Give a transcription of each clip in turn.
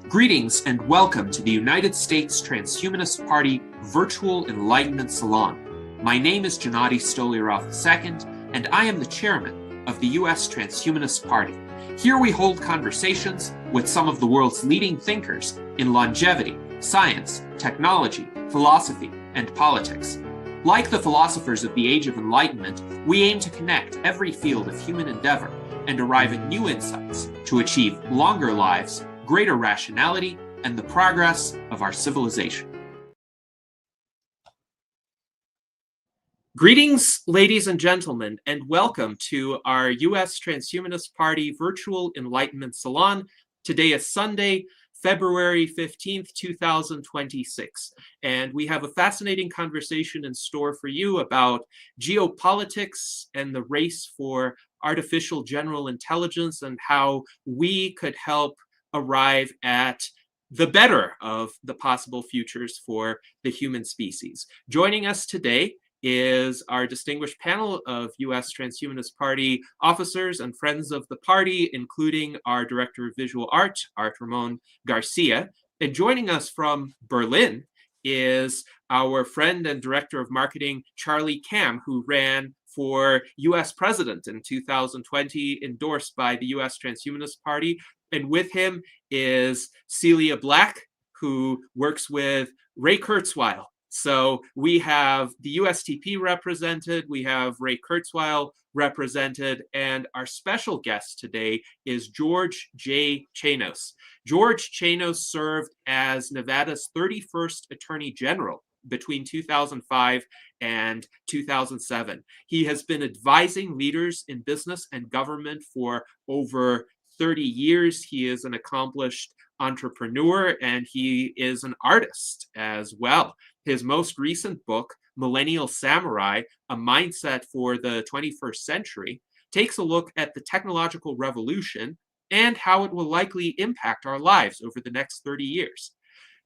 Greetings and welcome to the United States Transhumanist Party Virtual Enlightenment Salon. My name is Gennady Stoliarov II, and I am the chairman of the U.S. Transhumanist Party. Here we hold conversations with some of the world's leading thinkers in longevity, science, technology, philosophy, and politics. Like the philosophers of the Age of Enlightenment, we aim to connect every field of human endeavor and arrive at new insights to achieve longer lives, greater rationality, and the progress of our civilization. Greetings, ladies and gentlemen, and welcome to our U.S. Transhumanist Party Virtual Enlightenment Salon. Today is Sunday, February 15th, 2026, and we have a fascinating conversation in store for you about geopolitics and the race for artificial general intelligence and how we could help arrive at the better of the possible futures for the human species. Joining us today is our distinguished panel of U.S. Transhumanist Party officers and friends of the party, including our Director of Visual Art, Art Ramon Garcia. And joining us from Berlin is our friend and Director of Marketing, Charlie Kam, who ran for U.S. President in 2020, endorsed by the U.S. Transhumanist Party. And with him is Celia Black, who works with Ray Kurzweil. So we have the USTP represented, we have Ray Kurzweil represented, and our special guest today is George J. Chanos. George Chanos served as Nevada's 31st Attorney General between 2005 and 2007. He has been advising leaders in business and government for over 30 years. He is an accomplished entrepreneur and he is an artist as well. His most recent book, Millennial Samurai, A Mindset for the 21st Century, takes a look at the technological revolution and how it will likely impact our lives over the next 30 years.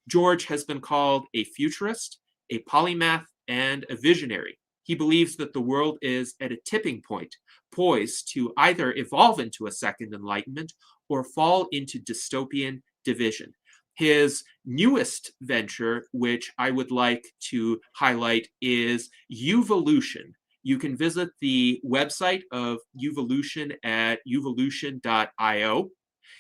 George has been called a futurist, a polymath, and a visionary. He believes that the world is at a tipping point, poised to either evolve into a Second Enlightenment or fall into dystopian division. His newest venture, which I would like to highlight, is Uvolution. You can visit the website of Uvolution at uvolution.io.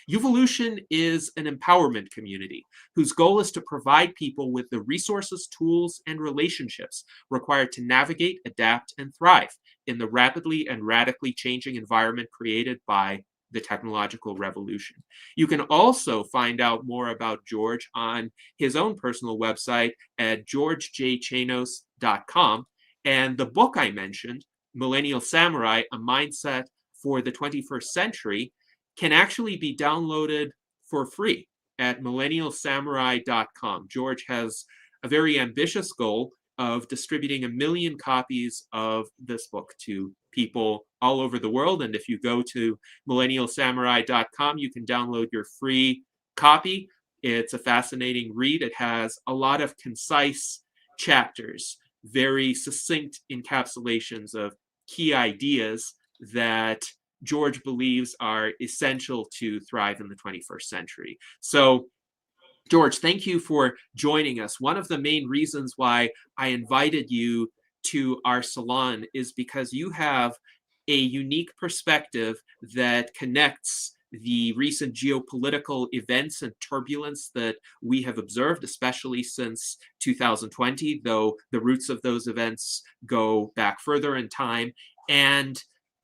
Uvolution is an empowerment community whose goal is to provide people with the resources, tools, and relationships required to navigate, adapt, and thrive in the rapidly and radically changing environment created by the technological revolution. You can also find out more about George on his own personal website at georgejchanos.com. And the book I mentioned, Millennial Samurai, A Mindset for the 21st Century, can actually be downloaded for free at millennialsamurai.com. George has a very ambitious goal of distributing 1 million copies of this book to people all over the world. And if you go to millennialsamurai.com, you can download your free copy. It's a fascinating read. It has a lot of concise chapters, very succinct encapsulations of key ideas that George believes are essential to thrive in the 21st century. So, George, thank you for joining us. One of the main reasons why I invited you to our salon is because you have a unique perspective that connects the recent geopolitical events and turbulence that we have observed, especially since 2020, though the roots of those events go back further in time, and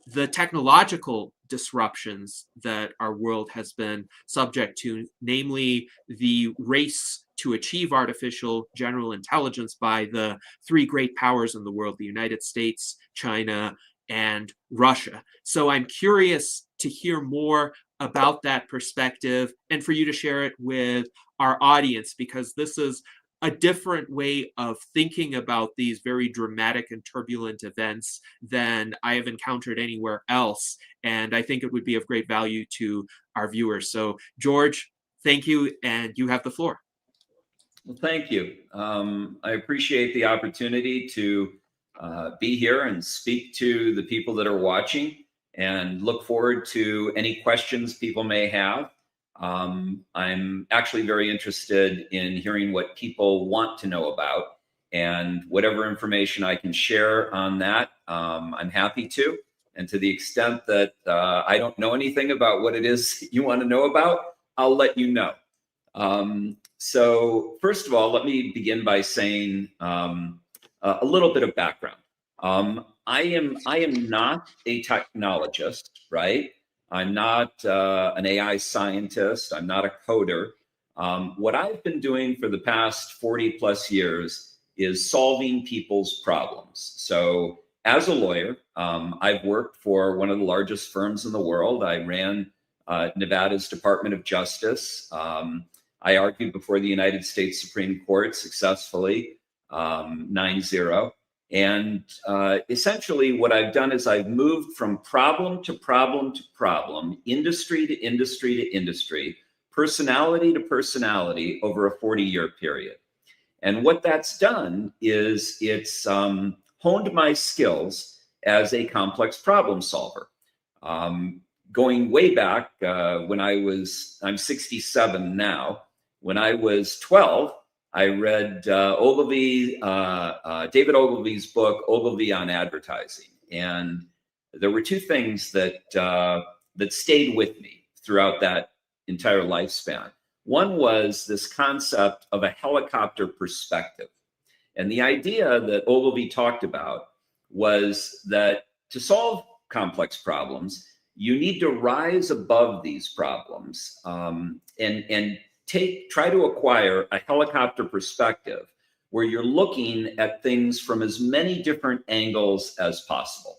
the technological disruptions that our world has been subject to, namely the race to achieve artificial general intelligence by the three great powers in the world, the United States, China, and Russia. So I'm curious to hear more about that perspective and for you to share it with our audience, because this is a different way of thinking about these very dramatic and turbulent events than I have encountered anywhere else. And I think it would be of great value to our viewers. So, George, thank you, and you have the floor. Well, thank you. I appreciate the opportunity to be here and speak to the people that are watching, and look forward to any questions people may have. I'm actually very interested in hearing what people want to know about, and whatever information I can share on that, I'm happy to. And to the extent that I don't know anything about what it is you want to know about, I'll let you know. So first of all, let me begin by saying a little bit of background. I am not a technologist, right? I'm not an AI scientist. I'm not a coder. What I've been doing for the past 40 plus years is solving people's problems. So as a lawyer, I've worked for one of the largest firms in the world. I ran Nevada's Department of Justice. I argued before the United States Supreme Court successfully, 9-0. And essentially what I've done is I've moved from problem to problem to problem, industry to industry to industry, personality to personality over a 40-year period. And what that's done is it's honed my skills as a complex problem solver. Going way back I'm 67 now. When I was 12, I read David Ogilvy's book, Ogilvy on Advertising. And there were two things that stayed with me throughout that entire lifespan. One was this concept of a helicopter perspective. And the idea that Ogilvy talked about was that to solve complex problems, you need to rise above these problems and try to acquire a helicopter perspective where you're looking at things from as many different angles as possible.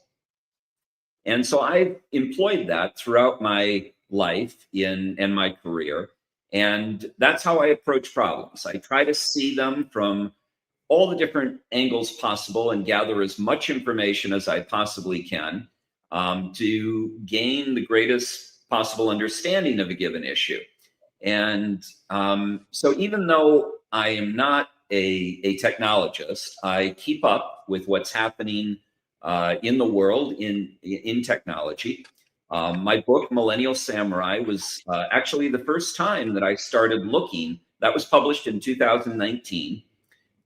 And so I've employed that throughout my life and my career. And that's how I approach problems. I try to see them from all the different angles possible and gather as much information as I possibly can to gain the greatest possible understanding of a given issue. And so even though I am not a technologist, I keep up with what's happening in the world in technology. My book, Millennial Samurai, was actually the first time that I started looking. That was published in 2019.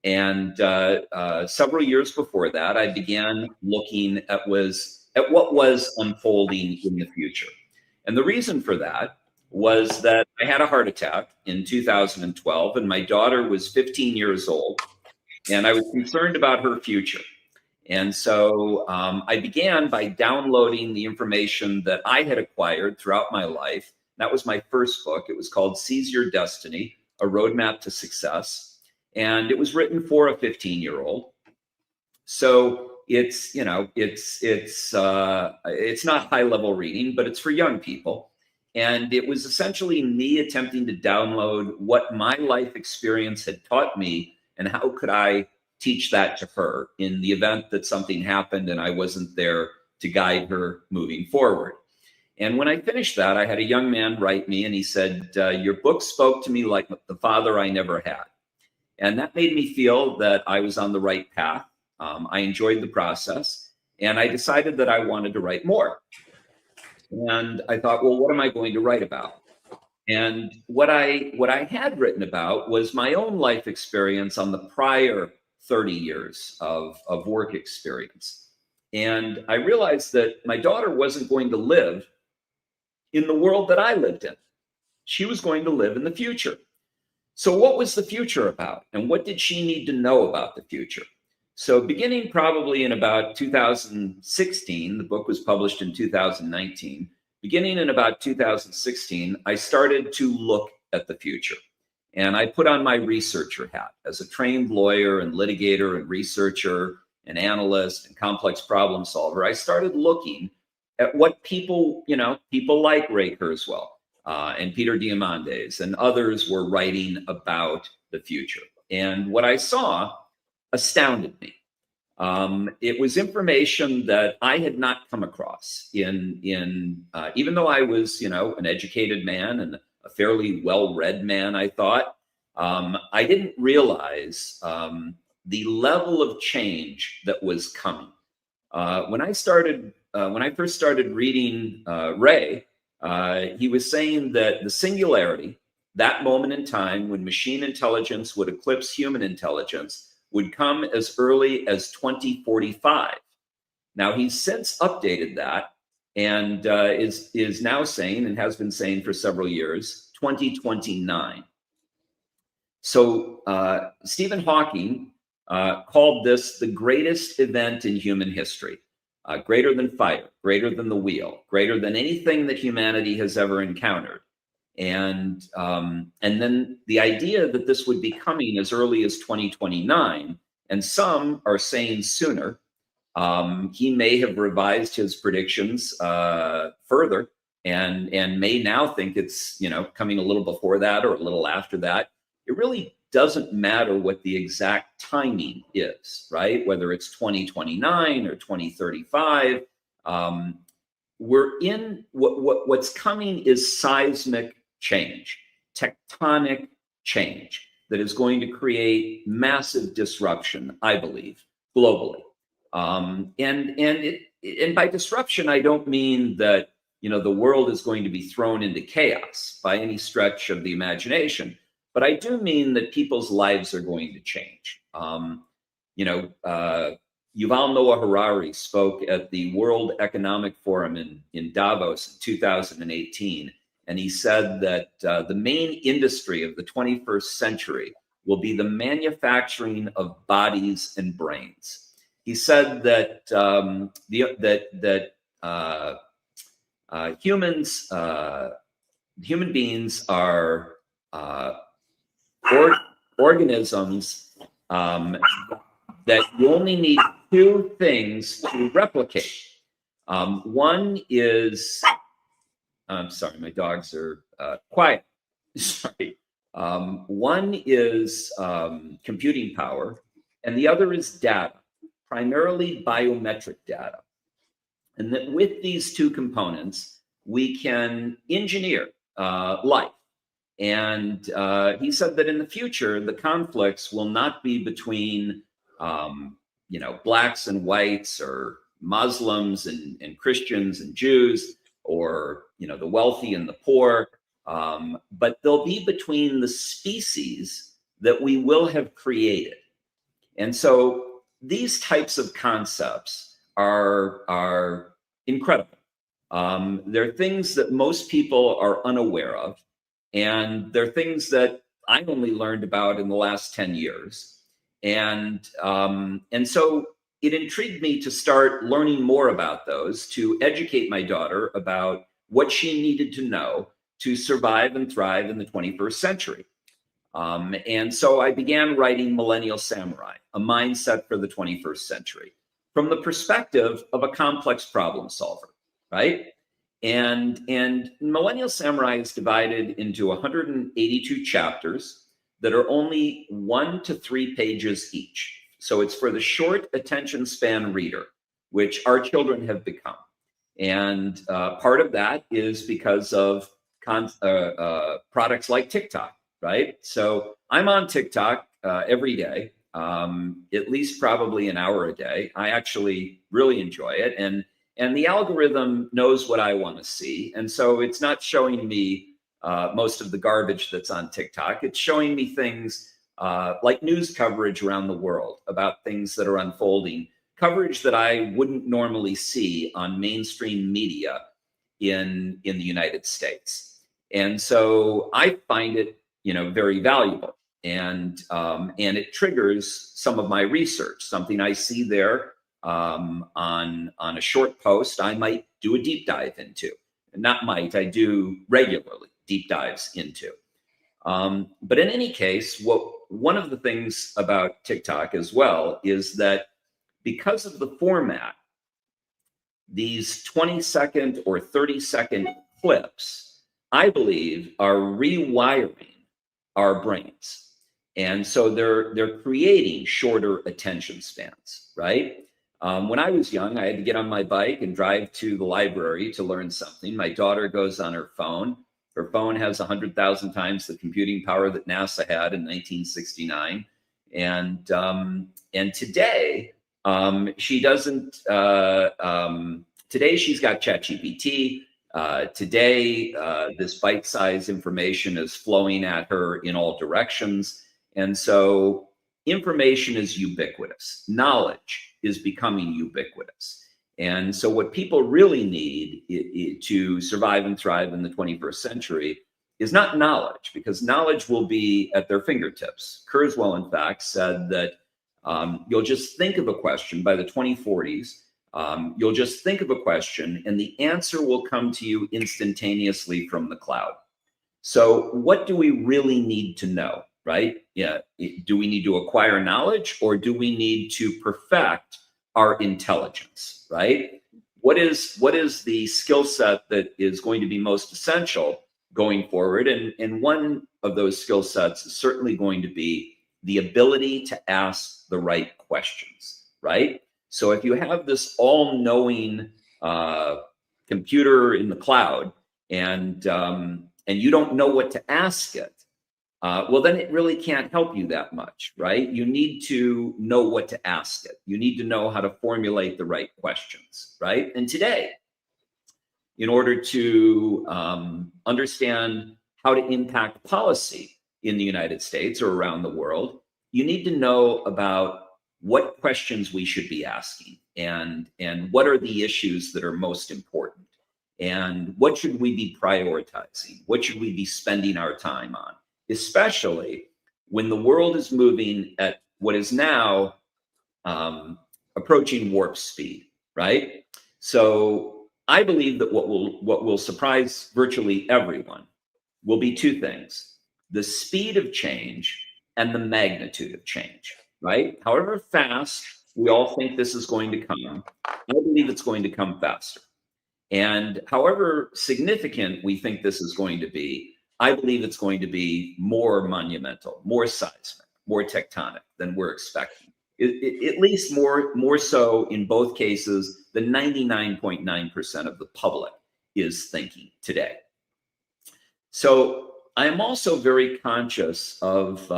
And several years before that, I began looking at what was unfolding in the future. And the reason for that was that I had a heart attack in 2012, and my daughter was 15 years old, and I was concerned about her future. And so I began by downloading the information that I had acquired throughout my life. That was my first book. It was called Seize Your Destiny, A Roadmap to Success. And it was written for a 15-year-old. So it's not high-level reading, but it's for young people. And it was essentially me attempting to download what my life experience had taught me and how could I teach that to her in the event that something happened and I wasn't there to guide her moving forward. And when I finished that, I had a young man write me and he said, your book spoke to me like the father I never had. And that made me feel that I was on the right path. I enjoyed the process and I decided that I wanted to write more. And I thought, well, what am I going to write about? And what I had written about was my own life experience on the prior 30 years of work experience. And I realized that my daughter wasn't going to live in the world that I lived in. She was going to live in the future. So what was the future about? And what did she need to know about the future? So beginning probably in about 2016, the book was published in 2019. Beginning in about 2016, I started to look at the future. And I put on my researcher hat as a trained lawyer and litigator and researcher and analyst and complex problem solver. I started looking at what people like Ray Kurzweil and Peter Diamandis and others were writing about the future. And what I saw astounded me. It was information that I had not come across even though I was, an educated man and a fairly well-read man, I thought, I didn't realize the level of change that was coming. When I first started reading Ray, He was saying that the singularity, that moment in time when machine intelligence would eclipse human intelligence, would come as early as 2045. Now, he's since updated that and is now saying, and has been saying for several years, 2029. So Stephen Hawking called this the greatest event in human history, greater than fire, greater than the wheel, greater than anything that humanity has ever encountered. And then the idea that this would be coming as early as 2029, and some are saying sooner. He may have revised his predictions further, and may now think it's coming a little before that or a little after that. It really doesn't matter what the exact timing is, right? Whether it's 2029 or 2035. We're in what's coming is seismic change, tectonic change that is going to create massive disruption, I believe, globally. And by disruption, I don't mean that the world is going to be thrown into chaos by any stretch of the imagination, but I do mean that people's lives are going to change. Yuval Noah Harari spoke at the World Economic Forum in Davos in 2018, and he said that the main industry of the 21st century will be the manufacturing of bodies and brains. He said that human beings are organisms that you only need two things to replicate. One is, I'm sorry, my dogs are quiet. Sorry. One is computing power, and the other is data, primarily biometric data. And that with these two components, we can engineer life. And he said that in the future, the conflicts will not be between, blacks and whites, or Muslims and Christians and Jews, or, the wealthy and the poor, but they'll be between the species that we will have created. And so these types of concepts are incredible. They're things that most people are unaware of. And they're things that I only learned about in the last 10 years. And so it intrigued me to start learning more about those, to educate my daughter about what she needed to know to survive and thrive in the 21st century. And so I began writing Millennial Samurai, a mindset for the 21st century, from the perspective of a complex problem solver, right? And Millennial Samurai is divided into 182 chapters that are only 1 to 3 pages each. So it's for the short attention span reader, which our children have become. And part of that is because of products like TikTok, right? So I'm on TikTok every day, at least probably an hour a day. I actually really enjoy it. And the algorithm knows what I want to see. And so it's not showing me most of the garbage that's on TikTok. It's showing me things like news coverage around the world about things that are unfolding, coverage that I wouldn't normally see on mainstream media in the United States. And so I find it, very valuable. And it triggers some of my research, something I see there on a short post, I might do a deep dive into. Not might, I do regularly deep dives into. But in any case, one of the things about TikTok as well is that because of the format, these 20-second or 30-second clips, I believe, are rewiring our brains. And so they're creating shorter attention spans, right? When I was young, I had to get on my bike and drive to the library to learn something. My daughter goes on her phone. Her phone has 100,000 times the computing power that NASA had in 1969. And today, she doesn't. Today, she's got ChatGPT. Today, this bite-sized information is flowing at her in all directions. And so information is ubiquitous. Knowledge is becoming ubiquitous. And so what people really need to survive and thrive in the 21st century is not knowledge, because knowledge will be at their fingertips. Kurzweil, in fact, said that you'll just think of a question by the 2040s. You'll just think of a question and the answer will come to you instantaneously from the cloud. So what do we really need to know, right? Yeah. Do we need to acquire knowledge, or do we need to perfect our intelligence, right? What is the skill set that is going to be most essential going forward? And one of those skill sets is certainly going to be the ability to ask the right questions, right? So if you have this all-knowing computer in the cloud, and you don't know what to ask it, well, then it really can't help you that much, right? You need to know what to ask it. You need to know how to formulate the right questions, right? And today, in order to understand how to impact policy in the United States or around the world, you need to know about what questions we should be asking, and what are the issues that are most important, and what should we be prioritizing? What should we be spending our time on? Especially when the world is moving at what is now approaching warp speed, right? So I believe that what will surprise virtually everyone will be two things: the speed of change and the magnitude of change, right? However fast we all think this is going to come, I believe it's going to come faster. And however significant we think this is going to be, I believe it's going to be more monumental, more seismic, more tectonic than we're expecting. At least more so in both cases than 99.9% of the public is thinking today. So I am also very conscious of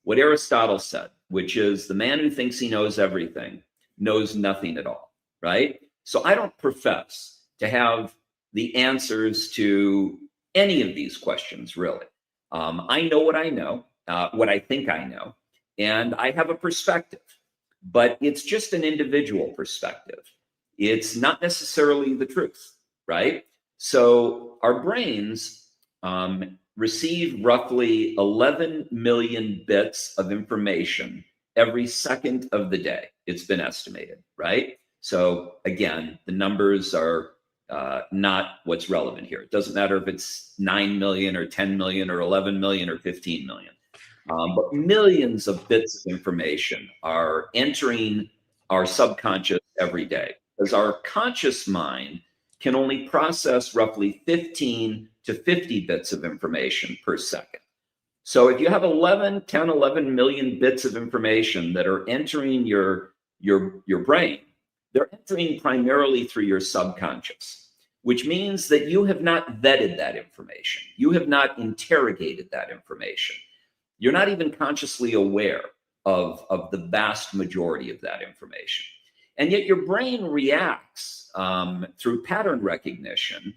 what Aristotle said, which is the man who thinks he knows everything knows nothing at all, right? So I don't profess to have the answers to any of these questions, really. I know what I know, what I think I know, and I have a perspective, but it's just an individual perspective. It's not necessarily the truth, right? So our brains receive roughly 11 million bits of information every second of the day. It's been estimated, right? So again, the numbers are not what's relevant here. It doesn't matter if it's 9 million or 10 million or 11 million or 15 million. But millions of bits of information are entering our subconscious every day, because our conscious mind can only process roughly 15 to 50 bits of information per second. So if you have 11 million bits of information that are entering your brain, they're entering primarily through your subconscious, which means that you have not vetted that information. You have not interrogated that information. You're not even consciously aware of the vast majority of that information. And yet your brain reacts through pattern recognition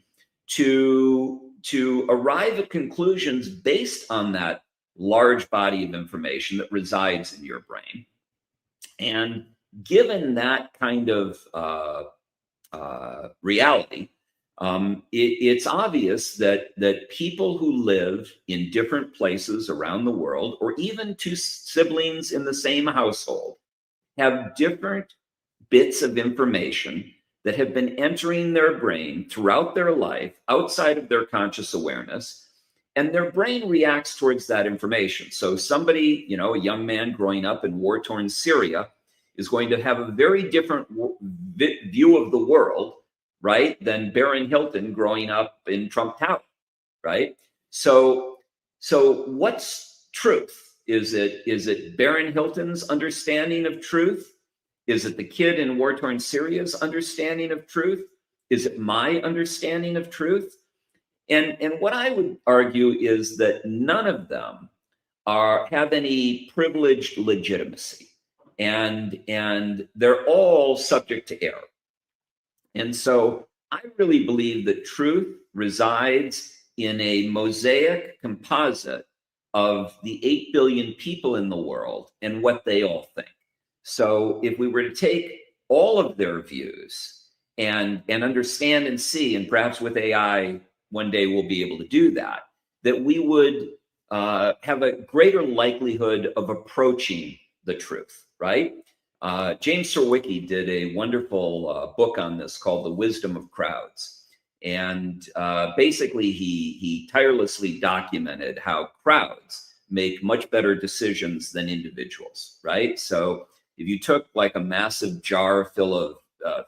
to arrive at conclusions based on that large body of information that resides in your brain. And given that kind of reality, it's obvious that people who live in different places around the world, or even two siblings in the same household, have different bits of information that have been entering their brain throughout their life outside of their conscious awareness, and their brain reacts towards that information. So somebody, a young man growing up in war-torn Syria is going to have a very different view of the world, right, than Barron Hilton growing up in Trump Tower, right? So what's truth? Is it Barron Hilton's understanding of truth? Is it the kid in war-torn Syria's understanding of truth? Is it my understanding of truth? And what I would argue is that none of them have any privileged legitimacy, and they're all subject to error. And so I really believe that truth resides in a mosaic composite of the 8 billion people in the world and what they all think. So if we were to take all of their views and understand and see, and perhaps with AI one day we'll be able to do that, that we would have a greater likelihood of approaching the truth, right? James Surowiecki did a wonderful book on this called The Wisdom of Crowds. And basically, he tirelessly documented how crowds make much better decisions than individuals, right? So if you took like a massive jar filled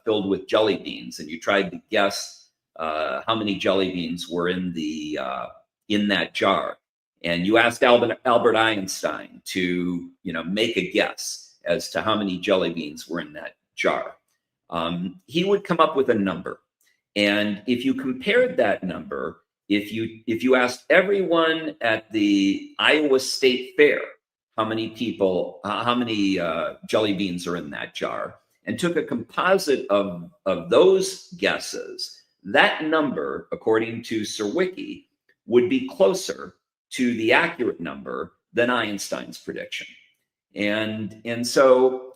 with jelly beans and you tried to guess how many jelly beans were in that jar, and you asked Albert Einstein to make a guess as to how many jelly beans were in that jar, he would come up with a number. And if you compared that number, if you asked everyone at the Iowa State Fair how many jelly beans are in that jar, and took a composite of those guesses, that number, according to Surowiecki, would be closer to the accurate number than Einstein's prediction. And so,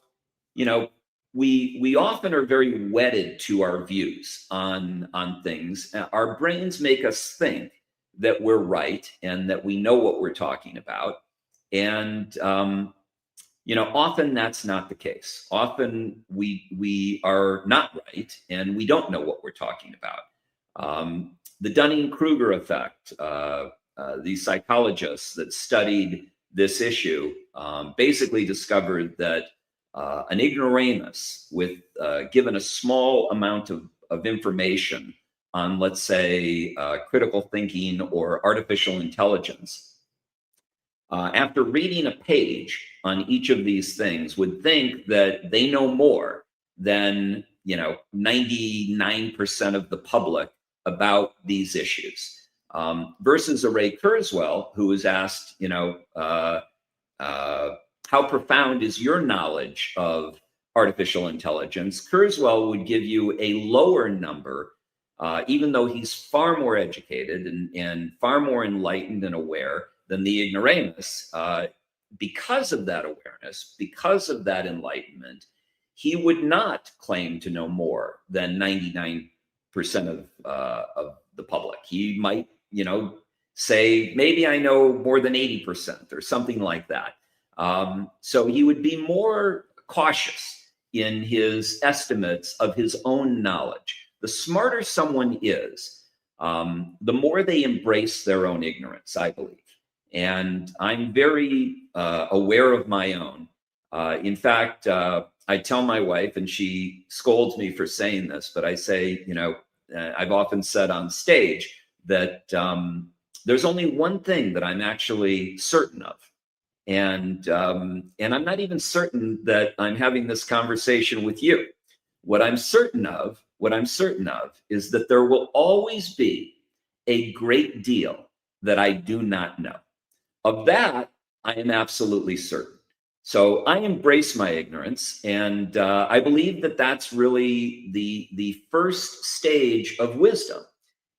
we often are very wedded to our views on things. Our brains make us think that we're right and that we know what we're talking about. And often that's not the case. Often we are not right and we don't know what we're talking about. The Dunning-Kruger effect, the psychologists that studied this issue basically discovered that an ignoramus given a small amount of information on, let's say, critical thinking or artificial intelligence, after reading a page on each of these things, would think that they know more than 99% of the public about these issues. Versus a Ray Kurzweil, who was asked, how profound is your knowledge of artificial intelligence? Kurzweil would give you a lower number, even though he's far more educated and far more enlightened and aware than the ignoramus. Because of that awareness, because of that enlightenment, he would not claim to know more than 99% of the public. He might, say, maybe I know more than 80% or something like that. So he would be more cautious in his estimates of his own knowledge. The smarter someone is, the more they embrace their own ignorance, I believe. And I'm very aware of my own. In fact, I tell my wife, and she scolds me for saying this, but I say, I've often said on stage that there's only one thing that I'm actually certain of. And I'm not even certain that I'm having this conversation with you. What I'm certain of is that there will always be a great deal that I do not know. Of that, I am absolutely certain. So I embrace my ignorance, and I believe that that's really the first stage of wisdom,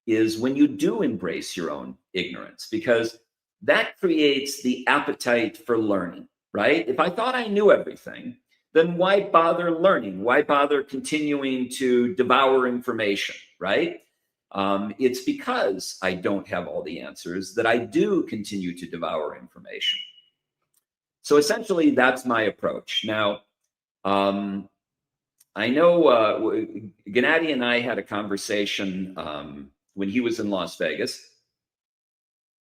is when you do embrace your own ignorance, because that creates the appetite for learning, right? If I thought I knew everything, then why bother learning? Why bother continuing to devour information, right? It's because I don't have all the answers that I do continue to devour information. So essentially, that's my approach. Now, I know Gennady and I had a conversation when he was in Las Vegas,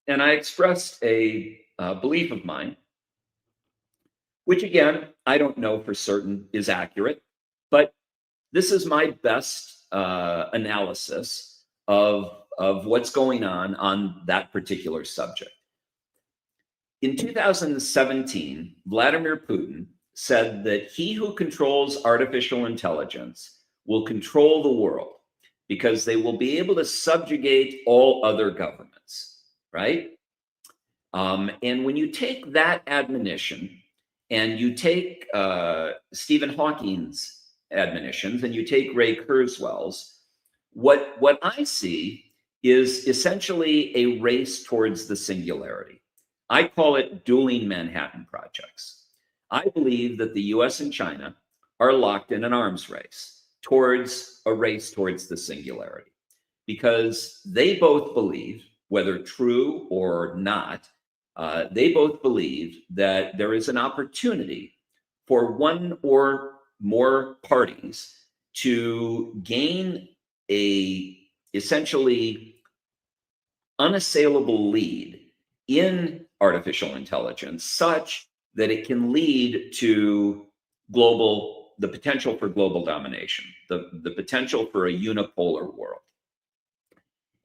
and I expressed a belief of mine, which again, I don't know for certain is accurate, but this is my best analysis of what's going on that particular subject. In 2017, Vladimir Putin said that he who controls artificial intelligence will control the world because they will be able to subjugate all other governments, right? And when you take that admonition and you take Stephen Hawking's admonitions and you take Ray Kurzweil's, what I see is essentially a race towards the singularity. I call it dueling Manhattan projects. I believe that the US and China are locked in an arms race towards a race towards the singularity, because they both believe, whether true or not, they both believe that there is an opportunity for one or more parties to gain a essentially unassailable lead in artificial intelligence, such that it can lead to the potential for global domination, the potential for a unipolar world.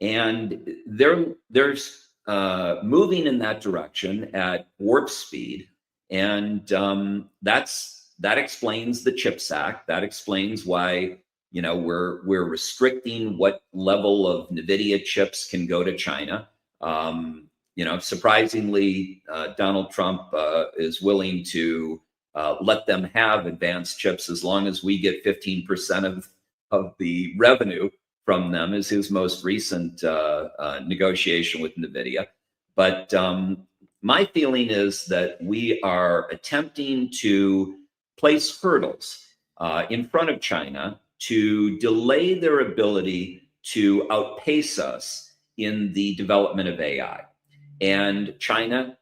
And there's moving in that direction at warp speed, and that explains the CHIPS Act. That explains why we're restricting what level of NVIDIA chips can go to China. Surprisingly, Donald Trump is willing to let them have advanced chips as long as we get 15% of the revenue from them, is his most recent negotiation with NVIDIA. But my feeling is that we are attempting to place hurdles in front of China to delay their ability to outpace us in the development of AI. And China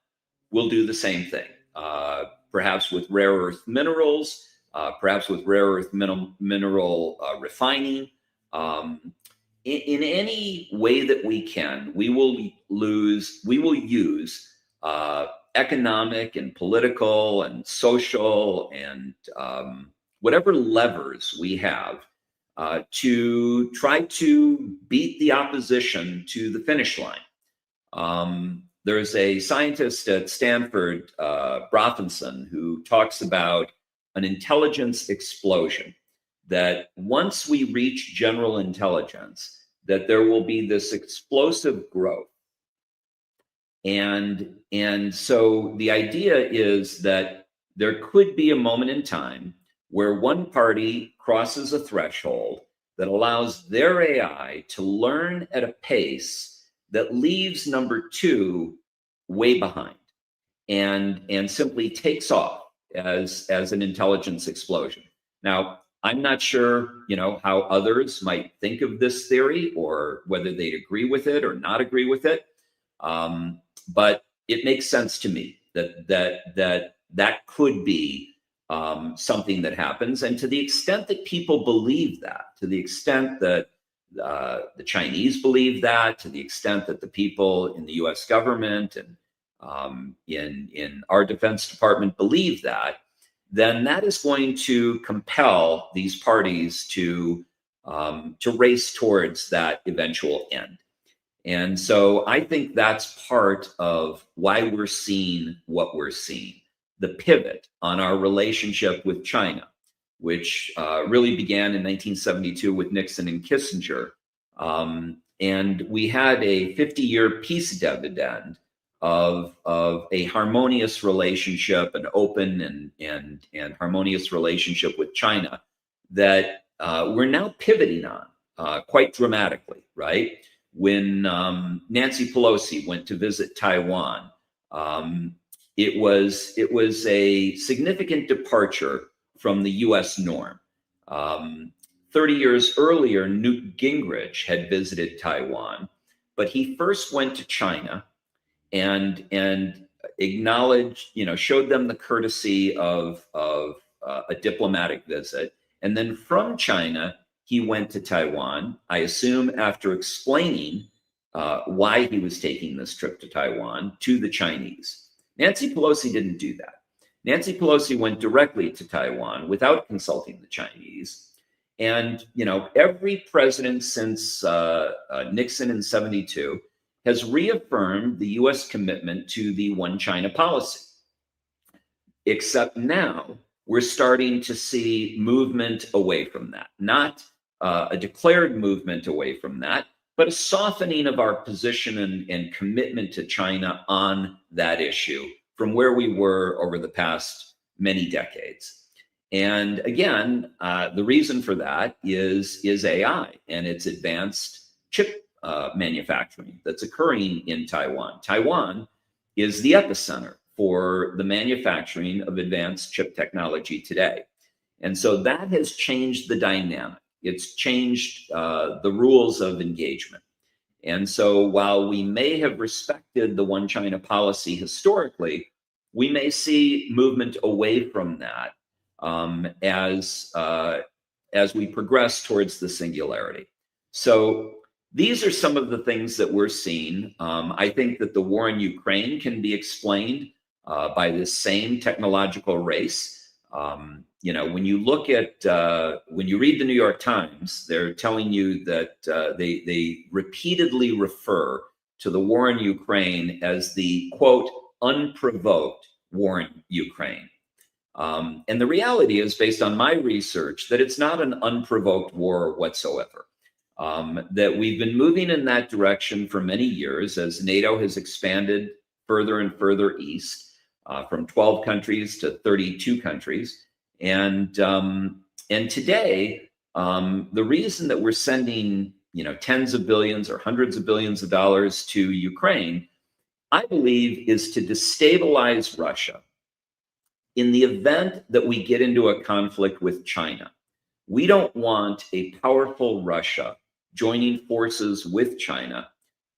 will do the same thing, perhaps with rare earth minerals, perhaps with rare earth mineral refining. In any way that we can, we will use economic and political and social and whatever levers we have to try to beat the opposition to the finish line. There's a scientist at Stanford, Brofenson, who talks about an intelligence explosion, that once we reach general intelligence, that there will be this explosive growth. And so the idea is that there could be a moment in time where one party crosses a threshold that allows their AI to learn at a pace that leaves number two way behind, and simply takes off as an intelligence explosion. Now, I'm not sure, how others might think of this theory, or whether they'd agree with it or not agree with it. But it makes sense to me that could be something that happens. And to the extent that people believe that, to the extent that the Chinese believe that, to the extent that the people in the U.S. government and in our Defense Department believe that, then that is going to compel these parties to race towards that eventual end. And so I think that's part of why we're seeing what we're seeing, the pivot on our relationship with China, which really began in 1972 with Nixon and Kissinger. And we had a 50-year peace dividend of a harmonious relationship, an open and harmonious relationship with China that we're now pivoting on quite dramatically, right? When Nancy Pelosi went to visit Taiwan, it was a significant departure from the U.S. norm. 30 years earlier, Newt Gingrich had visited Taiwan, but he first went to China and acknowledged, showed them the courtesy of a diplomatic visit. And then from China, he went to Taiwan, I assume after explaining why he was taking this trip to Taiwan to the Chinese. Nancy Pelosi didn't do that. Nancy Pelosi went directly to Taiwan without consulting the Chinese. And, every president since Nixon in 72 has reaffirmed the U.S. commitment to the one China policy. Except now we're starting to see movement away from that, not a declared movement away from that, but a softening of our position and commitment to China on that issue from where we were over the past many decades. And again, the reason for that is AI and its advanced chip manufacturing that's occurring in Taiwan. Taiwan is the epicenter for the manufacturing of advanced chip technology today. And so that has changed the dynamic. It's changed the rules of engagement. And so while we may have respected the one China policy historically, we may see movement away from that as we progress towards the singularity. So these are some of the things that we're seeing. I think that the war in Ukraine can be explained by this same technological race. When you look at, when you read the New York Times, they're telling you that they repeatedly refer to the war in Ukraine as the, quote, unprovoked war in Ukraine. And the reality is, based on my research, that it's not an unprovoked war whatsoever. That we've been moving in that direction for many years as NATO has expanded further and further east from 12 countries to 32 countries. And today, the reason that we're sending tens of billions or hundreds of billions of dollars to Ukraine, I believe, is to destabilize Russia. In the event that we get into a conflict with China, we don't want a powerful Russia joining forces with China.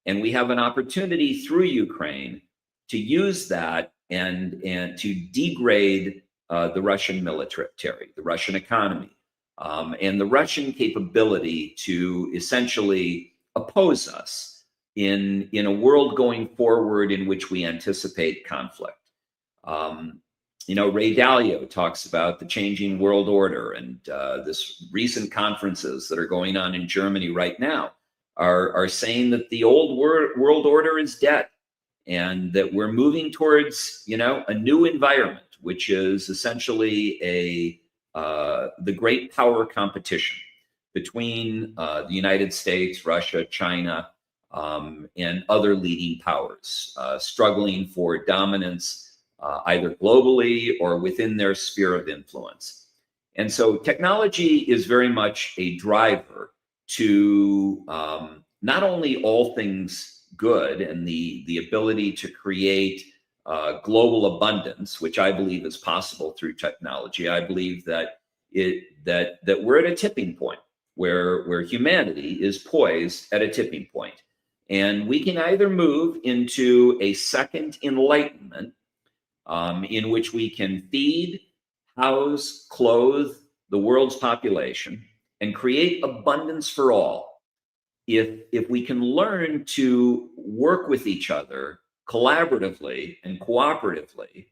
And we have an opportunity through Ukraine to use that and to degrade the Russian military, the Russian economy, and the Russian capability to essentially oppose us in a world going forward in which we anticipate conflict. Ray Dalio talks about the changing world order, and this recent conferences that are going on in Germany right now are saying that the old world order is dead and that we're moving towards, a new environment, which is essentially the great power competition between the United States, Russia, China, and other leading powers, struggling for dominance either globally or within their sphere of influence. And so technology is very much a driver to not only all things good and the ability to create global abundance, which I believe is possible through technology. I believe that we're at a tipping point where humanity is poised at a tipping point. And we can either move into a second enlightenment, in which we can feed, house, clothe the world's population and create abundance for all. If we can learn to work with each other collaboratively and cooperatively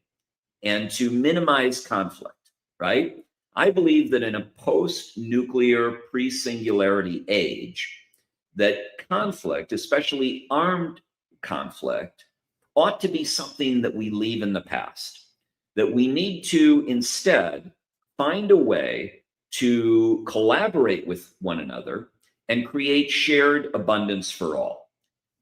and to minimize conflict, right? I believe that in a post-nuclear, pre-singularity age, that conflict, especially armed conflict, ought to be something that we leave in the past, that we need to instead find a way to collaborate with one another and create shared abundance for all.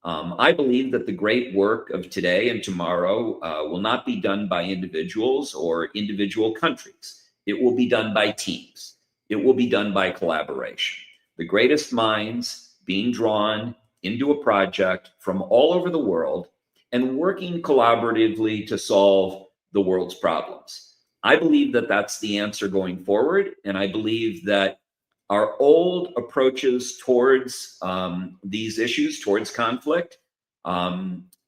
I believe that the great work of today and tomorrow will not be done by individuals or individual countries. It will be done by teams. It will be done by collaboration. The greatest minds being drawn into a project from all over the world and working collaboratively to solve the world's problems. I believe that that's the answer going forward. And I believe that our old approaches towards these issues, towards conflict,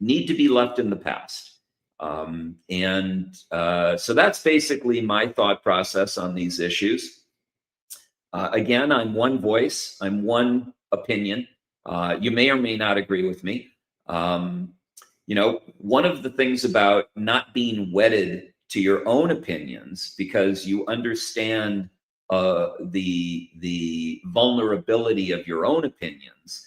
need to be left in the past. So that's basically my thought process on these issues. Again, I'm one voice, I'm one opinion. You may or may not agree with me. One of the things about not being wedded to your own opinions, because you understand the vulnerability of your own opinions,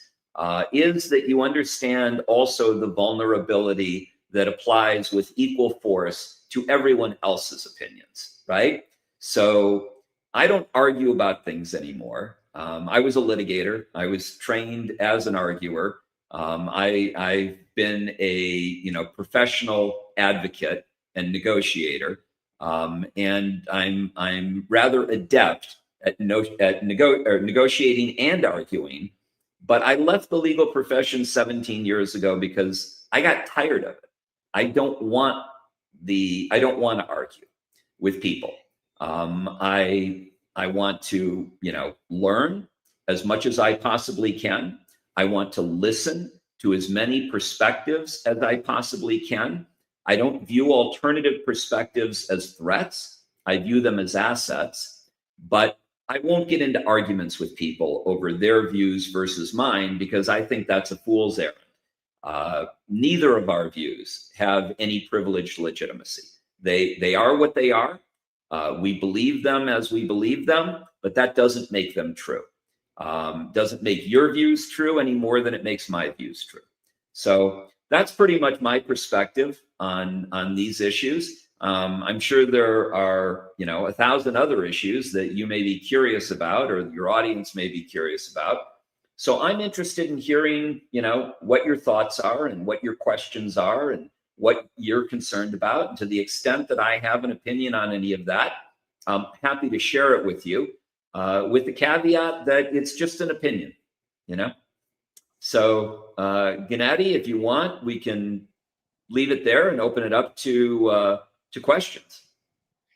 is that you understand also the vulnerability that applies with equal force to everyone else's opinions, right? So I don't argue about things anymore. I was a litigator. I was trained as an arguer. I've been a professional advocate and negotiator. and I'm rather adept at negotiating and arguing. But I left the legal profession 17 years ago because I got tired of it. I don't want to argue with people. I want to, learn as much as I possibly can. I want to listen to as many perspectives as I possibly can. I don't view alternative perspectives as threats. I view them as assets, but I won't get into arguments with people over their views versus mine because I think that's a fool's errand. Neither of our views have any privileged legitimacy. They are what they are. We believe them as we believe them, but that doesn't make them true. Doesn't make your views true any more than it makes my views true. So that's pretty much my perspective on these issues. I'm sure there are, 1,000 other issues that you may be curious about or your audience may be curious about. So I'm interested in hearing, what your thoughts are and what your questions are and what you're concerned about. And to the extent that I have an opinion on any of that, I'm happy to share it with you, with the caveat that it's just an opinion, So, Gennady, if you want, we can leave it there and open it up to questions.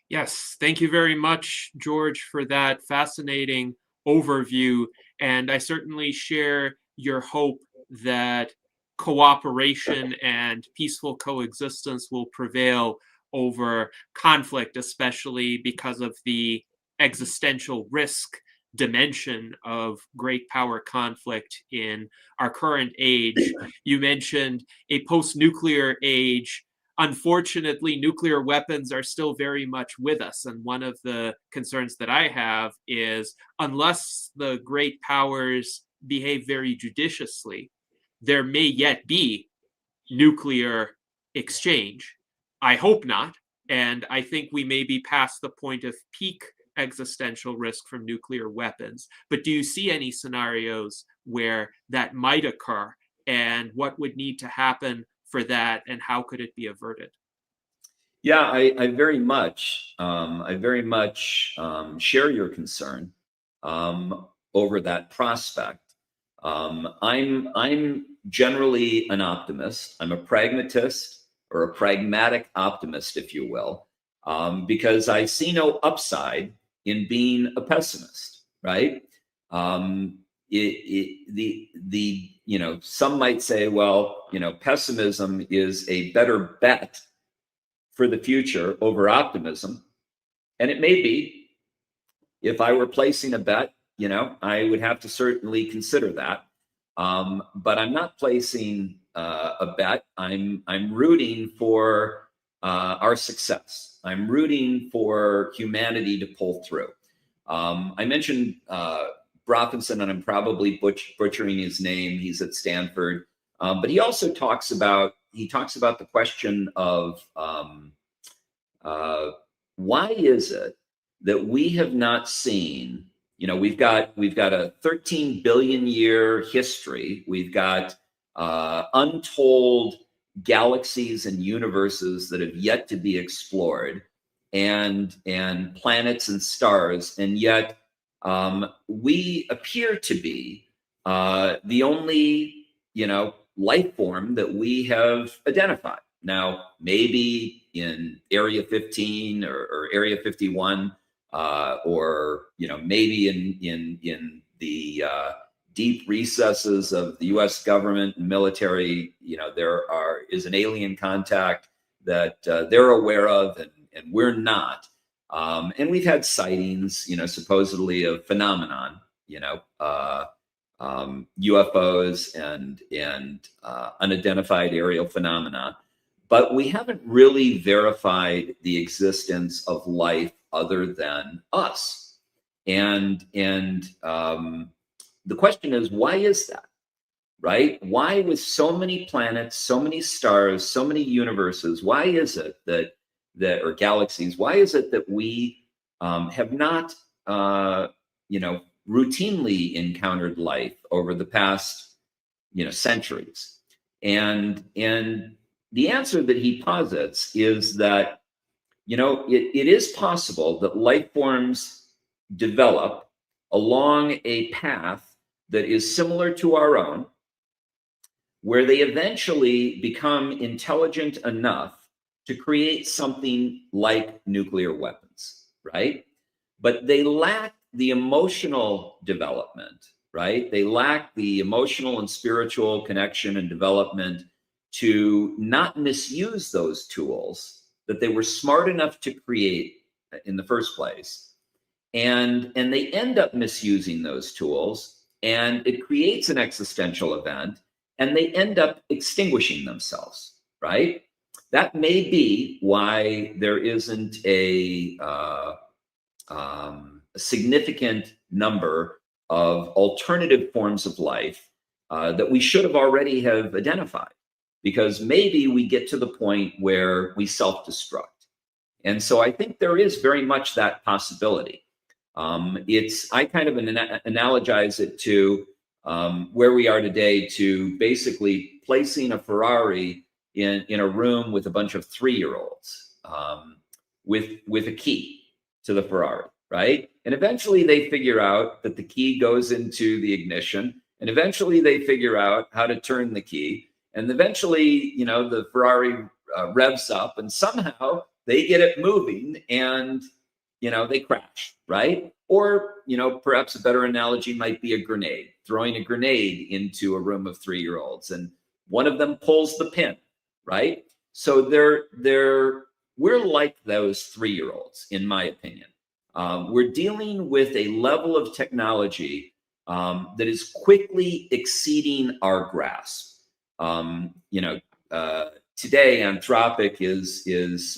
Yes, thank you very much, George, for that fascinating overview. And I certainly share your hope that cooperation and peaceful coexistence will prevail over conflict, especially because of the existential risk dimension of great power conflict in our current age. You mentioned a post-nuclear age. Unfortunately, nuclear weapons are still very much with us. And one of the concerns that I have is unless the great powers behave very judiciously, there may yet be nuclear exchange. I hope not. And I think we may be past the point of peak existential risk from nuclear weapons. But do you see any scenarios where that might occur? And what would need to happen for that, and how could it be averted? Yeah, I very much share your concern over that prospect. I'm generally an optimist. I'm a pragmatist or a pragmatic optimist, if you will, because I see no upside in being a pessimist. Right? Some might say, well, pessimism is a better bet for the future over optimism. And it may be. If I were placing a bet, I would have to certainly consider that. But I'm not placing a bet. I'm rooting for our success. I'm rooting for humanity to pull through. I mentioned Broffinson, and I'm probably butchering his name. He's at Stanford, but he also talks about the question of why is it that we have not seen? We've got a 13 billion year history. We've got untold galaxies and universes that have yet to be explored, and planets and stars, and yet we appear to be the only life form that we have identified. Now, maybe in Area 15 or Area 51, or maybe in the deep recesses of the U.S. government and military, there is an alien contact that they're aware of, and we're not. And we've had sightings, supposedly of phenomenon, UFOs and unidentified aerial phenomena. But we haven't really verified the existence of life other than us. And the question is, why is that? Right? Why, with so many planets, so many stars, so many universes, why is it that or galaxies, why is it that we have not routinely encountered life over the past centuries? And the answer that he posits is that it is possible that life forms develop along a path that is similar to our own, where they eventually become intelligent enough to create something like nuclear weapons, right? But they lack the emotional development, right? They lack the emotional and spiritual connection and development to not misuse those tools that they were smart enough to create in the first place. And they end up misusing those tools, and it creates an existential event, and they end up extinguishing themselves, right? That may be why there isn't a significant number of alternative forms of life that we should have already have identified, because maybe we get to the point where we self-destruct. And so I think there is very much that possibility. I kind of analogize it to where we are today, to basically placing a Ferrari in a room with a bunch of 3-year-olds with a key to the Ferrari, right? And eventually they figure out that the key goes into the ignition, and eventually they figure out how to turn the key, and eventually, the Ferrari revs up, and somehow they get it moving, and they crash, right? Or, perhaps a better analogy might be a grenade, throwing a grenade into a room of 3-year-olds, and one of them pulls the pin, right? So we're like those 3-year-olds, in my opinion. We're dealing with a level of technology that is quickly exceeding our grasp. Today, Anthropic is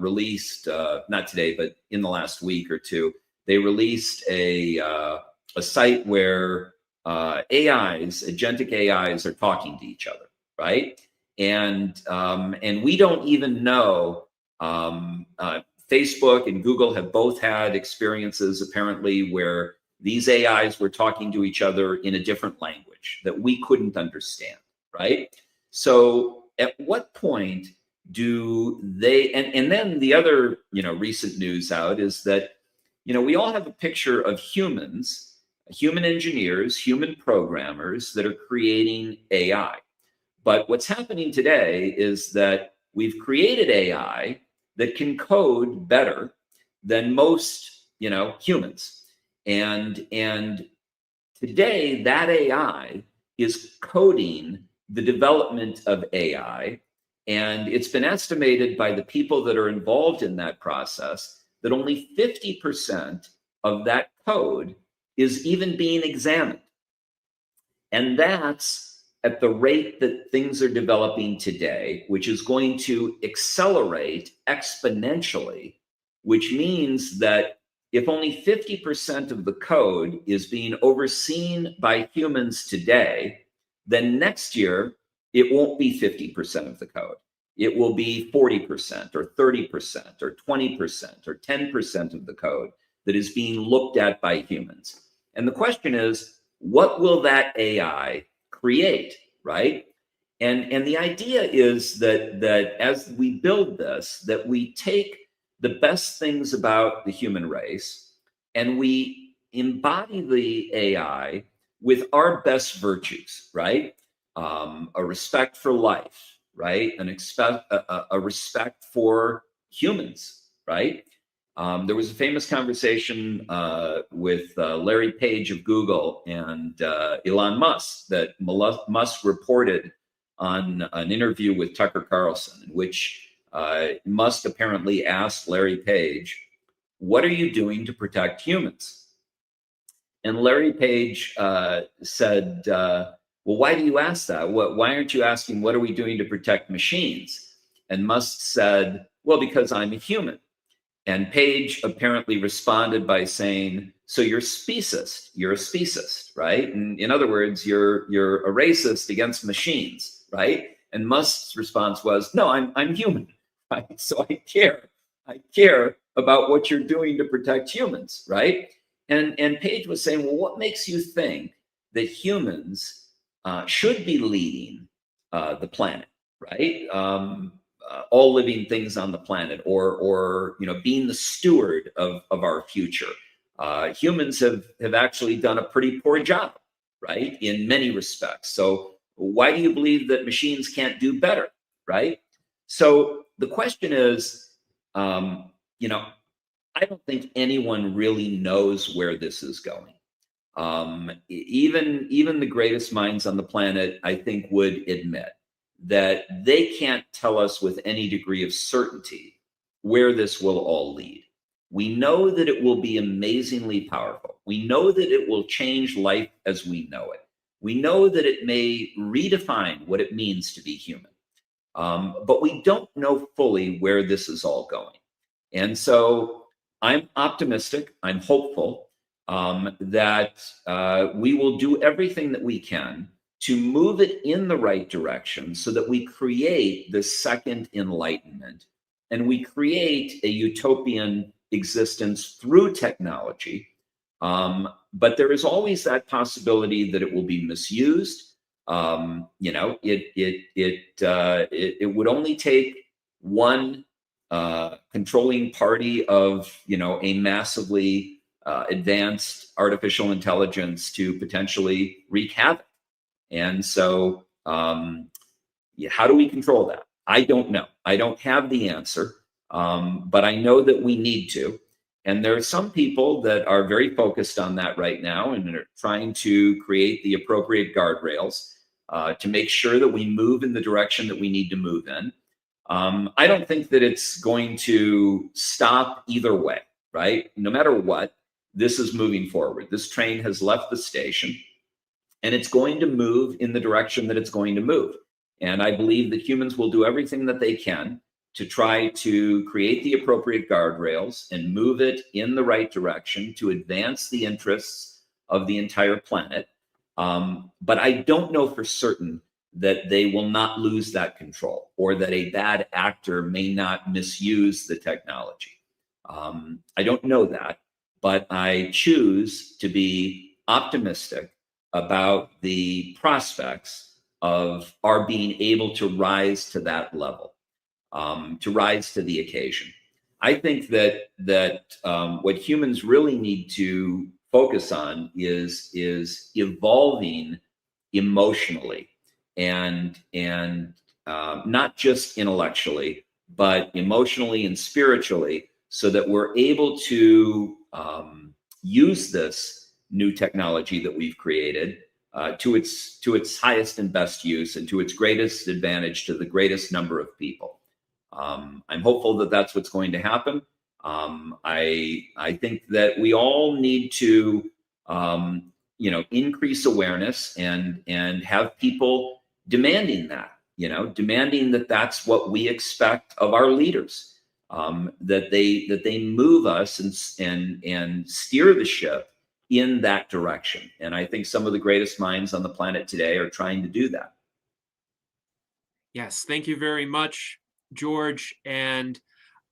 released, not today, but in the last week or two, they released a site where agentic AIs are talking to each other, right? And we don't even know. Facebook and Google have both had experiences, apparently, where these AIs were talking to each other in a different language that we couldn't understand, right? So at what point do they, and then the other, recent news out is that, we all have a picture of humans, human engineers, human programmers that are creating AI. But what's happening today is that we've created AI that can code better than most, humans. And today that AI is coding the development of AI. And it's been estimated by the people that are involved in that process that only 50% of that code is even being examined. And that's at the rate that things are developing today, which is going to accelerate exponentially, which means that if only 50% of the code is being overseen by humans today, then next year it won't be 50% of the code. It will be 40% or 30% or 20% or 10% of the code that is being looked at by humans. And the question is, what will that AI create, right? And the idea is that as we build this, that we take the best things about the human race and we embody the AI with our best virtues, right? A respect for life, right? A respect for humans, right? There was a famous conversation with Larry Page of Google and Elon Musk that Musk reported on an interview with Tucker Carlson, in which Musk apparently asked Larry Page, "What are you doing to protect humans?" And Larry Page said, "Well, why do you ask that? Why aren't you asking, what are we doing to protect machines?" And Musk said, "Well, because I'm a human." And Page apparently responded by saying, "So you're speciest. You're a speciest, right? And in other words, you're a racist against machines, right?" And Musk's response was, "No, I'm human, right? So I care about what you're doing to protect humans, right?" And Page was saying, "Well, what makes you think that humans should be leading the planet, right? all living things on the planet, or being the steward of our future. Humans have actually done a pretty poor job, right, in many respects. So why do you believe that machines can't do better, right? So the question is, I don't think anyone really knows where this is going. Even the greatest minds on the planet, I think, would admit that they can't tell us with any degree of certainty where this will all lead. We know that it will be amazingly powerful. We know that it will change life as we know it. We know that it may redefine what it means to be human. But we don't know fully where this is all going. And so I'm optimistic, I'm hopeful that we will do everything that we can to move it in the right direction so that we create the second enlightenment and we create a utopian existence through technology. But there is always that possibility that it will be misused. It would only take one controlling party of a massively advanced artificial intelligence to potentially wreak havoc. And so, how do we control that? I don't know. I don't have the answer, but I know that we need to. And there are some people that are very focused on that right now and are trying to create the appropriate guardrails to make sure that we move in the direction that we need to move in. I don't think that it's going to stop either way, right? No matter what, this is moving forward. This train has left the station and it's going to move in the direction that it's going to move. And I believe that humans will do everything that they can to try to create the appropriate guardrails and move it in the right direction to advance the interests of the entire planet. But I don't know for certain that they will not lose that control or that a bad actor may not misuse the technology. I don't know that, but I choose to be optimistic about the prospects of our being able to rise to that level, to rise to the occasion. I think that what humans really need to focus on is evolving emotionally and not just intellectually, but emotionally and spiritually, so that we're able to use this new technology that we've created to its highest and best use and to its greatest advantage to the greatest number of people. I'm hopeful that that's what's going to happen. I think that we all need to increase awareness and have people demanding that, demanding that that's what we expect of our leaders, that they move us and steer the ship in that direction. And I think some of the greatest minds on the planet today are trying to do that. Yes, thank you very much, George. And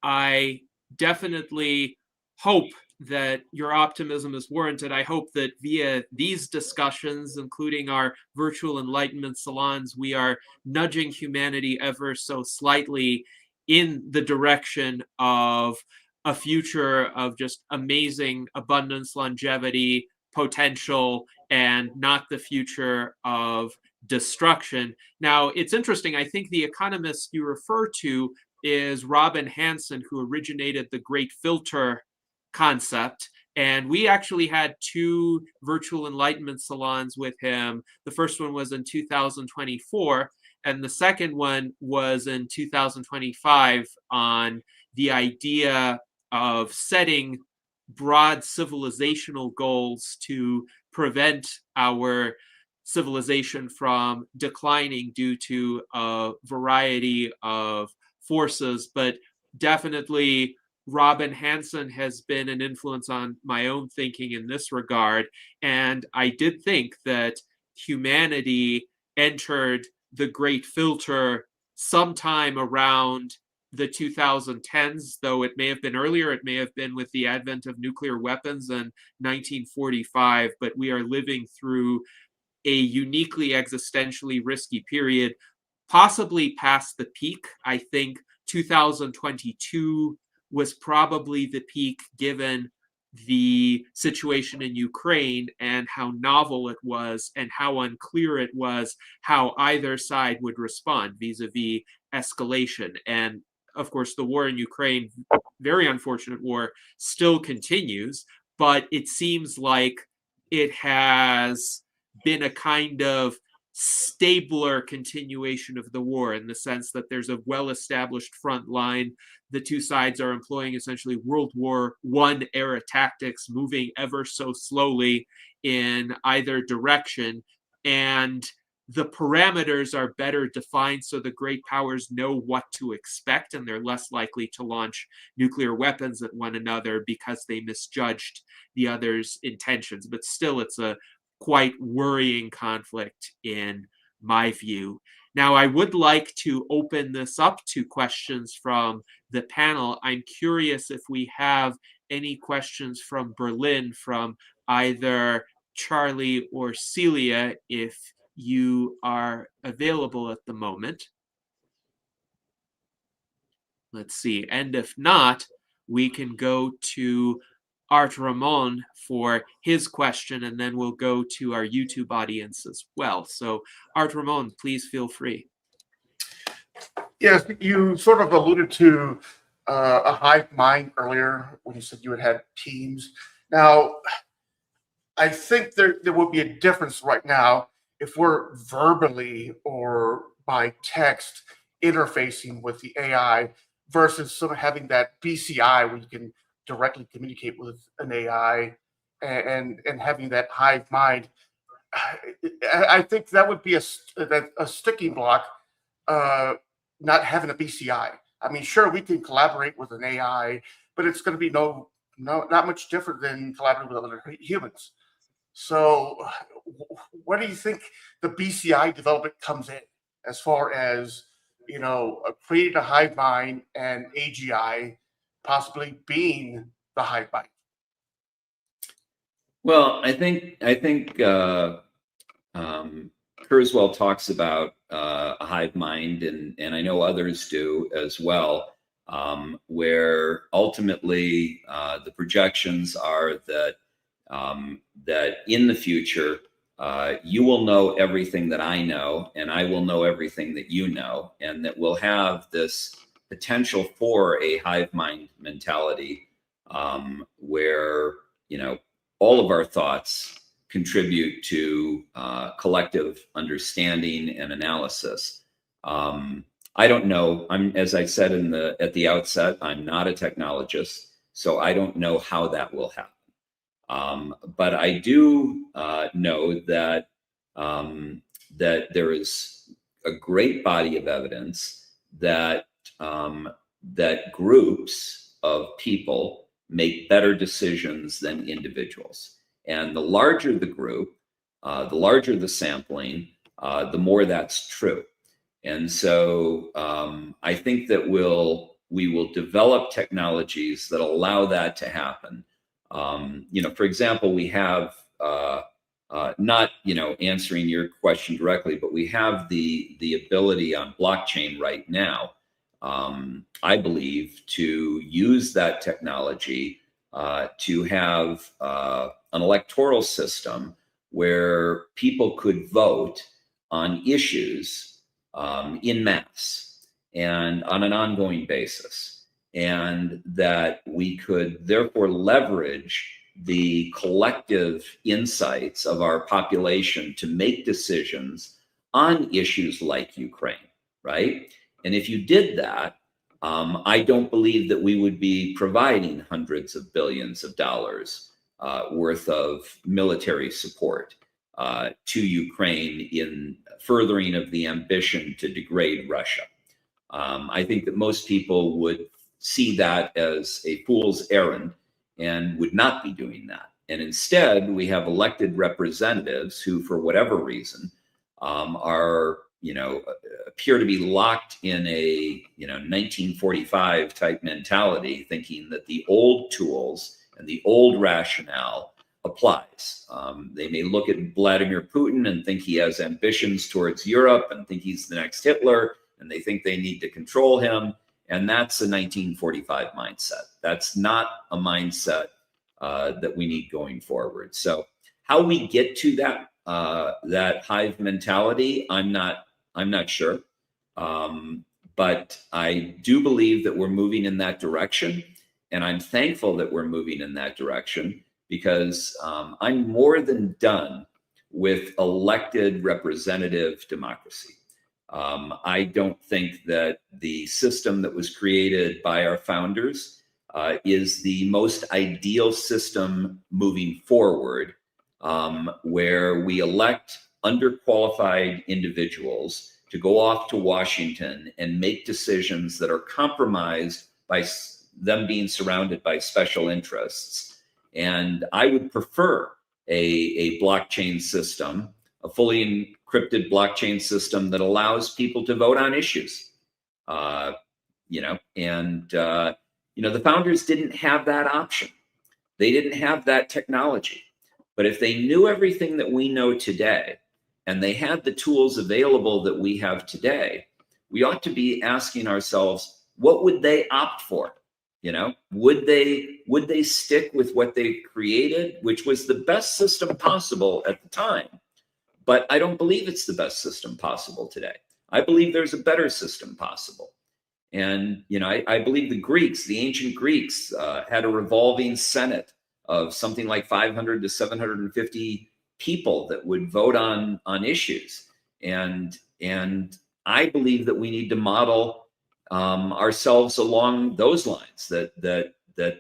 I definitely hope that your optimism is warranted. I hope that via these discussions, including our virtual Enlightenment salons, we are nudging humanity ever so slightly in the direction of a future of just amazing abundance, longevity, potential, and not the future of destruction. Now, it's interesting. I think the economist you refer to is Robin Hanson, who originated the Great Filter concept. And we actually had 2 virtual Enlightenment salons with him. The first one was in 2024, and the second one was in 2025 on the idea of setting broad civilizational goals to prevent our civilization from declining due to a variety of forces. But definitely Robin Hanson has been an influence on my own thinking in this regard. And I did think that humanity entered the Great Filter sometime around the 2010s, though it may have been earlier. It may have been with the advent of nuclear weapons in 1945, but we are living through a uniquely existentially risky period, possibly past the peak. I think 2022 was probably the peak given the situation in Ukraine and how novel it was and how unclear it was how either side would respond vis-a-vis escalation. And of course, the war in Ukraine, very unfortunate war, still continues, but it seems like it has been a kind of stabler continuation of the war in the sense that there's a well-established front line. The two sides are employing essentially World War I era tactics, moving ever so slowly in either direction. And the parameters are better defined so the great powers know what to expect, and they're less likely to launch nuclear weapons at one another because they misjudged the other's intentions. But still, it's a quite worrying conflict in my view. Now, I would like to open this up to questions from the panel. I'm curious if we have any questions from Berlin from either Charlie or Celia, if you are available at the moment. Let's see. And if not, we can go to Art Ramon for his question, and then we'll go to our YouTube audience as well. So Art Ramon, please feel free. Yes, you sort of alluded to a hive mind earlier when you said you had teams. Now, I think there will be a difference right now if we're verbally or by text interfacing with the AI versus sort of having that BCI where you can directly communicate with an AI and having that hive mind. I think that would be a sticking block, not having a BCI. I mean, sure, we can collaborate with an AI, but it's going to be not much different than collaborating with other humans. So where do you think the BCI development comes in as far as, creating a hive mind and AGI possibly being the hive mind? Well, I think Kurzweil talks about a hive mind, and I know others do as well, where ultimately the projections are that that in the future you will know everything that I know, and I will know everything that you know, and that we'll have this potential for a hive mind mentality where all of our thoughts contribute to collective understanding and analysis. I don't know. As I said at the outset, I'm not a technologist, so I don't know how that will happen. But I do know that that there is a great body of evidence that that groups of people make better decisions than individuals. And the larger the group, the larger the sampling, the more that's true. And so I think that we will develop technologies that allow that to happen. For example, we have not answering your question directly, but we have the ability on blockchain right now, I believe, to use that technology to have an electoral system where people could vote on issues in mass and on an ongoing basis, and that we could therefore leverage the collective insights of our population to make decisions on issues like Ukraine, right? And if you did that, I don't believe that we would be providing hundreds of billions of dollars worth of military support to Ukraine in furthering of the ambition to degrade Russia. I think that most people would see that as a fool's errand and would not be doing that. And instead, we have elected representatives who, for whatever reason, are appear to be locked in a 1945 type mentality, thinking that the old tools and the old rationale applies. They may look at Vladimir Putin and think he has ambitions towards Europe and think he's the next Hitler, and they think they need to control him. And that's a 1945 mindset. That's not a mindset that we need going forward. So how we get to that hive mentality, I'm not sure. But I do believe that we're moving in that direction. And I'm thankful that we're moving in that direction, because I'm more than done with elected representative democracy. I don't think that the system that was created by our founders is the most ideal system moving forward, where we elect underqualified individuals to go off to Washington and make decisions that are compromised by them being surrounded by special interests. And I would prefer a blockchain system, a fully encrypted blockchain system that allows people to vote on issues. The founders didn't have that option. They didn't have that technology. But if they knew everything that we know today, and they had the tools available that we have today, we ought to be asking ourselves, what would they opt for? Would they stick with what they created, which was the best system possible at the time? But I don't believe it's the best system possible today. I believe there's a better system possible. And, I believe the ancient Greeks had a revolving Senate of something like 500 to 750 people that would vote on issues. And I believe that we need to model ourselves along those lines, that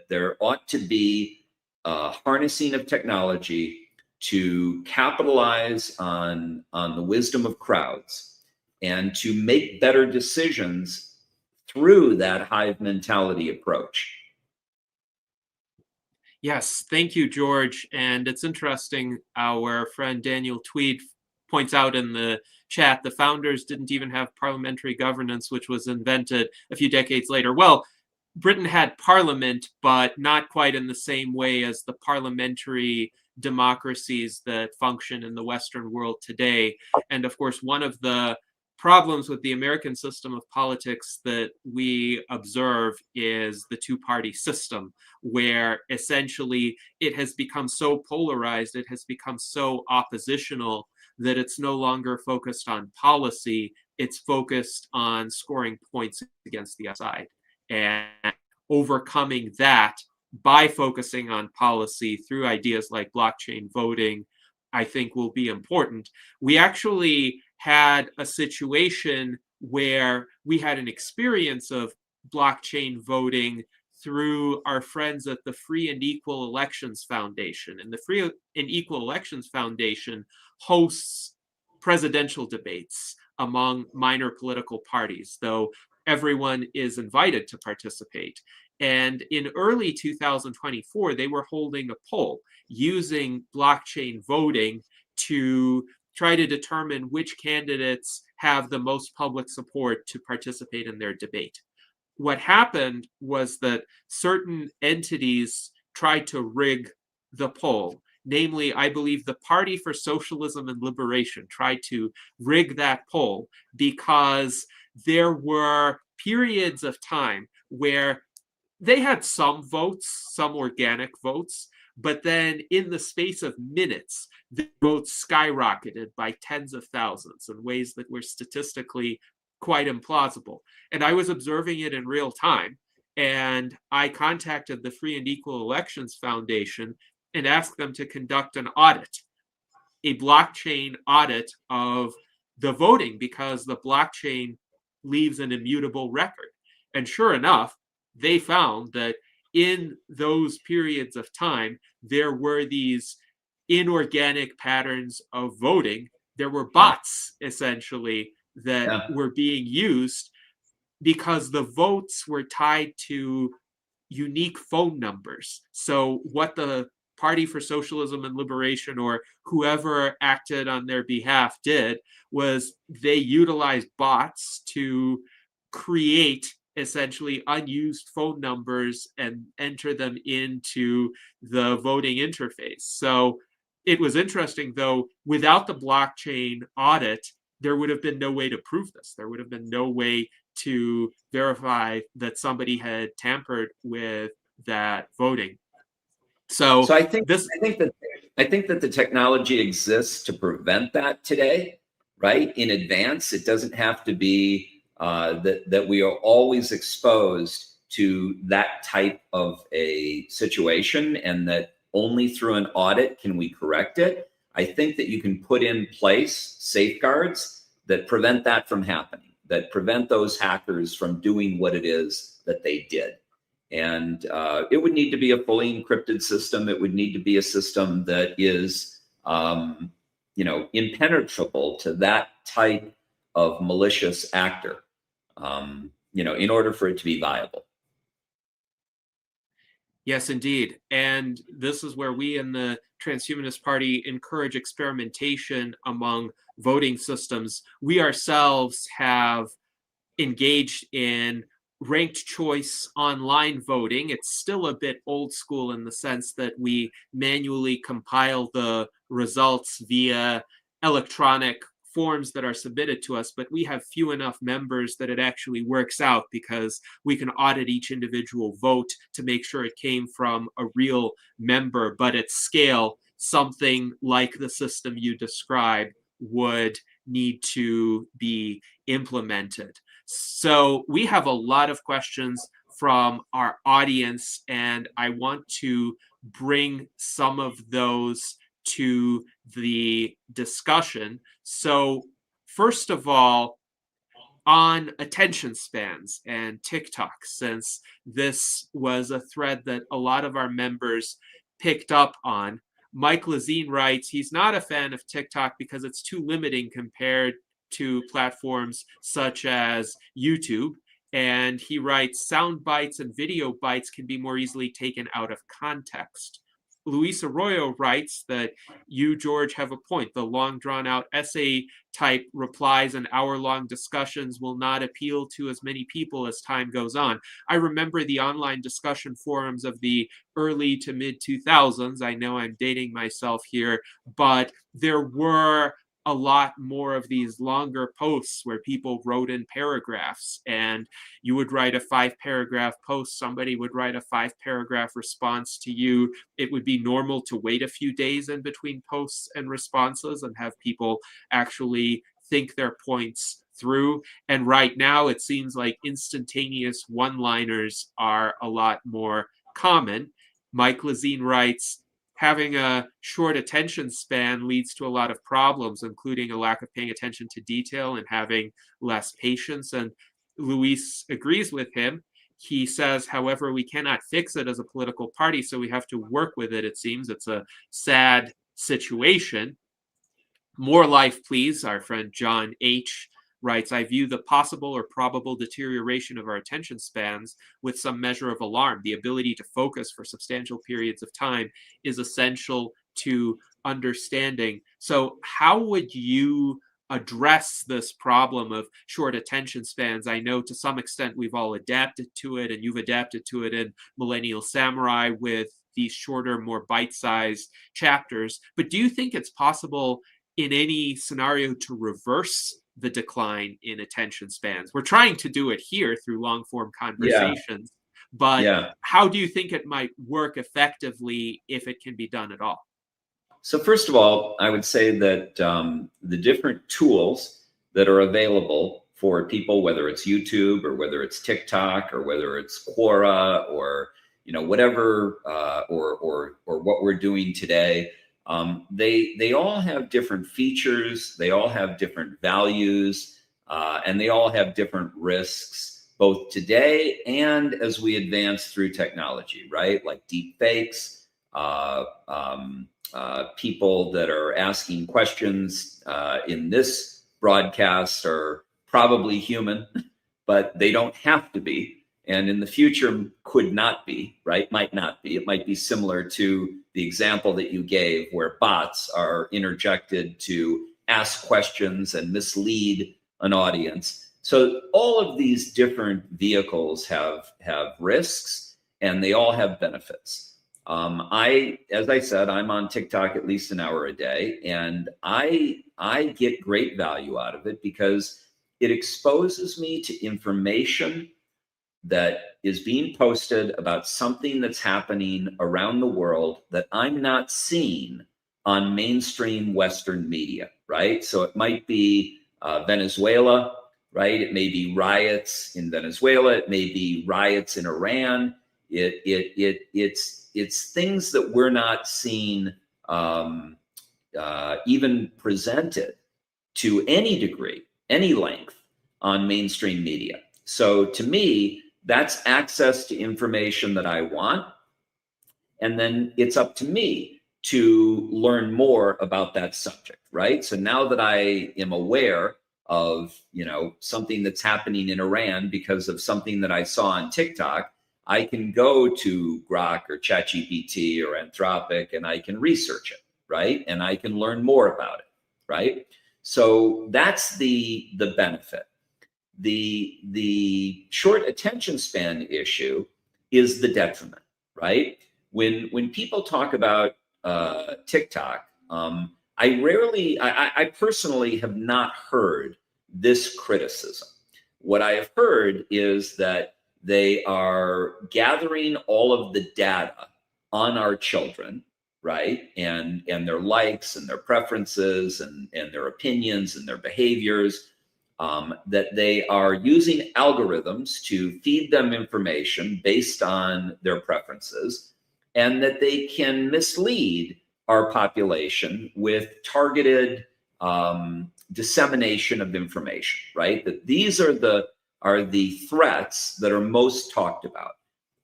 there ought to be a harnessing of technology to capitalize on the wisdom of crowds and to make better decisions through that hive mentality approach. Yes, thank you, George. And it's interesting, our friend Daniel Tweed points out in the chat, the founders didn't even have parliamentary governance, which was invented a few decades later. Well, Britain had parliament, but not quite in the same way as the parliamentary democracies that function in the Western world today. And of course, one of the problems with the American system of politics that we observe is the two-party system, where essentially it has become so polarized, it has become so oppositional, that it's no longer focused on policy, it's focused on scoring points against the other side. And overcoming that by focusing on policy through ideas like blockchain voting, I think will be important. We actually had a situation where we had an experience of blockchain voting through our friends at the Free and Equal Elections Foundation. And the Free and Equal Elections Foundation hosts presidential debates among minor political parties, though everyone is invited to participate. And in early 2024, they were holding a poll using blockchain voting to try to determine which candidates have the most public support to participate in their debate. What happened was that certain entities tried to rig the poll. Namely, I believe the Party for Socialism and Liberation tried to rig that poll because there were periods of time where they had some votes, some organic votes, but then in the space of minutes, the votes skyrocketed by tens of thousands in ways that were statistically quite implausible. And I was observing it in real time, and I contacted the Free and Equal Elections Foundation and asked them to conduct an audit, a blockchain audit of the voting, because the blockchain leaves an immutable record. And sure enough, they found that in those periods of time, there were these inorganic patterns of voting. There were bots, essentially, that were being used because the votes were tied to unique phone numbers. So what the Party for Socialism and Liberation, or whoever acted on their behalf, did was they utilized bots to create essentially unused phone numbers and enter them into the voting interface. So it was interesting, though, without the blockchain audit, there would have been no way to prove this. There would have been no way to verify that somebody had tampered with that voting. So I think that the technology exists to prevent that today, right? In advance, it doesn't have to be that we are always exposed to that type of a situation, and that only through an audit can we correct it. I think that you can put in place safeguards that prevent that from happening, that prevent those hackers from doing what it is that they did. And it would need to be a fully encrypted system. It would need to be a system that is, impenetrable to that type of malicious actor, in order for it to be viable. Yes, indeed. And this is where we in the Transhumanist Party encourage experimentation among voting systems. We ourselves have engaged in ranked choice online voting. It's still a bit old school in the sense that we manually compile the results via electronic forms that are submitted to us, but we have few enough members that it actually works out, because we can audit each individual vote to make sure it came from a real member. But at scale, something like the system you describe would need to be implemented. So we have a lot of questions from our audience, and I want to bring some of those to the discussion. So first of all, on attention spans and TikTok, since this was a thread that a lot of our members picked up on, Mike Lazine writes he's not a fan of TikTok because it's too limiting compared to platforms such as YouTube. And he writes, sound bites and video bites can be more easily taken out of context. Luis Arroyo writes that you, George, have a point. The long drawn out essay type replies and hour-long discussions will not appeal to as many people as time goes on. I remember the online discussion forums of the early to mid 2000s. I know I'm dating myself here, but there were a lot more of these longer posts where people wrote in paragraphs, and you would write a 5-paragraph post, somebody would write a 5-paragraph response to you. It would be normal to wait a few days in between posts and responses and have people actually think their points through. And right now it seems like instantaneous one-liners are a lot more common. Mike Lazine writes, having a short attention span leads to a lot of problems, including a lack of paying attention to detail and having less patience. And Luis agrees with him. He says, however, we cannot fix it as a political party, so we have to work with it, it seems. It's a sad situation. More life, please. Our friend John H. writes, I view the possible or probable deterioration of our attention spans with some measure of alarm. The ability to focus for substantial periods of time is essential to understanding. So how would you address this problem of short attention spans? I know to some extent we've all adapted to it, and you've adapted to it in Millennial Samurai with these shorter, more bite-sized chapters. But do you think it's possible in any scenario to reverse the decline in attention spans? We're trying to do it here through long form conversations, but how do you think it might work effectively if it can be done at all? So first of all, I would say that the different tools that are available for people, whether it's YouTube or whether it's TikTok or whether it's Quora or whatever or what we're doing today, they all have different features, they all have different values, and they all have different risks, both today and as we advance through technology, right? Like deep fakes, people that are asking questions in this broadcast are probably human, but they don't have to be. And in the future could not be, right? Might not be. It might be similar to the example that you gave where bots are interjected to ask questions and mislead an audience. So all of these different vehicles have risks, and they all have benefits. As I said, I'm on TikTok at least an hour a day, and I get great value out of it because it exposes me to information that is being posted about something that's happening around the world that I'm not seeing on mainstream Western media, right? So it might be Venezuela, right? It may be riots in Venezuela. It may be riots in Iran. It's things that we're not seeing even presented to any degree, any length on mainstream media. So to me, that's access to information that I want. And then it's up to me to learn more about that subject, right? So now that I am aware of, something that's happening in Iran because of something that I saw on TikTok, I can go to Grok or ChatGPT or Anthropic and I can research it, right? And I can learn more about it, right? So that's the benefit. The short attention span issue is the detriment, right? When people talk about TikTok, I personally have not heard this criticism. What I have heard is that they are gathering all of the data on our children, right? And their likes and their preferences and their opinions and their behaviors. That they are using algorithms to feed them information based on their preferences, and that they can mislead our population with targeted dissemination of information, right? That these are the threats that are most talked about.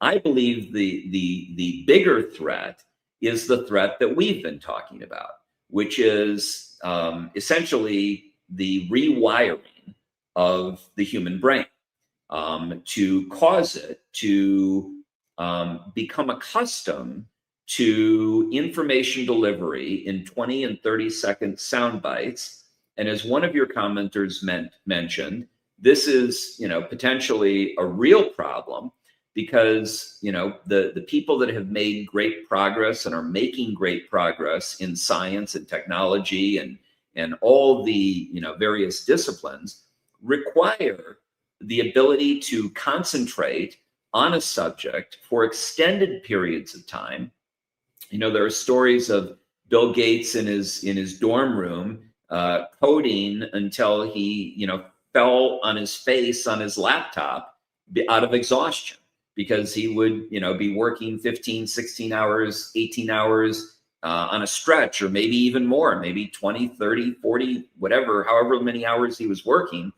I believe the bigger threat is the threat that we've been talking about, which is essentially the rewiring of the human brain to cause it to become accustomed to information delivery in 20 and 30-second sound bites. And as one of your commenters mentioned, this is potentially a real problem because the people that have made great progress and are making great progress in science and technology and all the various disciplines require the ability to concentrate on a subject for extended periods of time. There are stories of Bill Gates in his dorm room coding until he fell on his face on his laptop out of exhaustion, because he would be working 15, 16 hours, 18 hours on a stretch, or maybe even more, maybe 20, 30, 40, whatever, however many hours he was working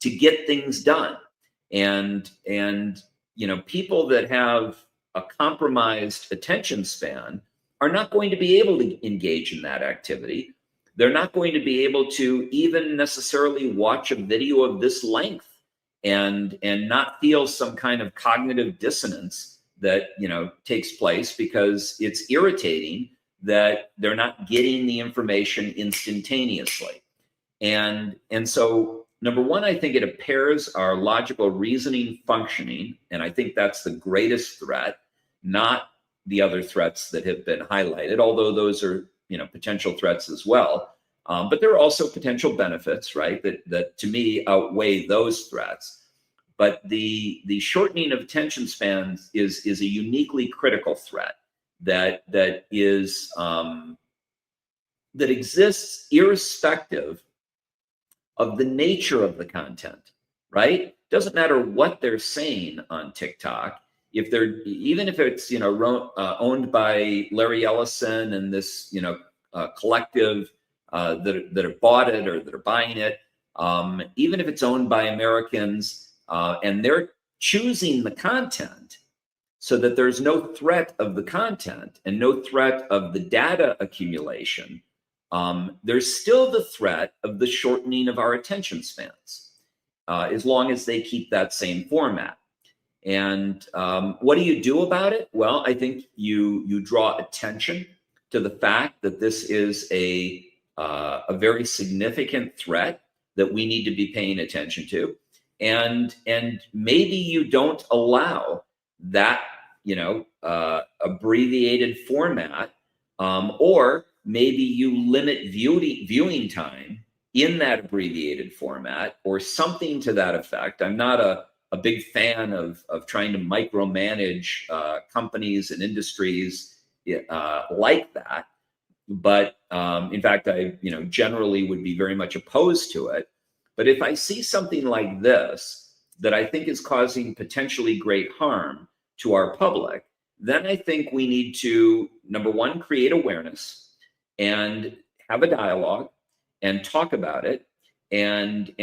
to get things done. And people that have a compromised attention span are not going to be able to engage in that activity. They're not going to be able to even necessarily watch a video of this length and not feel some kind of cognitive dissonance that takes place, because it's irritating that they're not getting the information instantaneously. And so number one, I think it impairs our logical reasoning functioning. And I think that's the greatest threat, not the other threats that have been highlighted, although those are, potential threats as well. But there are also potential benefits, right, that to me outweigh those threats. But the shortening of attention spans is a uniquely critical threat that exists irrespective of the nature of the content, right? Doesn't matter what they're saying on TikTok. Even if it's owned by Larry Ellison and this collective that have bought it or that are buying it, even if it's owned by Americans and they're choosing the content so that there's no threat of the content and no threat of the data accumulation, there's still the threat of the shortening of our attention spans, as long as they keep that same format. And what do you do about it? Well, I think you draw attention to the fact that this is a very significant threat that we need to be paying attention to, and maybe you don't allow that abbreviated format, or maybe you limit viewing time in that abbreviated format or something to that effect. I'm not a big fan of trying to micromanage companies and industries like that. But in fact, I generally would be very much opposed to it. But if I see something like this that I think is causing potentially great harm to our public, then I think we need to, number one, create awareness and have a dialogue and talk about it and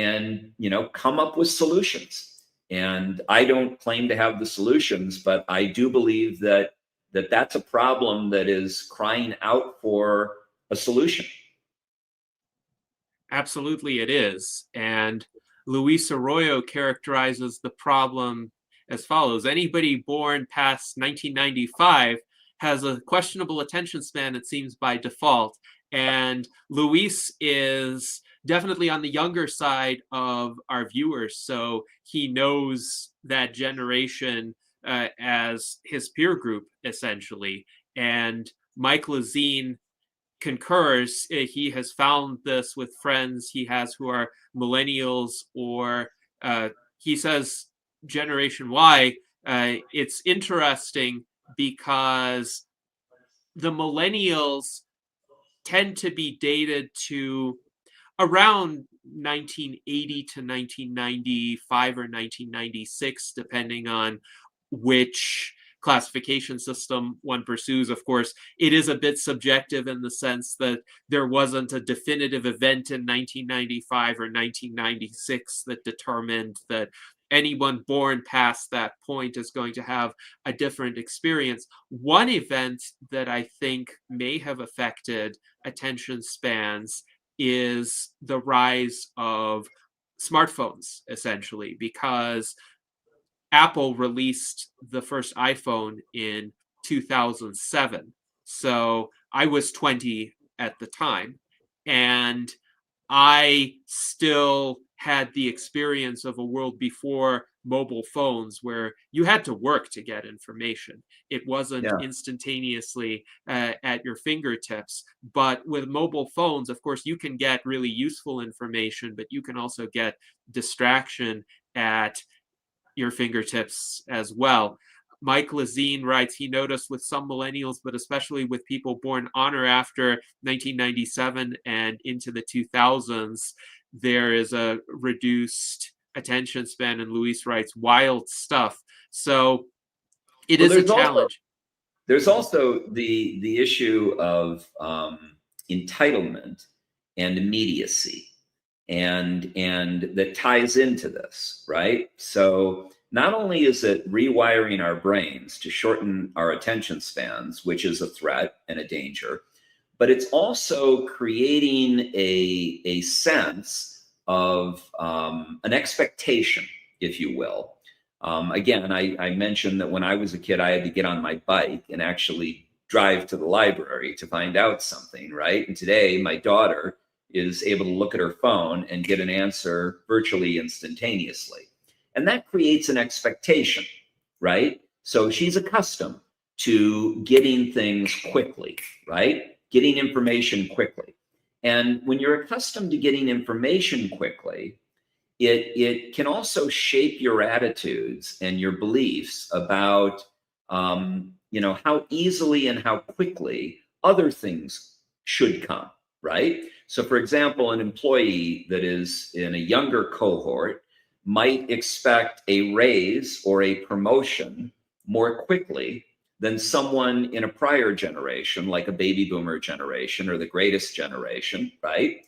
come up with solutions. And I don't claim to have the solutions, but I do believe that that's a problem that is crying out for a solution. Absolutely, it is. And Luis Arroyo characterizes the problem as follows. Anybody born past 1995 has a questionable attention span, it seems, by default. And Luis is definitely on the younger side of our viewers. So he knows that generation as his peer group, essentially. And Mike Lazine concurs. He has found this with friends he has who are millennials, or he says Generation Y. It's interesting because the millennials tend to be dated to around 1980 to 1995 or 1996, depending on which classification system one pursues. Of course, it is a bit subjective in the sense that there wasn't a definitive event in 1995 or 1996 that determined that anyone born past that point is going to have a different experience. One event that I think may have affected attention spans is the rise of smartphones, essentially, because Apple released the first iPhone in 2007. So I was 20 at the time, and I still had the experience of a world before mobile phones where you had to work to get information. It wasn't instantaneously at your fingertips. But with mobile phones, of course, you can get really useful information, but you can also get distraction at your fingertips as well. Mike Lazine writes, he noticed with some millennials, but especially with people born on or after 1997 and into the 2000s, there is a reduced attention span. And Luis writes, wild stuff. So it is a challenge. There's also the issue of entitlement and immediacy. And that ties into this, right? So not only is it rewiring our brains to shorten our attention spans, which is a threat and a danger, but it's also creating a sense of an expectation, if you will. Again, I mentioned that when I was a kid, I had to get on my bike and actually drive to the library to find out something, right? And today, my daughter is able to look at her phone and get an answer virtually instantaneously. And that creates an expectation, right? So she's accustomed to getting things quickly, right? Getting information quickly. And when you're accustomed to getting information quickly, it can also shape your attitudes and your beliefs about, how easily and how quickly other things should come, right? So for example, an employee that is in a younger cohort might expect a raise or a promotion more quickly than someone in a prior generation, like a baby boomer generation or the greatest generation, right?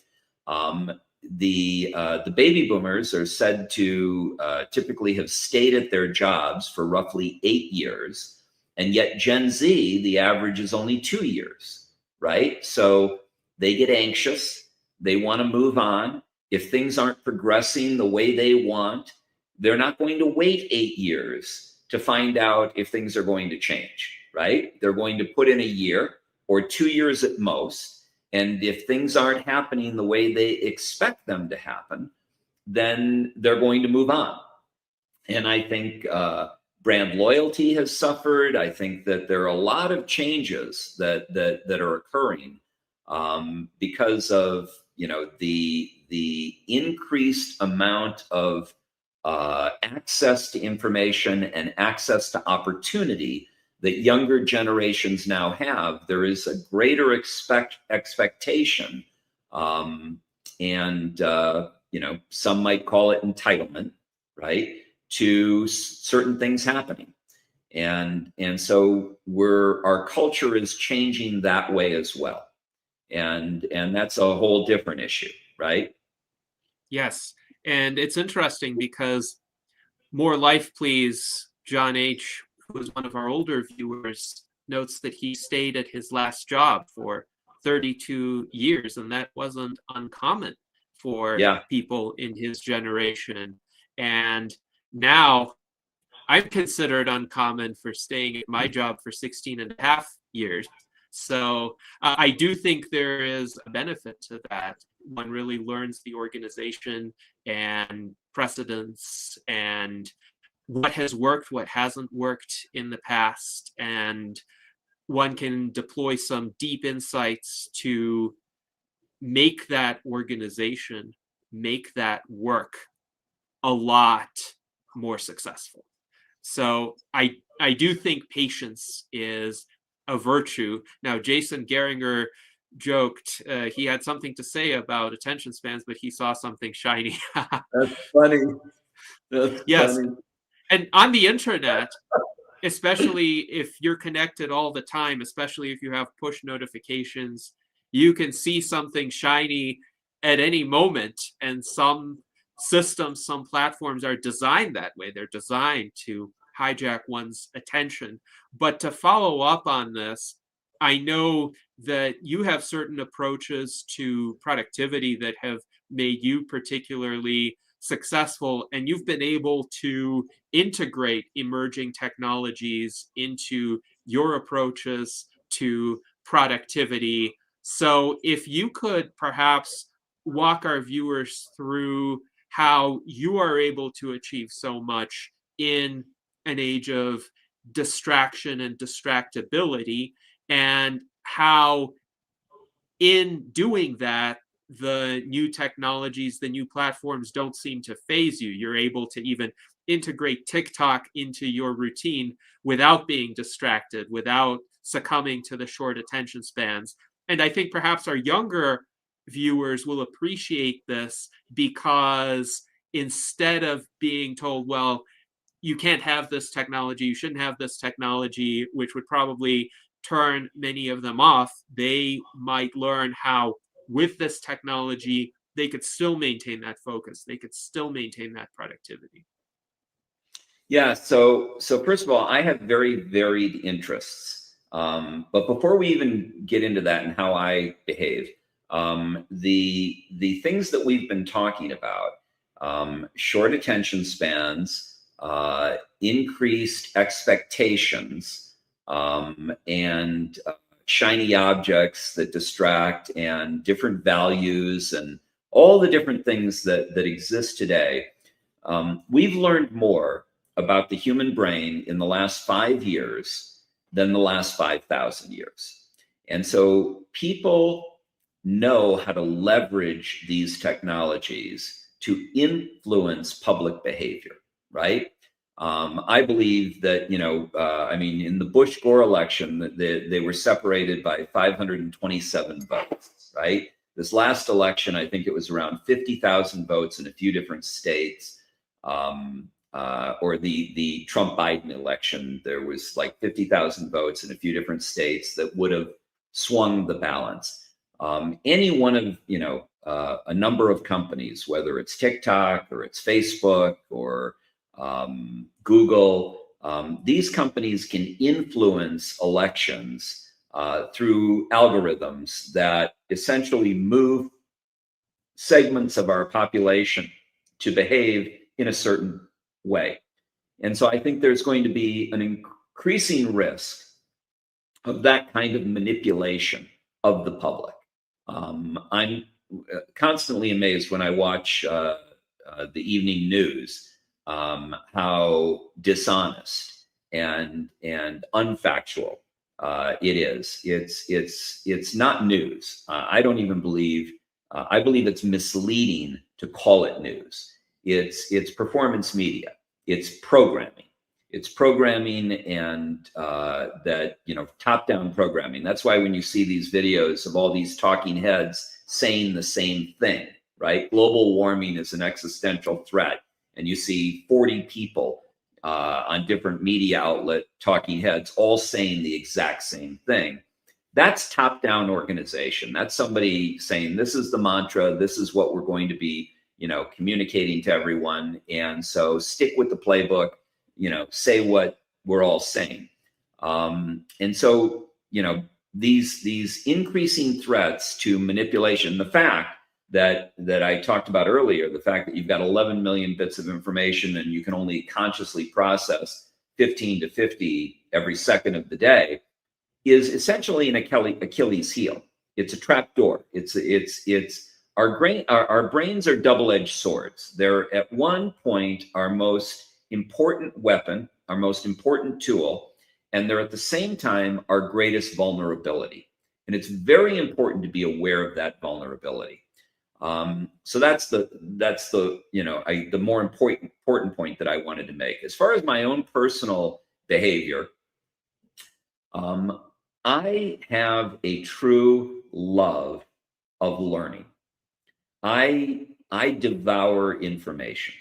The baby boomers are said to typically have stayed at their jobs for roughly 8 years, and yet Gen Z, the average is only 2 years, right? So they get anxious. They want to move on. If things aren't progressing the way they want, they're not going to wait 8 years to find out if things are going to change, right? They're going to put in a year or 2 years at most. And if things aren't happening the way they expect them to happen, then they're going to move on. And I think brand loyalty has suffered. I think that there are a lot of changes that are occurring because of the the increased amount of access to information and access to opportunity that younger generations now have, there is a greater expectation, and some might call it entitlement, right, to certain things happening. And so our culture is changing that way as well. And that's a whole different issue, right? Yes. And it's interesting because More Life Please, John H., who is one of our older viewers, notes that he stayed at his last job for 32 years, and that wasn't uncommon for people in his generation. And now I'm considered uncommon for staying at my job for 16 and a half years. So I do think there is a benefit to that. One really learns the organization and precedents and what has worked, what hasn't worked in the past, and one can deploy some deep insights to make that organization, make that work a lot more successful. So I do think patience is a virtue. Now, Jason Geringer joked he had something to say about attention spans, but he saw something shiny. That's funny. That's yes. funny. And on the internet, especially if you're connected all the time, especially if you have push notifications, you can see something shiny at any moment. And some systems, some platforms are designed that way. They're designed to hijack one's attention. But to follow up on this, I know that you have certain approaches to productivity that have made you particularly successful, and you've been able to integrate emerging technologies into your approaches to productivity. So if you could perhaps walk our viewers through how you are able to achieve so much in an age of distraction and distractibility, and how in doing that, the new technologies, the new platforms don't seem to phase you. You're able to even integrate TikTok into your routine without being distracted, without succumbing to the short attention spans. And I think perhaps our younger viewers will appreciate this, because instead of being told, well, you can't have this technology, you shouldn't have this technology, which would probably turn many of them off, they might learn how with this technology, they could still maintain that focus. They could still maintain that productivity. Yeah. So first of all, I have very varied interests. But before we even get into that and how I behave, the things that we've been talking about, short attention spans, increased expectations, and shiny objects that distract, and different values, and all the different things that exist today. We've learned more about the human brain in the last 5 years than the last 5,000 years. And so people know how to leverage these technologies to influence public behavior, right? I believe that, in the Bush-Gore election, they were separated by 527 votes, right? This last election, I think it was around 50,000 votes in a few different states. Or the Trump-Biden election, there was like 50,000 votes in a few different states that would have swung the balance. Any one of, a number of companies, whether it's TikTok or it's Facebook or Google, these companies can influence elections through algorithms that essentially move segments of our population to behave in a certain way. And so I think there's going to be an increasing risk of that kind of manipulation of the public. I'm constantly amazed when I watch the evening news, how dishonest and unfactual it is. It's not news. I don't even believe I believe it's misleading to call it news. It's performance media. It's programming. It's programming and that, top-down programming. That's why when you see these videos of all these talking heads saying the same thing, right? Global warming is an existential threat. And you see 40 people on different media outlet talking heads all saying the exact same thing. That's top-down organization. That's somebody saying, this is the mantra, this is what we're going to be, communicating to everyone. And so stick with the playbook, say what we're all saying. And so, these increasing threats to manipulation, the fact that I talked about earlier, the fact that you've got 11 million bits of information and you can only consciously process 15 to 50 every second of the day, is essentially an Achilles heel. It's a trap door. It's our brains are double-edged swords. They're at one point our most important weapon, our most important tool, and they're at the same time our greatest vulnerability. And it's very important to be aware of that vulnerability. So that's the the more important point that I wanted to make. As far as my own personal behavior, I have a true love of learning. I devour information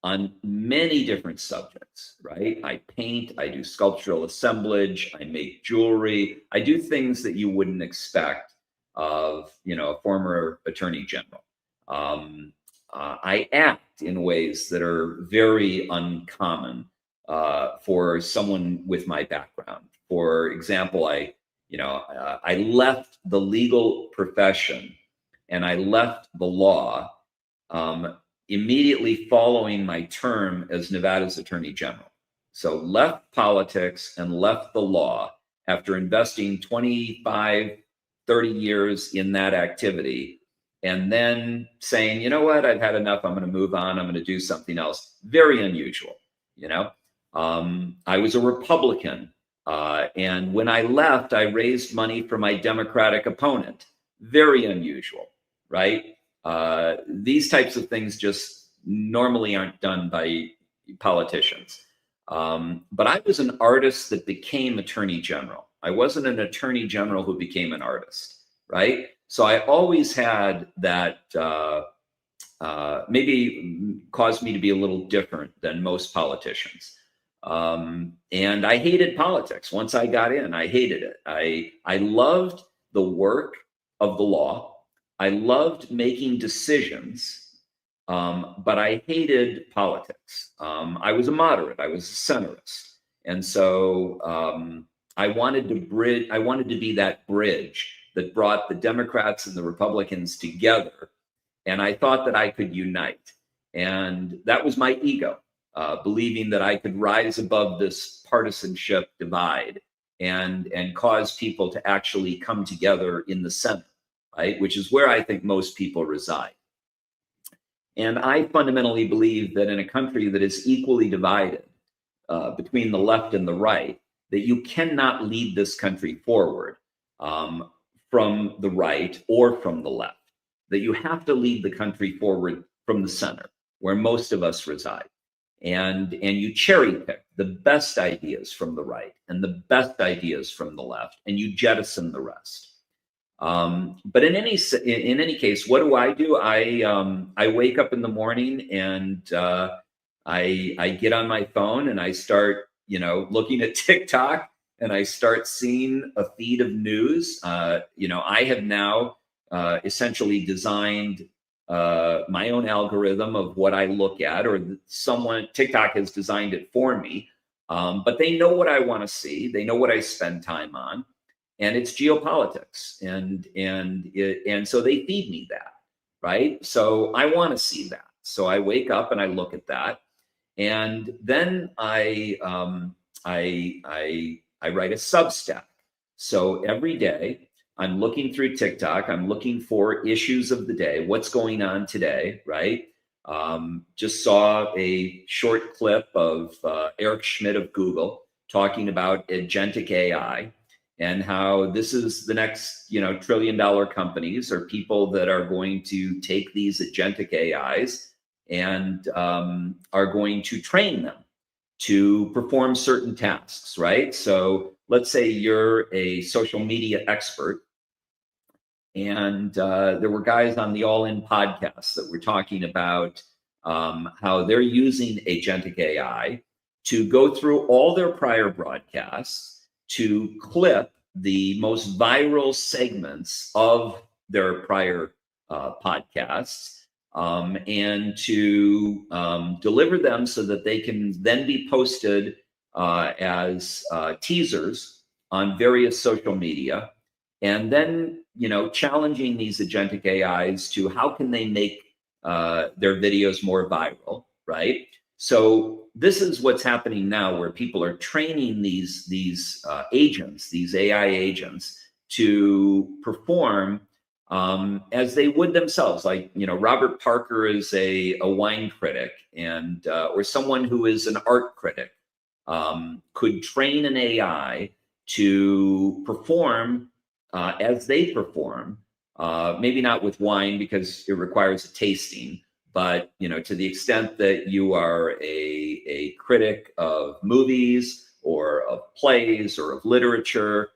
on many different subjects, right? I paint, I do sculptural assemblage, I make jewelry, I do things that you wouldn't expect of, a former attorney general. I act in ways that are very uncommon for someone with my background. For example, I left the legal profession and I left the law immediately following my term as Nevada's Attorney General. So left politics and left the law after investing 25, 30 years in that activity, and then saying, you know what, I've had enough, I'm going to move on, I'm going to do something else. Very unusual, I was a Republican, and when I left, I raised money for my Democratic opponent. Very unusual, right? These types of things just normally aren't done by politicians. But I was an artist that became attorney general. I wasn't an attorney general who became an artist, right? So I always had that maybe caused me to be a little different than most politicians. And I hated politics. Once I got in, I hated it. I loved the work of the law. I loved making decisions, but I hated politics. I was a moderate. I was a centrist. And so I wanted to be that bridge that brought the Democrats and the Republicans together. And I thought that I could unite. And that was my ego, believing that I could rise above this partisanship divide and cause people to actually come together in the center, right? Which is where I think most people reside. And I fundamentally believe that in a country that is equally divided between the left and the right, that you cannot lead this country forward from the right or from the left, that you have to lead the country forward from the center, where most of us reside. And you cherry pick the best ideas from the right and the best ideas from the left, and you jettison the rest. But in any case, what do? I wake up in the morning and I get on my phone and I start, looking at TikTok, and I start seeing a feed of news. I have now essentially designed my own algorithm of what I look at, or TikTok has designed it for me. But they know what I want to see. They know what I spend time on. And it's geopolitics, and so they feed me that, right? So I want to see that. So I wake up and I look at that, and then I write a Substack. So every day I'm looking through TikTok. I'm looking for issues of the day. What's going on today, right? Just saw a short clip of Eric Schmidt of Google talking about agentic AI. and how this is the next, trillion-dollar companies or people that are going to take these agentic AIs and are going to train them to perform certain tasks, right? So let's say you're a social media expert, and there were guys on the All In podcast that were talking about how they're using agentic AI to go through all their prior broadcasts to clip the most viral segments of their prior podcasts, and to deliver them so that they can then be posted as teasers on various social media, and then challenging these agentic AIs to how can they make their videos more viral, right? So this is what's happening now, where people are training these agents, these AI agents, to perform as they would themselves. Like, Robert Parker is a wine critic, and or someone who is an art critic could train an AI to perform as they perform. Maybe not with wine because it requires a tasting, but to the extent that you are a critic of movies or of plays or of literature,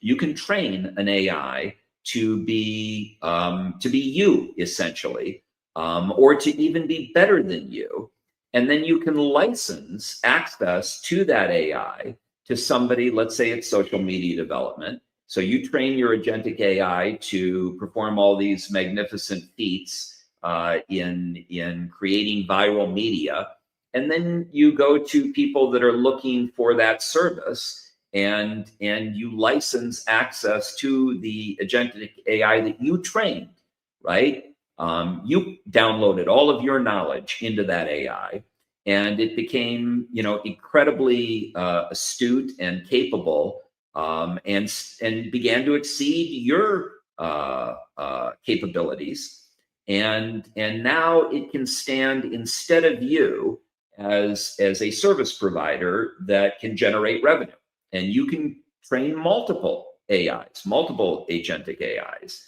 you can train an AI to be you, essentially, or to even be better than you. And then you can license access to that AI to somebody. Let's say it's social media development. So you train your agentic AI to perform all these magnificent feats in creating viral media, and then you go to people that are looking for that service, and you license access to the agentic AI that you trained, right? You downloaded all of your knowledge into that AI, and it became, incredibly astute and capable, and began to exceed your capabilities. And now it can stand instead of you as a service provider that can generate revenue. And you can train multiple AIs, multiple agentic AIs,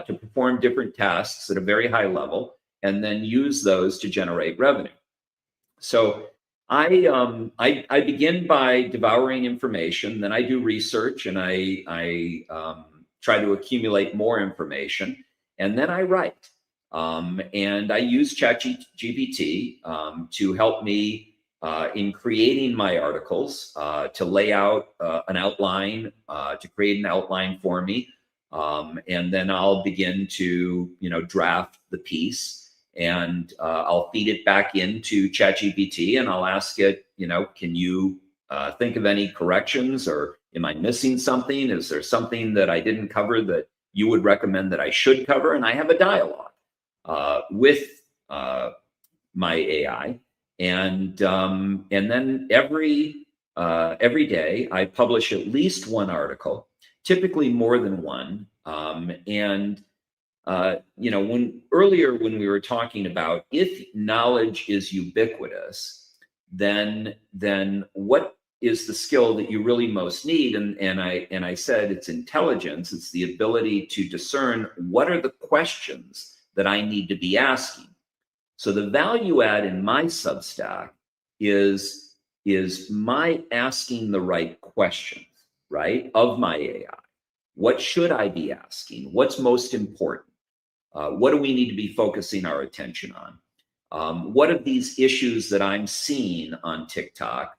to perform different tasks at a very high level, and then use those to generate revenue. So I begin by devouring information, then I do research, and I try to accumulate more information, and then I write. And I use ChatGPT to help me in creating my articles, to lay out an outline, to create an outline for me, and then I'll begin to draft the piece. And I'll feed it back into ChatGPT, and I'll ask it, can you think of any corrections, or am I missing something? Is there something that I didn't cover that you would recommend that I should cover? And I have a dialogue with my AI, and then every day I publish at least one article, typically more than one, and when we were talking about if knowledge is ubiquitous, then what is the skill that you really most need? And I said it's intelligence. It's the ability to discern what are the questions that I need to be asking. So the value add in my Substack is my asking the right questions, right, of my AI. What should I be asking? What's most important? What do we need to be focusing our attention on? What of these issues that I'm seeing on TikTok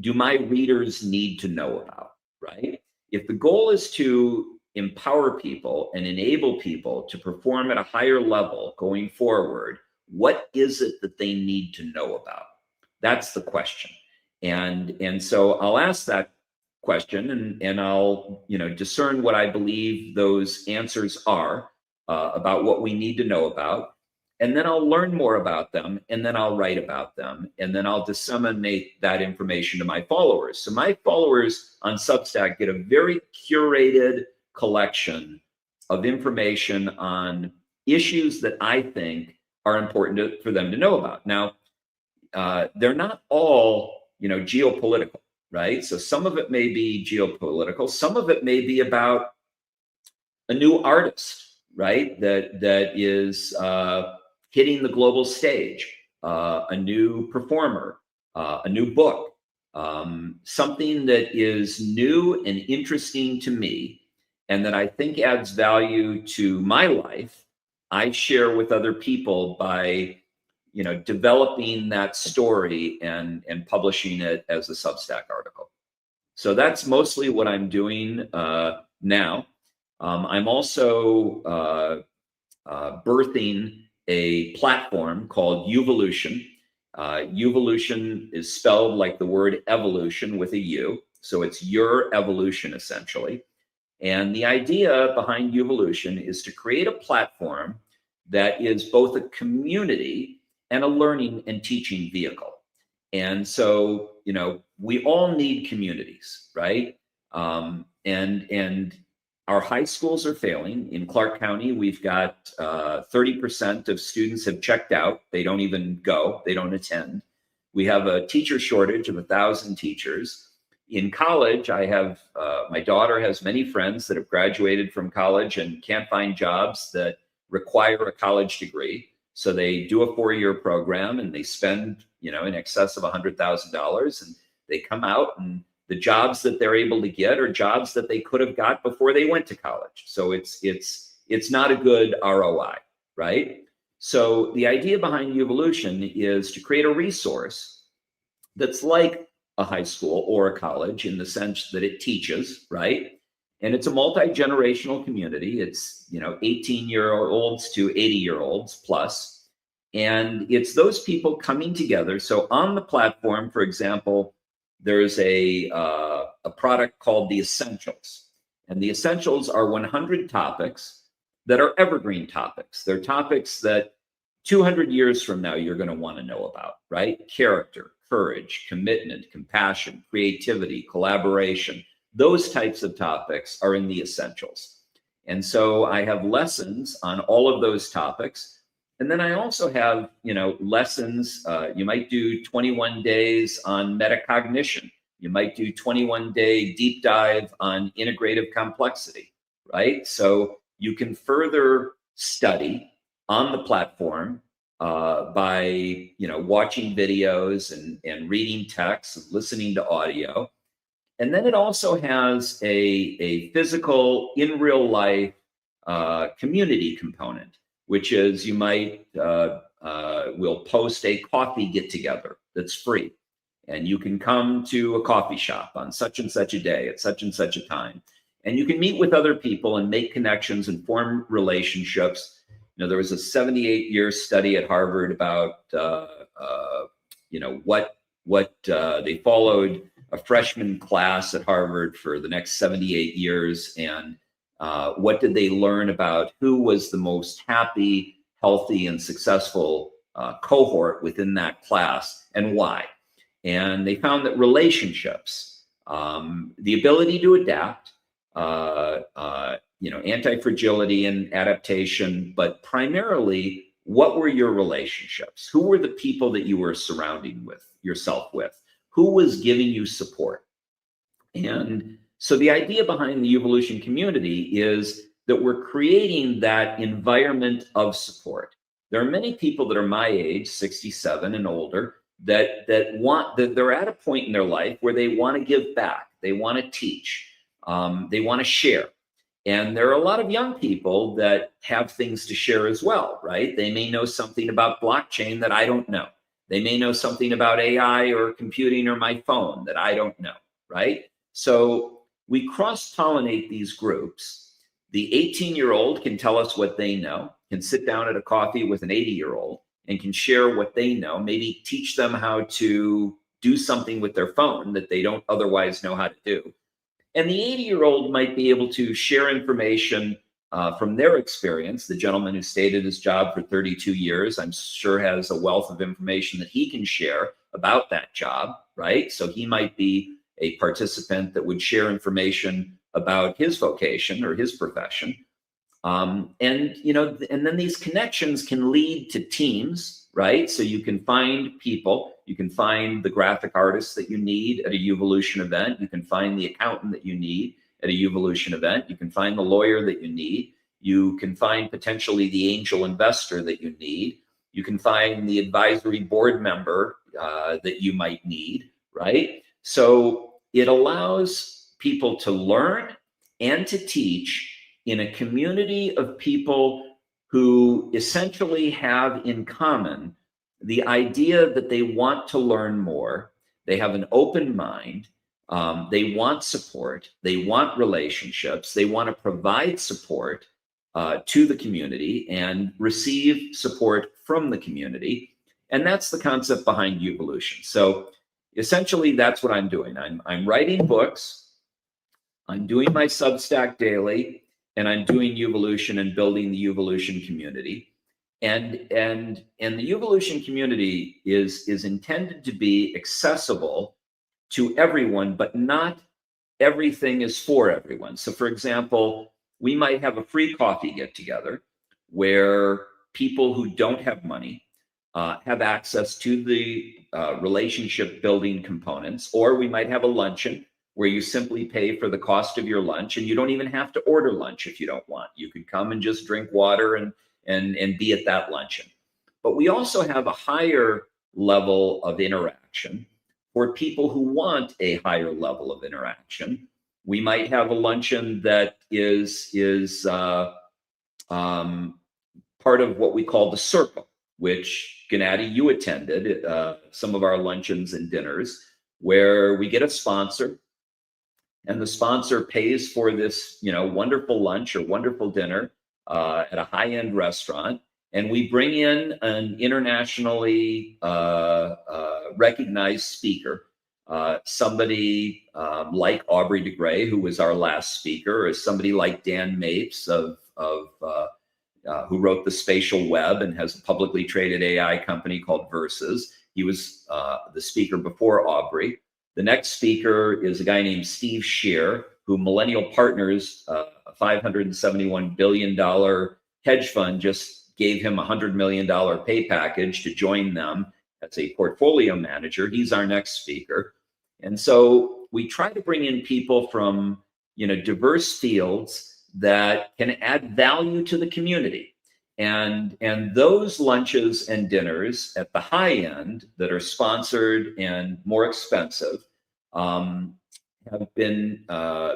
do my readers need to know about, right? If the goal is to empower people and enable people to perform at a higher level going forward, what is it that they need to know about? That's the question. And so I'll ask that question, and I'll discern what I believe those answers are about what we need to know about, and then I'll learn more about them, and then I'll write about them, and then I'll disseminate that information to my followers. So my followers on Substack get a very curated collection of information on issues that I think are important for them to know about. Now, they're not all geopolitical. right? So some of it may be geopolitical, some of it may be about a new artist, right? That is hitting the global stage, a new performer, a new book, something that is new and interesting to me, and that I think adds value to my life. I share with other people by, developing that story and publishing it as a Substack article. So that's mostly what I'm doing now. I'm also birthing a platform called Uvolution. Uvolution is spelled like the word evolution with a U. So it's your evolution, essentially. And the idea behind Uvolution is to create a platform that is both a community and a learning and teaching vehicle. And so, we all need communities, right? And our high schools are failing. In Clark County, we've got 30% of students have checked out. They don't even go, they don't attend. We have a teacher shortage of 1,000 teachers. In college, I have, my daughter has many friends that have graduated from college and can't find jobs that require a college degree. So they do a 4-year program and they spend, in excess of $100,000, and they come out, and the jobs that they're able to get are jobs that they could have got before they went to college. So it's not a good ROI, right? So the idea behind Uvolution is to create a resource that's like a high school or a college in the sense that it teaches, right? And it's a multi-generational community. It's, 18-year-olds to 80-year-olds plus. And it's those people coming together. So on the platform, for example, there's a product called the Essentials. And the Essentials are 100 topics that are evergreen topics. They're topics that 200 years from now, you're going to want to know about, right? Character, courage, commitment, compassion, creativity, collaboration. Those types of topics are in the Essentials. And so I have lessons on all of those topics. And then I also have, lessons. You might do 21 days on metacognition. You might do 21-day deep dive on integrative complexity, right? So you can further study on the platform by, watching videos and reading texts and listening to audio. And then it also has a physical, in real life community component, which is you might will post a coffee get together that's free. And you can come to a coffee shop on such and such a day at such and such a time. And you can meet with other people and make connections and form relationships. There was a 78-year study at Harvard about, what they followed a freshman class at Harvard for the next 78 years. And what did they learn about who was the most happy, healthy, and successful cohort within that class and why? And they found that relationships, the ability to adapt, anti-fragility and adaptation, but primarily, what were your relationships? Who were the people that you were surrounding yourself with? Who was giving you support? And so the idea behind the Uvolution community is that we're creating that environment of support. There are many people that are my age, 67 and older, that they're at a point in their life where they want to give back, they want to teach, they want to share. And there are a lot of young people that have things to share as well, right? They may know something about blockchain that I don't know. They may know something about AI or computing or my phone that I don't know, right? So we cross-pollinate these groups. The 18-year-old can tell us what they know, can sit down at a coffee with an 80-year-old and can share what they know, maybe teach them how to do something with their phone that they don't otherwise know how to do. And the 80-year-old might be able to share information from their experience. The gentleman who stayed at his job for 32 years, I'm sure has a wealth of information that he can share about that job, right? So he might be a participant that would share information about his vocation or his profession. And then these connections can lead to teams, right? So you can find people, You can find the graphic artist that you need at a Uvolution event. You can find the accountant that you need at a Uvolution event. You can find the lawyer that you need. You can find potentially the angel investor that you need. You can find the advisory board member that you might need, right? So it allows people to learn and to teach in a community of people who essentially have in common the idea that they want to learn more. They have an open mind. They want support. They want relationships. They want to provide support to the community and receive support from the community. And that's the concept behind Uvolution. So essentially, that's what I'm doing. I'm writing books. I'm doing my Substack daily, and I'm doing Uvolution and building the Uvolution community. And the Uvolution community is intended to be accessible to everyone, but not everything is for everyone. So for example, we might have a free coffee get together where people who don't have money have access to the relationship building components, or we might have a luncheon where you simply pay for the cost of your lunch and you don't even have to order lunch if you don't want. You could come and just drink water and be at that luncheon. But we also have a higher level of interaction for people who want a higher level of interaction. We might have a luncheon that is part of what we call the circle, which Gennady, you attended some of our luncheons and dinners, where we get a sponsor, and the sponsor pays for this, wonderful lunch or wonderful dinner at a high-end restaurant, and we bring in an internationally recognized speaker, somebody like Aubrey de Grey, who was our last speaker, or somebody like Dan Mapes who wrote The Spatial Web and has a publicly traded AI company called Versus. He was the speaker before Aubrey. The next speaker is a guy named Steve Shear, who Millennial Partners, a $571 billion hedge fund, just gave him a $100 million pay package to join them as a portfolio manager. He's our next speaker. And so we try to bring in people from, diverse fields that can add value to the community. And those lunches and dinners at the high end that are sponsored and more expensive have been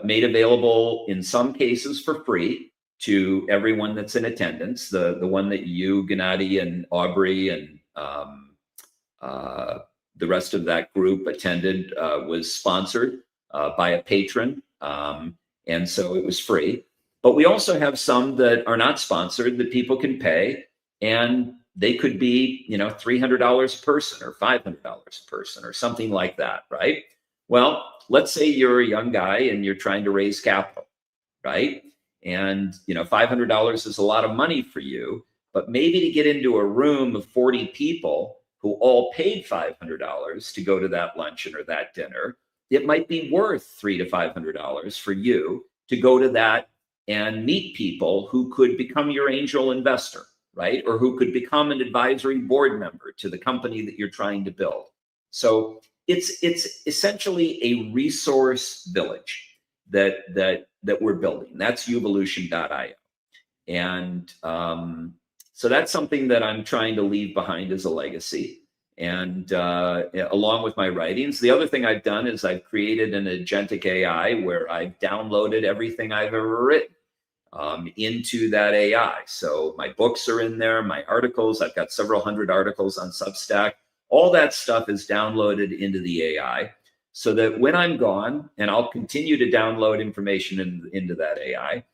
made available in some cases for free to everyone that's in attendance. The one that you, Gennady, and Aubrey and the rest of that group attended was sponsored by a patron, and so it was free. But we also have some that are not sponsored that people can pay, and they could be, $300 a person or $500 a person or something like that, right? Well, let's say you're a young guy and you're trying to raise capital, right? And, $500 is a lot of money for you, but maybe to get into a room of 40 people who all paid $500 to go to that luncheon or that dinner, it might be worth $300 to $500 for you to go to that and meet people who could become your angel investor, right? Or who could become an advisory board member to the company that you're trying to build. So it's essentially a resource village that we're building. That's Uvolution.io. And so that's something that I'm trying to leave behind as a legacy. And along with my writings, the other thing I've done is I've created an agentic AI where I've downloaded everything I've ever written into that AI. So my books are in there, my articles, I've got several hundred articles on Substack. All that stuff is downloaded into the AI so that when I'm gone, and I'll continue to download information into that AI,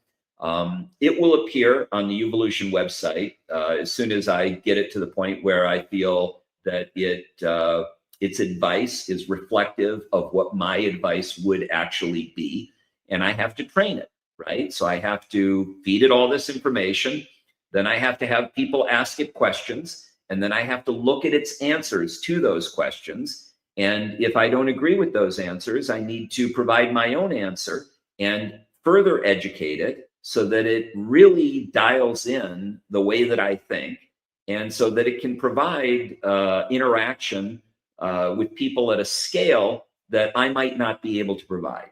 it will appear on the Uvolution website as soon as I get it to the point where I feel that its advice is reflective of what my advice would actually be. And I have to train it, right? So I have to feed it all this information. Then I have to have people ask it questions. And then I have to look at its answers to those questions. And if I don't agree with those answers, I need to provide my own answer and further educate it so that it really dials in the way that I think, and so that it can provide interaction with people at a scale that I might not be able to provide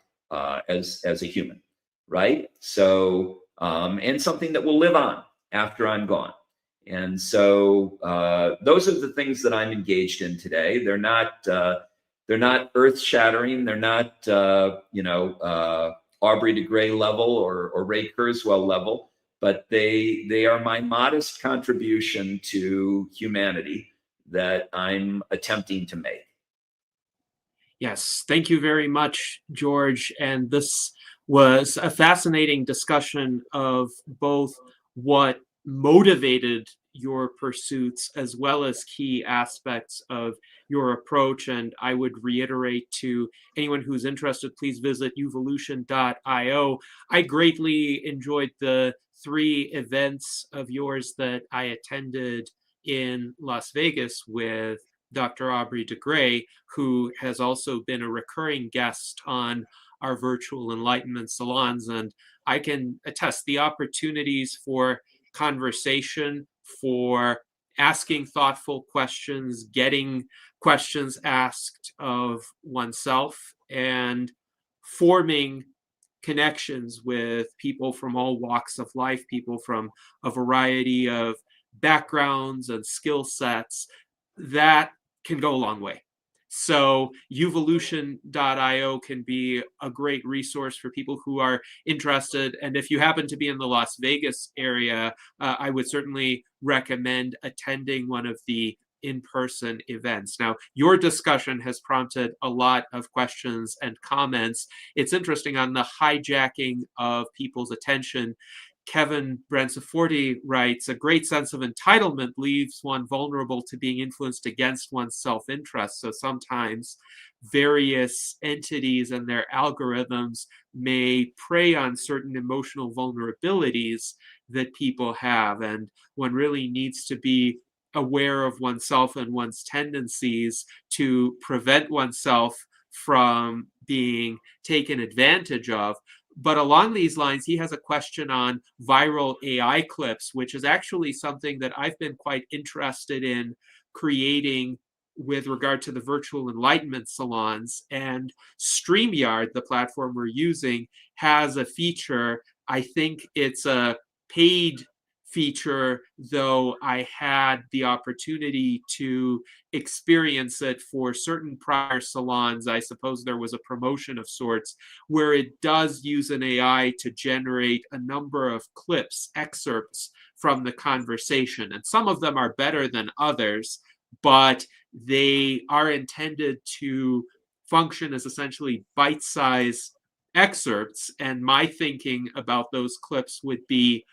as a human, right? So, and something that will live on after I'm gone. And so those are the things that I'm engaged in today. They're not earth-shattering. They're not Aubrey de Grey level or Ray Kurzweil level, but they are my modest contribution to humanity that I'm attempting to make. Yes, thank you very much, George. And this was a fascinating discussion of both what motivated your pursuits as well as key aspects of your approach. And I would reiterate to anyone who's interested, please visit uvolution.io. I greatly enjoyed the 3 events of yours that I attended in Las Vegas with Dr. Aubrey de Grey, who has also been a recurring guest on our virtual Enlightenment salons. And I can attest the opportunities for conversation, for asking thoughtful questions, getting questions asked of oneself, and forming connections with people from all walks of life, people from a variety of backgrounds and skill sets, that can go a long way. So uvolution.io can be a great resource for people who are interested. And if you happen to be in the Las Vegas area, I would certainly recommend attending one of the in-person events. Now, your discussion has prompted a lot of questions and comments. It's interesting on the hijacking of people's attention. Kevin Branciforti writes, a great sense of entitlement leaves one vulnerable to being influenced against one's self-interest. So sometimes various entities and their algorithms may prey on certain emotional vulnerabilities that people have. And one really needs to be aware of oneself and one's tendencies to prevent oneself from being taken advantage of. But along these lines, he has a question on viral AI clips, which is actually something that I've been quite interested in creating with regard to the virtual Enlightenment salons. And StreamYard, the platform we're using, has a feature. I think it's a paid feature, though I had the opportunity to experience it for certain prior salons. I suppose there was a promotion of sorts where it does use an AI to generate a number of clips, excerpts from the conversation. And some of them are better than others, but they are intended to function as essentially bite-sized excerpts. And my thinking about those clips would be,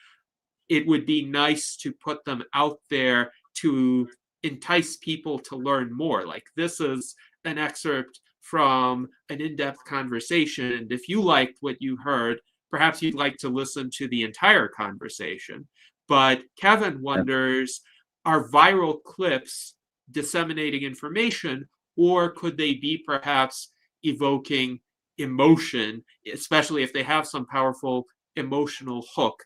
it would be nice to put them out there to entice people to learn more. Like, this is an excerpt from an in-depth conversation, and if you liked what you heard, perhaps you'd like to listen to the entire conversation. But Kevin wonders, are viral clips disseminating information, or could they be perhaps evoking emotion, especially if they have some powerful emotional hook?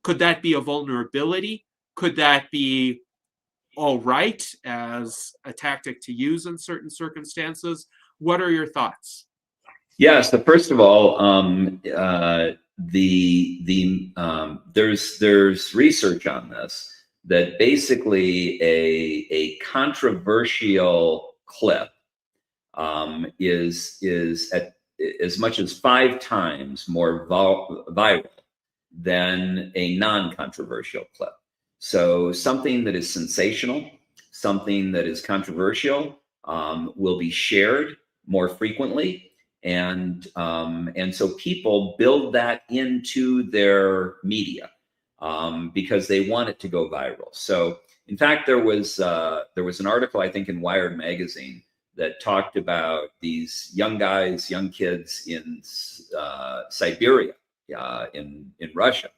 Could that be a vulnerability? Could that be all right as a tactic to use in certain circumstances? What are your thoughts? Yeah, so first of all, there's research on this that basically a controversial clip is at as much as 5 times more viral than a non-controversial clip. So something that is sensational, something that is controversial, will be shared more frequently, and so people build that into their media because they want it to go viral. So, in fact, there was an article, I think, in Wired magazine that talked about these young guys, young kids in Siberia, in Russia,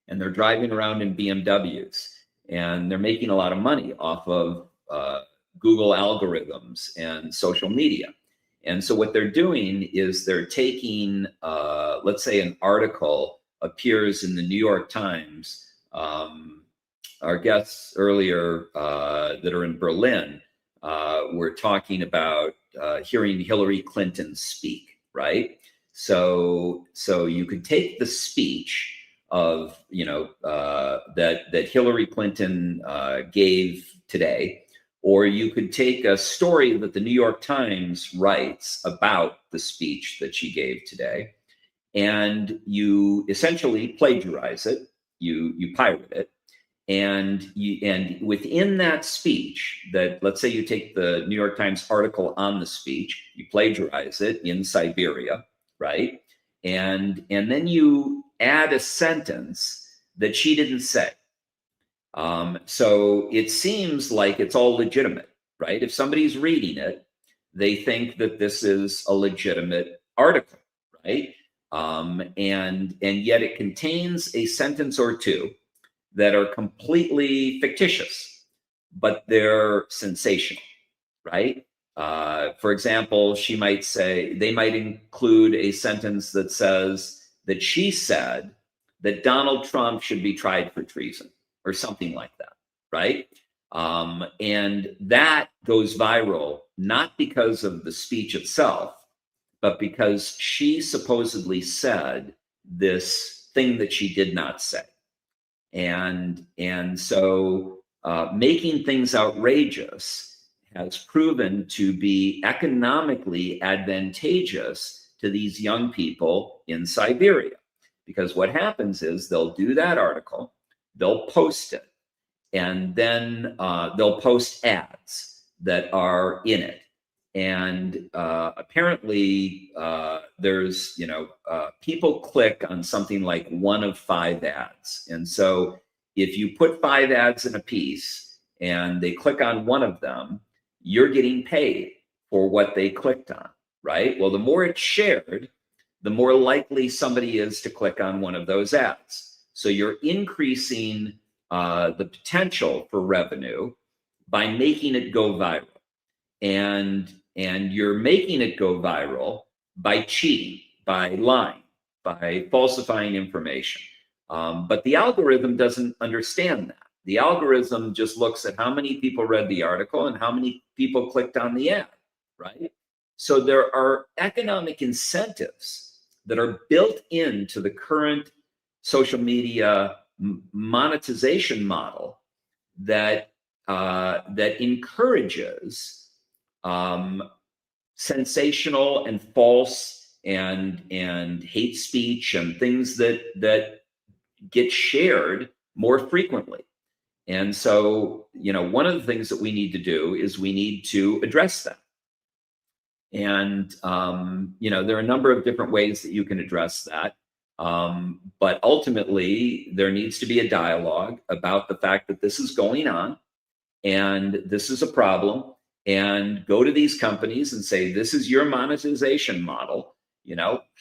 and they're driving around in BMWs, and they're making a lot of money off of Google algorithms and social media. And so what they're doing is they're taking, let's say an article appears in the New York Times. Our guests earlier that are in Berlin we're talking about hearing Hillary Clinton speak, right? So you could take the speech of, that Hillary Clinton gave today, or you could take a story that the New York Times writes about the speech that she gave today, and you essentially plagiarize it, you pirate it, and within that speech, that, let's say you take the New York Times article on the speech, you plagiarize it in Siberia, right? And then you add a sentence that she didn't say. So it seems like it's all legitimate, right? If somebody's reading it, they think that this is a legitimate article, right? And yet it contains a sentence or two that are completely fictitious, but they're sensational, right? For example, they might include a sentence that says that she said that Donald Trump should be tried for treason, or something like that, right? And that goes viral, not because of the speech itself, but because she supposedly said this thing that she did not say. And so making things outrageous has proven to be economically advantageous to these young people in Siberia. Because what happens is they'll do that article, they'll post it, and then they'll post ads that are in it. And apparently there's, people click on something like 1 of 5 ads. And so if you put 5 ads in a piece and they click on 1 of them, you're getting paid for what they clicked on, right? Well, the more it's shared, the more likely somebody is to click on 1 of those ads. So you're increasing the potential for revenue by making it go viral. And you're making it go viral by cheating, by lying, by falsifying information. But the algorithm doesn't understand that. The algorithm just looks at how many people read the article and how many people clicked on the ad, right? So there are economic incentives that are built into the current social media monetization model that encourages sensational and false and hate speech and things that get shared more frequently. And so, one of the things that we need to do is we need to address that. And, there are a number of different ways that you can address that. But ultimately, there needs to be a dialogue about the fact that this is going on and this is a problem, and go to these companies and say, this is your monetization model.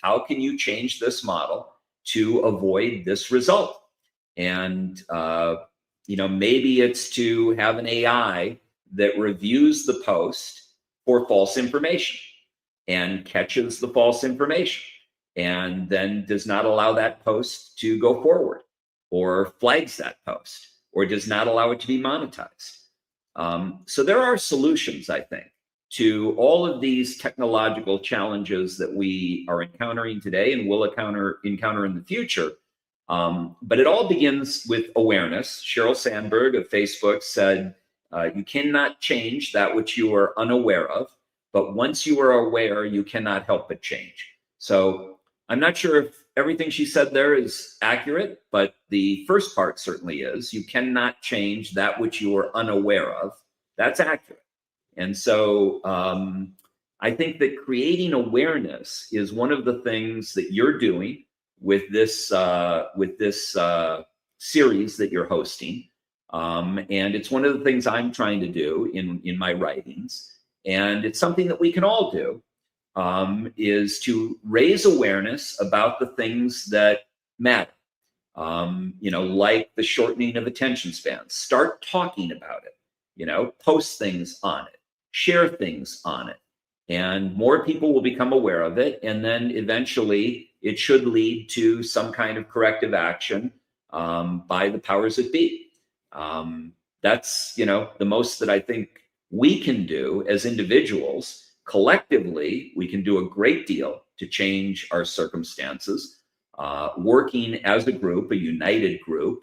How can you change this model to avoid this result? And, maybe it's to have an AI that reviews the post for false information and catches the false information and then does not allow that post to go forward, or flags that post, or does not allow it to be monetized. So there are solutions, I think, to all of these technological challenges that we are encountering today and will encounter in the future. But it all begins with awareness. Sheryl Sandberg of Facebook said, you cannot change that which you are unaware of, but once you are aware, you cannot help but change. So I'm not sure if everything she said there is accurate, but the first part certainly is. You cannot change that which you are unaware of. That's accurate. And so I think that creating awareness is one of the things that you're doing with this series that you're hosting. And it's one of the things I'm trying to do in my writings. And it's something that we can all do, is to raise awareness about the things that matter. Like the shortening of attention spans. Start talking about it, post things on it, share things on it, and more people will become aware of it. And then eventually it should lead to some kind of corrective action by the powers that be. That's, the most that I think we can do as individuals. Collectively, we can do a great deal to change our circumstances, working as a group, a united group,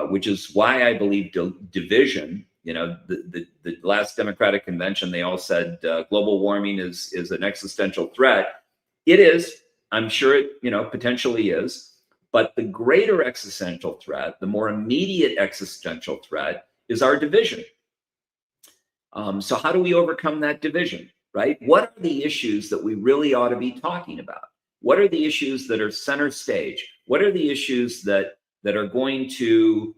which is why I believe division, the last Democratic convention, they all said global warming is an existential threat. It is. I'm sure it, potentially is. But the greater existential threat, the more immediate existential threat, is our division. So how do we overcome that division, right? What are the issues that we really ought to be talking about? What are the issues that are center stage? What are the issues that are going to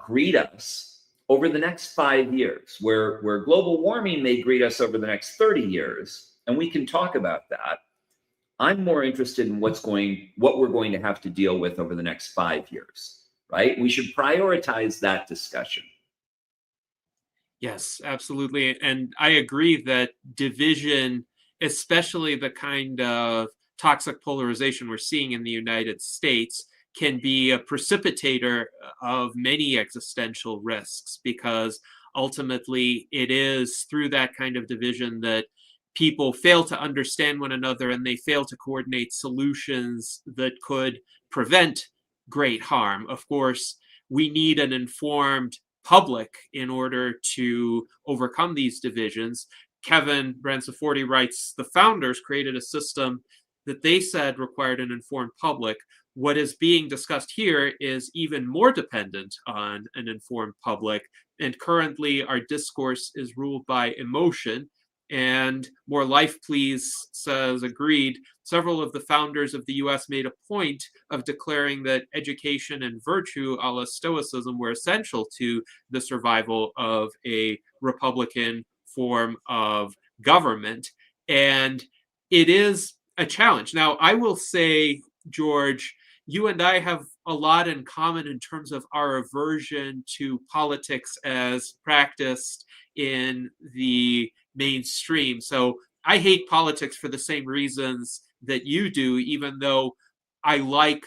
greet us over the next 5 years, where global warming may greet us over the next 30 years, and we can talk about that. I'm more interested in what we're going to have to deal with over the next 5 years, right? We should prioritize that discussion. Yes, absolutely. And I agree that division, especially the kind of toxic polarization we're seeing in the United States, can be a precipitator of many existential risks, because ultimately it is through that kind of division that people fail to understand one another, and they fail to coordinate solutions that could prevent great harm. Of course, we need an informed public in order to overcome these divisions. Kevin Branciforte writes, the founders created a system that they said required an informed public. What is being discussed here is even more dependent on an informed public. And currently, our discourse is ruled by emotion. And More Life Please says, agreed. Several of the founders of the US made a point of declaring that education and virtue a la Stoicism were essential to the survival of a Republican form of government. And it is a challenge. Now, I will say, George, you and I have a lot in common in terms of our aversion to politics as practiced in the mainstream. So I hate politics for the same reasons that you do, even though I like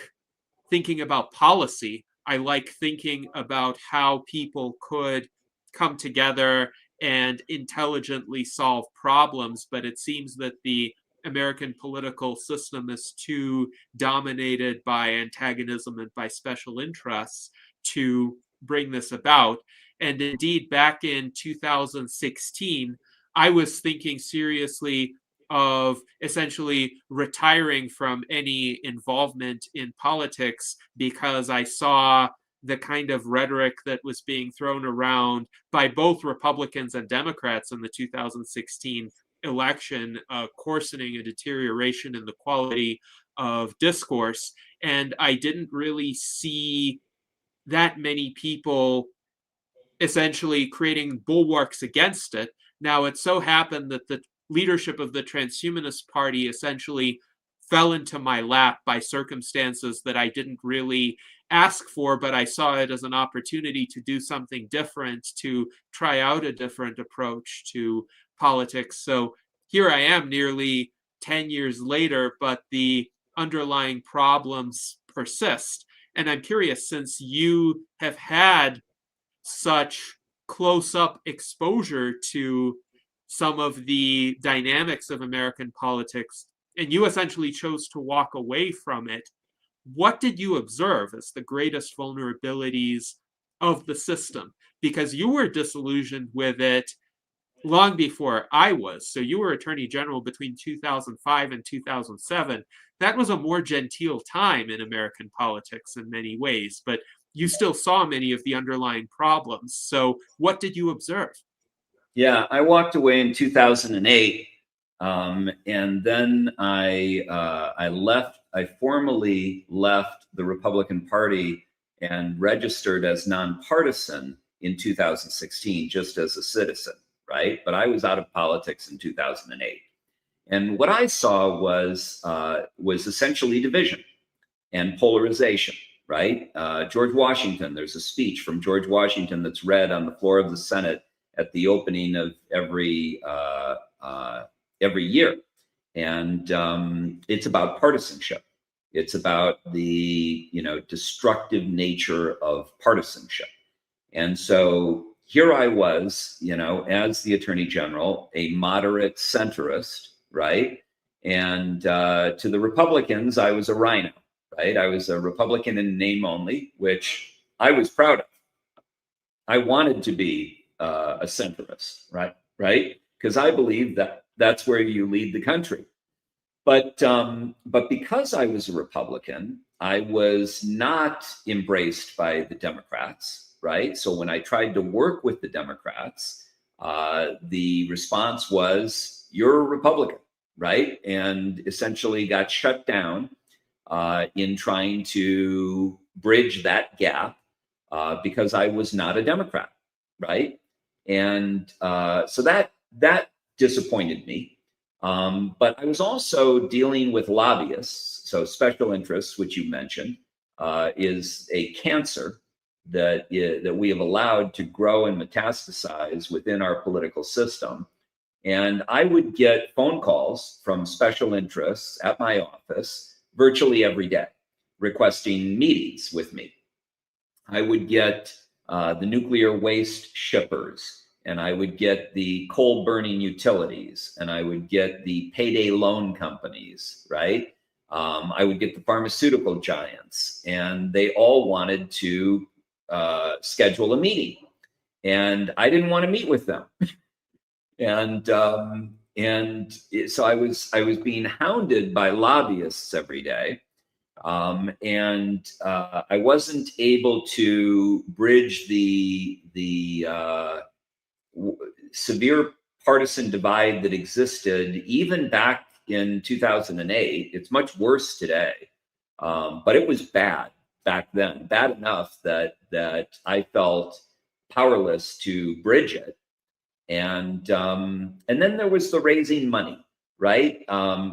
thinking about policy. I like thinking about how people could come together and intelligently solve problems. But it seems that the American political system is too dominated by antagonism and by special interests to bring this about. And indeed, back in 2016, I was thinking seriously of essentially retiring from any involvement in politics, because I saw the kind of rhetoric that was being thrown around by both Republicans and Democrats in the 2016 election, coarsening a deterioration in the quality of discourse. And I didn't really see that many people essentially creating bulwarks against it. Now, it so happened that the leadership of the Transhumanist Party essentially fell into my lap by circumstances that I didn't really ask for, but I saw it as an opportunity to do something different, to try out a different approach to politics. So here I am nearly 10 years later, but the underlying problems persist. And I'm curious, since you have had such close-up exposure to some of the dynamics of American politics, and you essentially chose to walk away from it, what did you observe as the greatest vulnerabilities of the system? Because you were disillusioned with it long before I was. So you were Attorney General between 2005 and 2007. That was a more genteel time in American politics in many ways, but you still saw many of the underlying problems. So what did you observe? Yeah, I walked away in 2008, and then I left. I formally left the Republican Party and registered as nonpartisan in 2016, just as a citizen, right? But I was out of politics in 2008, and what I saw was essentially division and polarization. Right? George Washington, there's a speech from George Washington that's read on the floor of the Senate at the opening of every year. And it's about partisanship. It's about the destructive nature of partisanship. And so here I was, as the Attorney General, a moderate centrist, right? And to the Republicans, I was a rhino, right? I was a Republican in name only, which I was proud of. I wanted to be a centrist, right? Because I believe that that's where you lead the country. But because I was a Republican, I was not embraced by the Democrats, right? So when I tried to work with the Democrats, the response was, "You're a Republican," right? And essentially got shut down in trying to bridge that gap because I was not a Democrat, right? And so that disappointed me. But I was also dealing with lobbyists. So special interests, which you mentioned, is a cancer that we have allowed to grow and metastasize within our political system. And I would get phone calls from special interests at my office virtually every day requesting meetings with me. I would get the nuclear waste shippers, and I would get the coal burning utilities, and I would get the payday loan companies, right? I would get the pharmaceutical giants, and they all wanted to schedule a meeting, and I didn't want to meet with them. So I was being hounded by lobbyists every day. I wasn't able to bridge the severe partisan divide that existed even back in 2008. It's much worse today, but it was bad back then, bad enough that I felt powerless to bridge it. And then there was the raising money, right?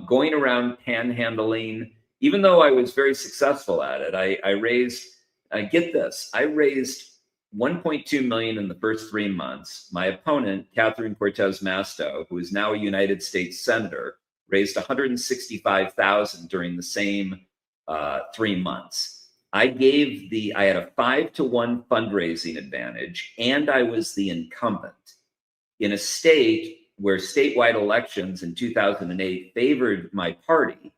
Going around panhandling. Even though I was very successful at it, I raised, get this, I raised 1.2 million in the first 3 months. My opponent, Catherine Cortez Masto, who is now a United States Senator, raised 165,000 during the same 3 months. I had a 5-to-1 fundraising advantage, and I was the incumbent in a state where statewide elections in 2008 favored my party.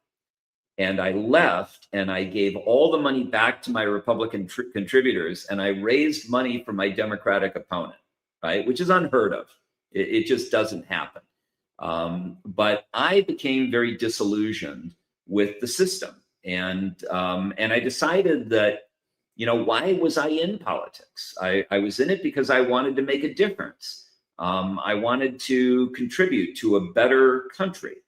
And I left and I gave all the money back to my Republican contributors, and I raised money for my Democratic opponent, right? Which is unheard of. It just doesn't happen. But I became very disillusioned with the system. And I decided that, why was I in politics? I was in it because I wanted to make a difference. I wanted to contribute to a better country.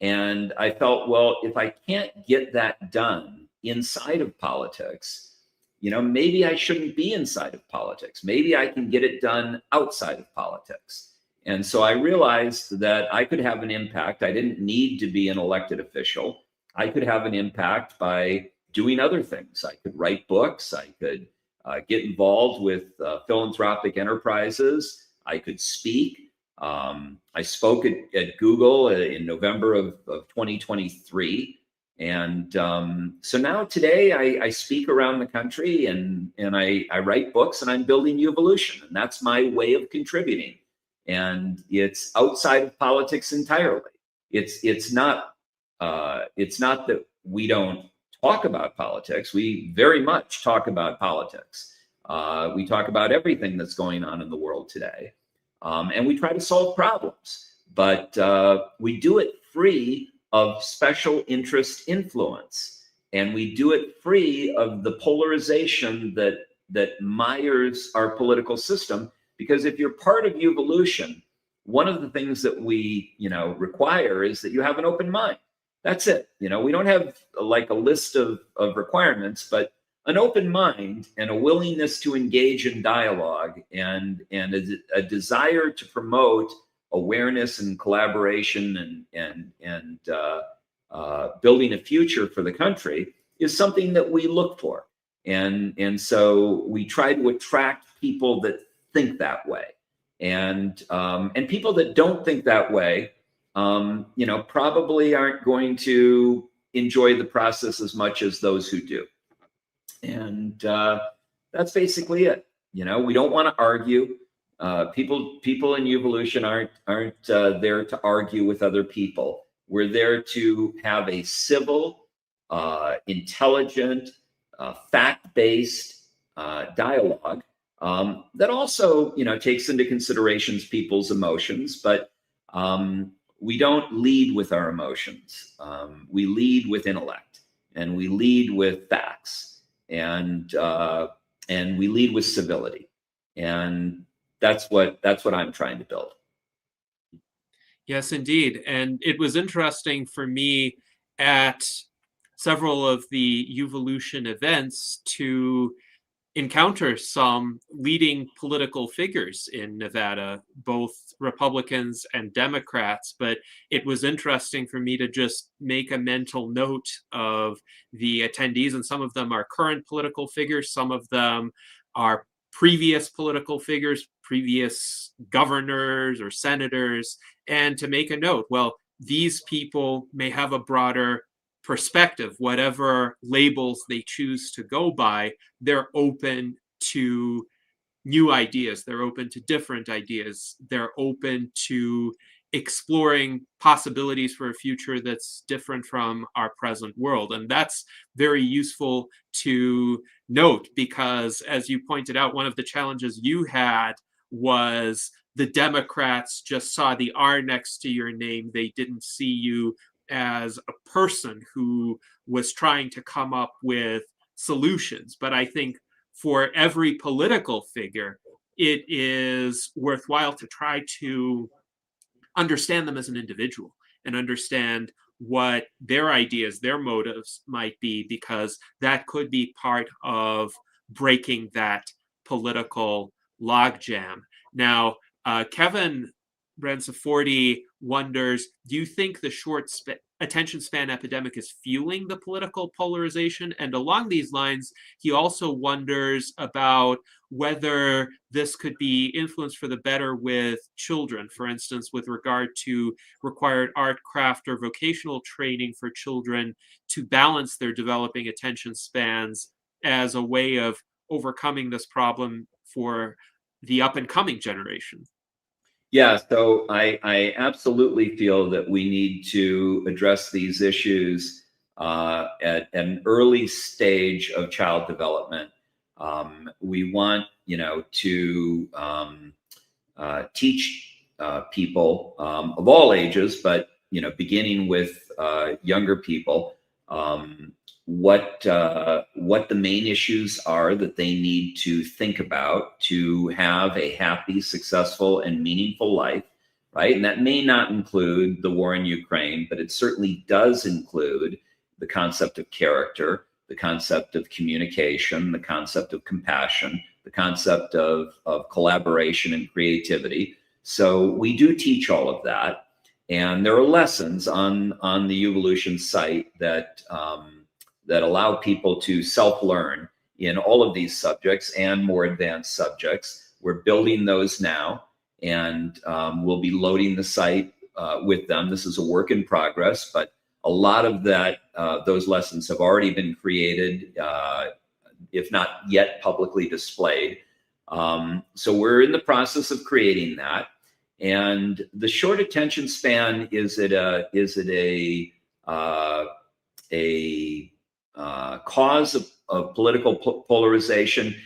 And I felt, well, if I can't get that done inside of politics, maybe I shouldn't be inside of politics. Maybe I can get it done outside of politics. And so I realized that I could have an impact. I didn't need to be an elected official. I could have an impact by doing other things. I could write books. I could get involved with philanthropic enterprises. I could speak. I spoke at Google in November of 2023. And so now today I speak around the country and I write books, and I'm building Uvolution, and that's my way of contributing. And it's outside of politics entirely. It's not that we don't talk about politics. We very much talk about politics. We talk about everything that's going on in the world today. And we try to solve problems, but we do it free of special interest influence, and we do it free of the polarization that mires our political system. Because if you're part of Uvolution, one of the things that we require is that you have an open mind. That's it. We don't have like a list of requirements, but an open mind and a willingness to engage in dialogue and a desire to promote awareness and collaboration and building a future for the country is something that we look for. And so we try to attract people that think that way. And people that don't think that way, probably aren't going to enjoy the process as much as those who do. And that's basically it. We don't want to argue. People in Uvolution aren't there to argue with other people. We're there to have a civil, intelligent, fact-based dialogue that also, takes into considerations people's emotions, but we don't lead with our emotions. We lead with intellect, and we lead with facts, and we lead with civility, and that's what I'm trying to build. Yes, indeed. And it was interesting for me at several of the Uvolution events to encounter some leading political figures in Nevada, both Republicans and Democrats. But it was interesting for me to just make a mental note of the attendees, and some of them are current political figures, some of them are previous political figures, previous governors or senators, and to make a note, well, these people may have a broader perspective, whatever labels they choose to go by. They're open to new ideas. They're open to different ideas. They're open to exploring possibilities for a future that's different from our present world. And that's very useful to note because, as you pointed out, one of the challenges you had was the Democrats just saw the R next to your name. They didn't see you as a person who was trying to come up with solutions. But I think for every political figure, it is worthwhile to try to understand them as an individual and understand what their ideas, their motives might be, because that could be part of breaking that political logjam. Now, Kevin Bransaforti wonders, do you think the short attention span epidemic is fueling the political polarization? And along these lines, he also wonders about whether this could be influenced for the better with children, for instance, with regard to required art, craft, or vocational training for children to balance their developing attention spans as a way of overcoming this problem for the up and coming generation. Yeah, so I absolutely feel that we need to address these issues at an early stage of child development. We want, to teach people of all ages, but beginning with younger people, what the main issues are that they need to think about to have a happy, successful, and meaningful life, right? And that may not include the war in Ukraine, but it certainly does include the concept of character, the concept of communication, the concept of compassion, the concept of collaboration and creativity. So we do teach all of that. And there are lessons on the Uvolution site that allow people to self-learn in all of these subjects and more advanced subjects. We're building those now, and we'll be loading the site with them. This is a work in progress, but a lot of those lessons have already been created, if not yet publicly displayed. So we're in the process of creating that. And the short attention span, is it a cause of political polarization?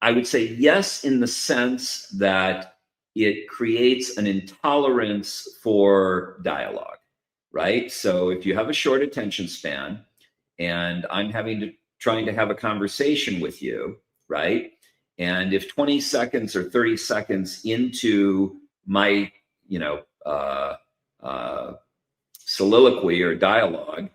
I would say yes, in the sense that it creates an intolerance for dialogue, right? So if you have a short attention span and I'm trying to have a conversation with you, right? And if 20 seconds or 30 seconds into my, soliloquy or dialogue,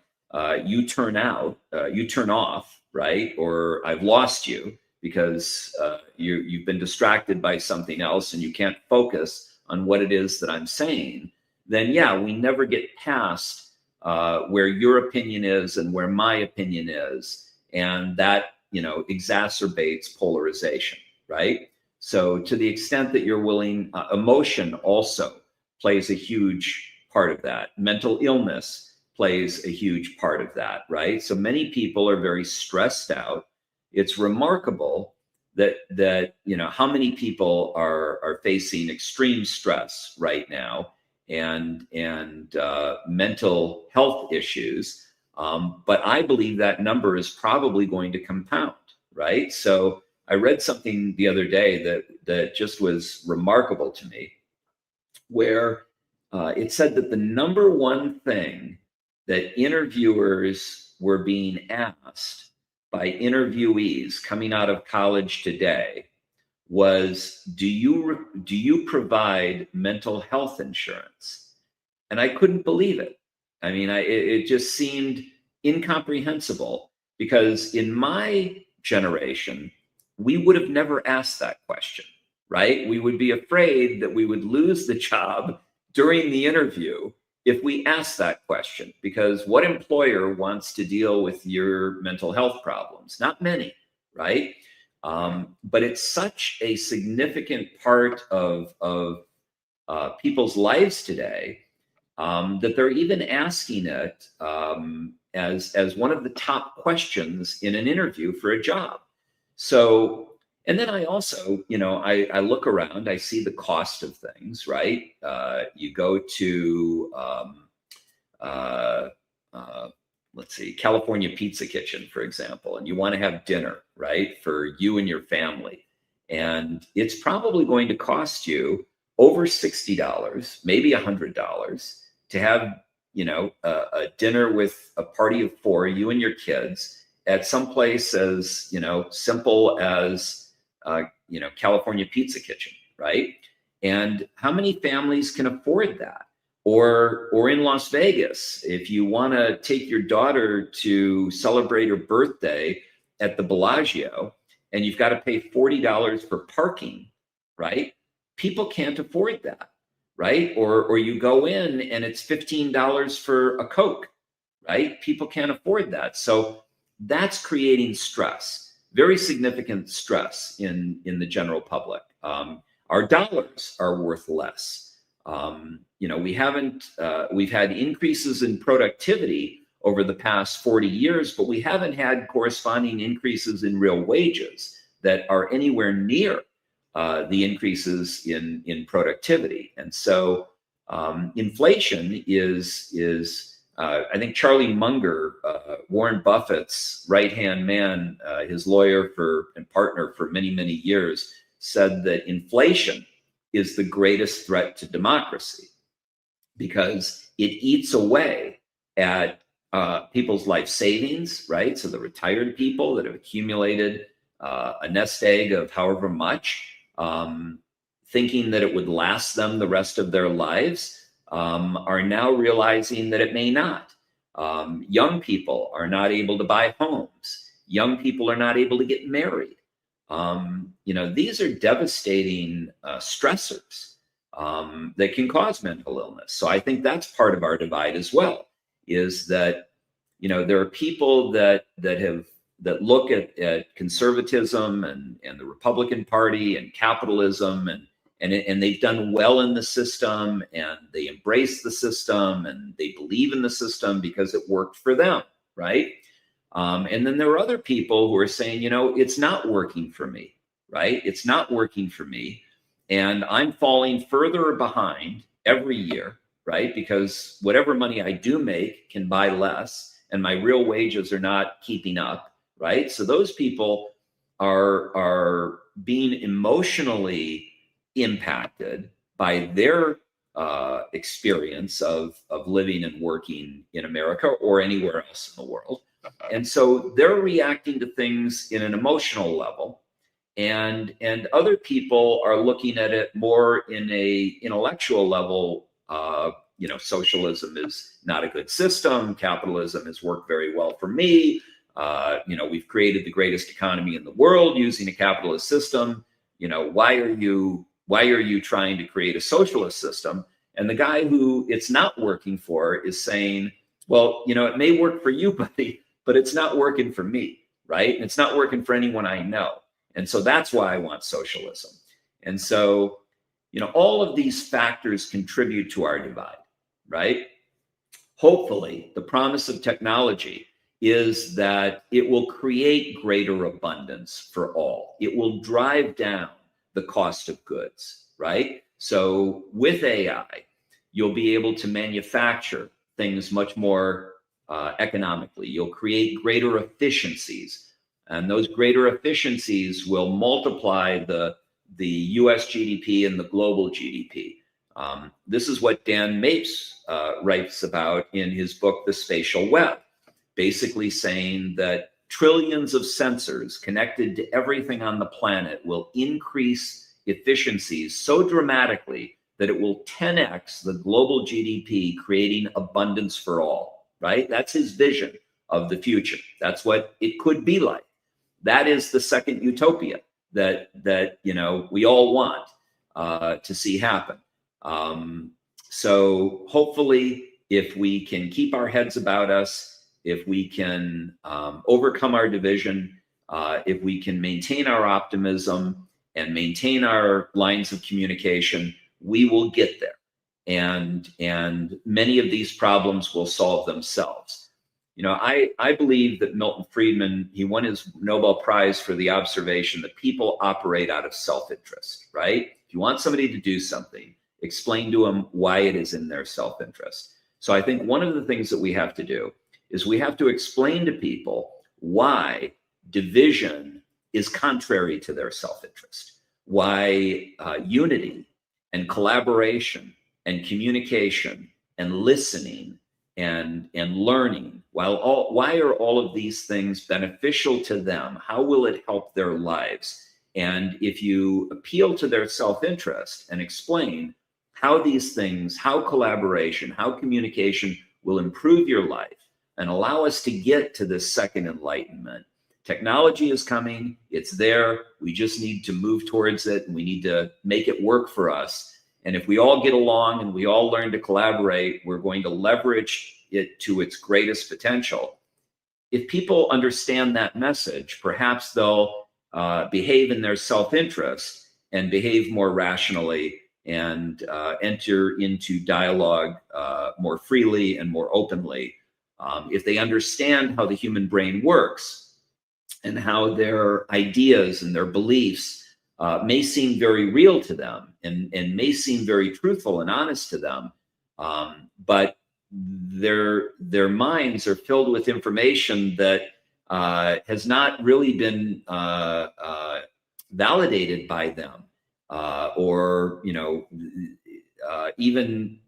you turn off, right? Or I've lost you because you've been distracted by something else and you can't focus on what it is that I'm saying, then yeah, we never get past where your opinion is and where my opinion is. And that, exacerbates polarization, right? So to the extent that you're willing, emotion also plays a huge part of that. Mental illness plays a huge part of that, right? So many people are very stressed out. It's remarkable that how many people are facing extreme stress right now and mental health issues. But I believe that number is probably going to compound, right? So I read something the other day that just was remarkable to me, where it said that the number one thing that interviewers were being asked by interviewees coming out of college today was, do you provide mental health insurance? And I couldn't believe it. I mean, it just seemed incomprehensible, because in my generation, we would have never asked that question, right? We would be afraid that we would lose the job during the interview if we asked that question, because what employer wants to deal with your mental health problems? Not many, right? But it's such a significant part of people's lives today, that they're even asking it as one of the top questions in an interview for a job. So, and then I also, I look around, I see the cost of things, right? You go to, let's see, California Pizza Kitchen, for example, and you want to have dinner, right, for you and your family. And it's probably going to cost you over $60, maybe $100 to have, a dinner with a party of four, you and your kids, at some place as, simple as, California Pizza Kitchen, right? And how many families can afford that? Or in Las Vegas, if you want to take your daughter to celebrate her birthday at the Bellagio, and you've got to pay $40 for parking, right? People can't afford that, right? Or you go in and it's $15 for a Coke, right? People can't afford that. So that's creating stress, very significant stress in the general public. Our dollars are worth less. We've had increases in productivity over the past 40 years, but we haven't had corresponding increases in real wages that are anywhere near the increases in productivity. And so inflation is I think Charlie Munger, Warren Buffett's right-hand man, his lawyer and partner for many, many years, said that inflation is the greatest threat to democracy, because it eats away at people's life savings, right? So the retired people that have accumulated a nest egg of however much, thinking that it would last them the rest of their lives, are now realizing that it may not. Young people are not able to buy homes. Young people are not able to get married. These are devastating stressors that can cause mental illness. So I think that's part of our divide as well, is that, there are people that look at conservatism and the Republican Party and capitalism, and they've done well in the system, and they embrace the system, and they believe in the system because it worked for them, right? And then there are other people who are saying, it's not working for me, right? It's not working for me. And I'm falling further behind every year, right? Because whatever money I do make can buy less, and my real wages are not keeping up, right? So those people are being emotionally impacted by their experience of living and working in America or anywhere else in the world. And so they're reacting to things in an emotional level, and other people are looking at it more in a intellectual level. Socialism is not a good system. Capitalism has worked very well for me. We've created the greatest economy in the world using a capitalist system. Why are you trying to create a socialist system? And the guy who it's not working for is saying, well, it may work for you, buddy, but it's not working for me, right? And it's not working for anyone I know. And so that's why I want socialism. And so, all of these factors contribute to our divide, right? Hopefully, the promise of technology is that it will create greater abundance for all. It will drive down the cost of goods, right? So with AI, you'll be able to manufacture things much more economically. You'll create greater efficiencies, and those greater efficiencies will multiply the US GDP and the global GDP. This is what Dan Mapes writes about in his book, The Spatial Web, basically saying that trillions of sensors connected to everything on the planet will increase efficiencies so dramatically that it will 10x the global GDP, creating abundance for all, right? That's his vision of the future. That's what it could be like. That is the second utopia that you know we all want to see happen. So hopefully, if we can keep our heads about us, if we can overcome our division, if we can maintain our optimism and maintain our lines of communication, we will get there. And many of these problems will solve themselves. You know, I believe that Milton Friedman, he won his Nobel Prize for the observation that people operate out of self-interest, right? If you want somebody to do something, explain to them why it is in their self-interest. So I think one of the things that we have to do is we have to explain to people why division is contrary to their self-interest, why unity and collaboration and communication and listening and learning, why are all of these things beneficial to them? How will it help their lives? And if you appeal to their self-interest and explain how these things, how collaboration, how communication will improve your life and allow us to get to this second enlightenment. Technology is coming, it's there, we just need to move towards it, and we need to make it work for us. And if we all get along and we all learn to collaborate, we're going to leverage it to its greatest potential. If people understand that message, perhaps they'll behave in their self-interest and behave more rationally and enter into dialogue more freely and more openly. If they understand how the human brain works and how their ideas and their beliefs may seem very real to them and may seem very truthful and honest to them, but their minds are filled with information that has not really been validated by them, or you know, even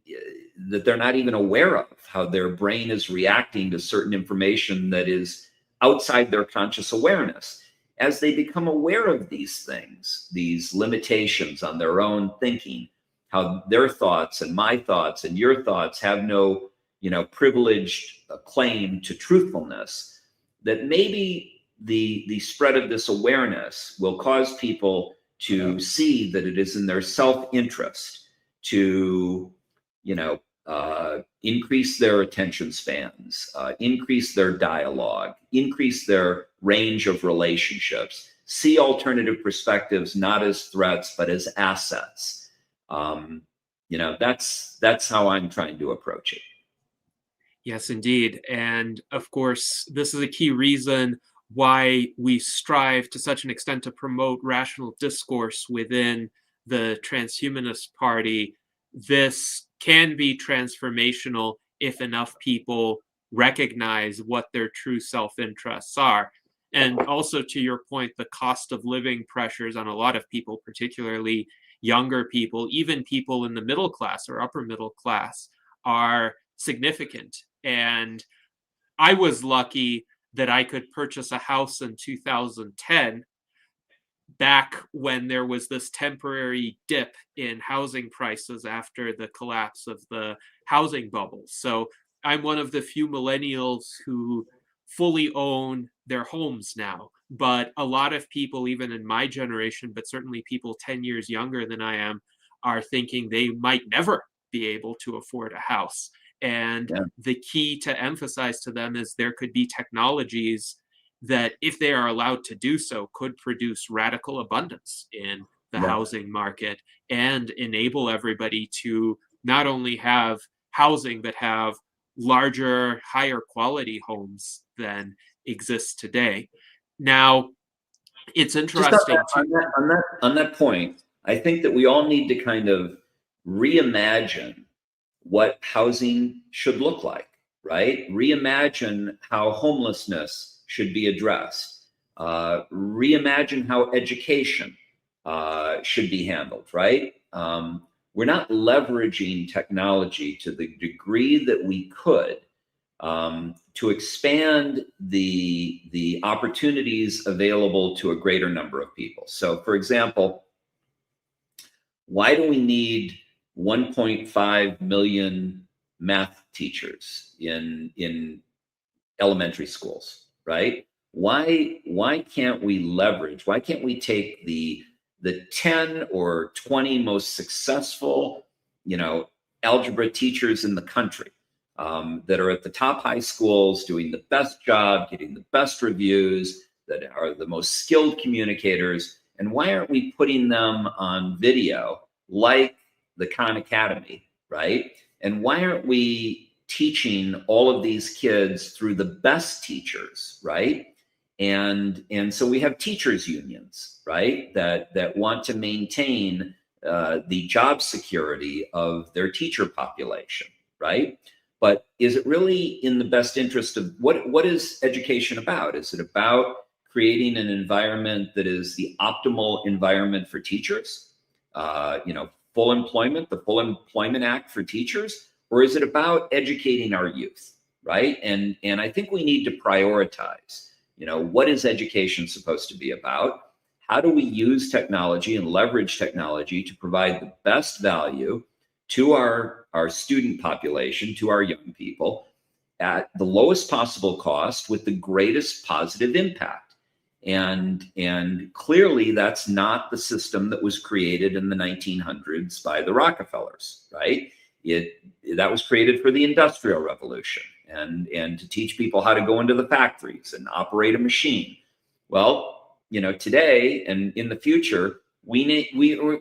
that they're not even aware of how their brain is reacting to certain information that is outside their conscious awareness. As they become aware of these things, these limitations on their own thinking, how their thoughts and my thoughts and your thoughts have no, you know, privileged claim to truthfulness, that maybe the spread of this awareness will cause people to see that it is in their self-interest to, you know, increase their attention spans, increase their dialogue, increase their range of relationships, see alternative perspectives not as threats but as assets. You know, that's how I'm trying to approach it. Yes, indeed. And of course, this is a key reason why we strive to such an extent to promote rational discourse within the Transhumanist Party. This can be transformational if enough people recognize what their true self-interests are. And also, to your point, the cost of living pressures on a lot of people, particularly younger people, even people in the middle class or upper middle class, are significant. And I was lucky that I could purchase a house in 2010, back when there was this temporary dip in housing prices after the collapse of the housing bubble. So I'm one of the few millennials who fully own their homes now. But a lot of people, even in my generation, but certainly people 10 years younger than I am, are thinking they might never be able to afford a house. And the key to emphasize to them is there could be technologies that, if they are allowed to do so, could produce radical abundance in the housing market and enable everybody to not only have housing, but have larger, higher quality homes than exists today. Now, it's Just interesting on that point, I think that we all need to kind of reimagine what housing should look like, right? Reimagine how homelessness should be addressed. Reimagine how education should be handled, right? We're not leveraging technology to the degree that we could to expand the opportunities available to a greater number of people. So, for example, why do we need 1.5 million math teachers in elementary schools, right? Why can't we leverage? Why can't we take the 10 or 20 most successful, algebra teachers in the country that are at the top high schools, doing the best job, getting the best reviews, that are the most skilled communicators, and why aren't we putting them on video like the Khan Academy, right? And why aren't we teaching all of these kids through the best teachers, right? And so we have teachers unions, right, that want to maintain the job security of their teacher population, right? But is it really in the best interest of what is education about? Is it about creating an environment that is the optimal environment for teachers? Full employment, the Full Employment Act for teachers, or is it about educating our youth, right? And I think we need to prioritize. What is education supposed to be about? How do we use technology and leverage technology to provide the best value to our student population, to our young people, at the lowest possible cost with the greatest positive impact? And clearly that's not the system that was created in the 1900s by the Rockefellers, right? That was created for the Industrial Revolution and to teach people how to go into the factories and operate a machine. Well, today and in the future, we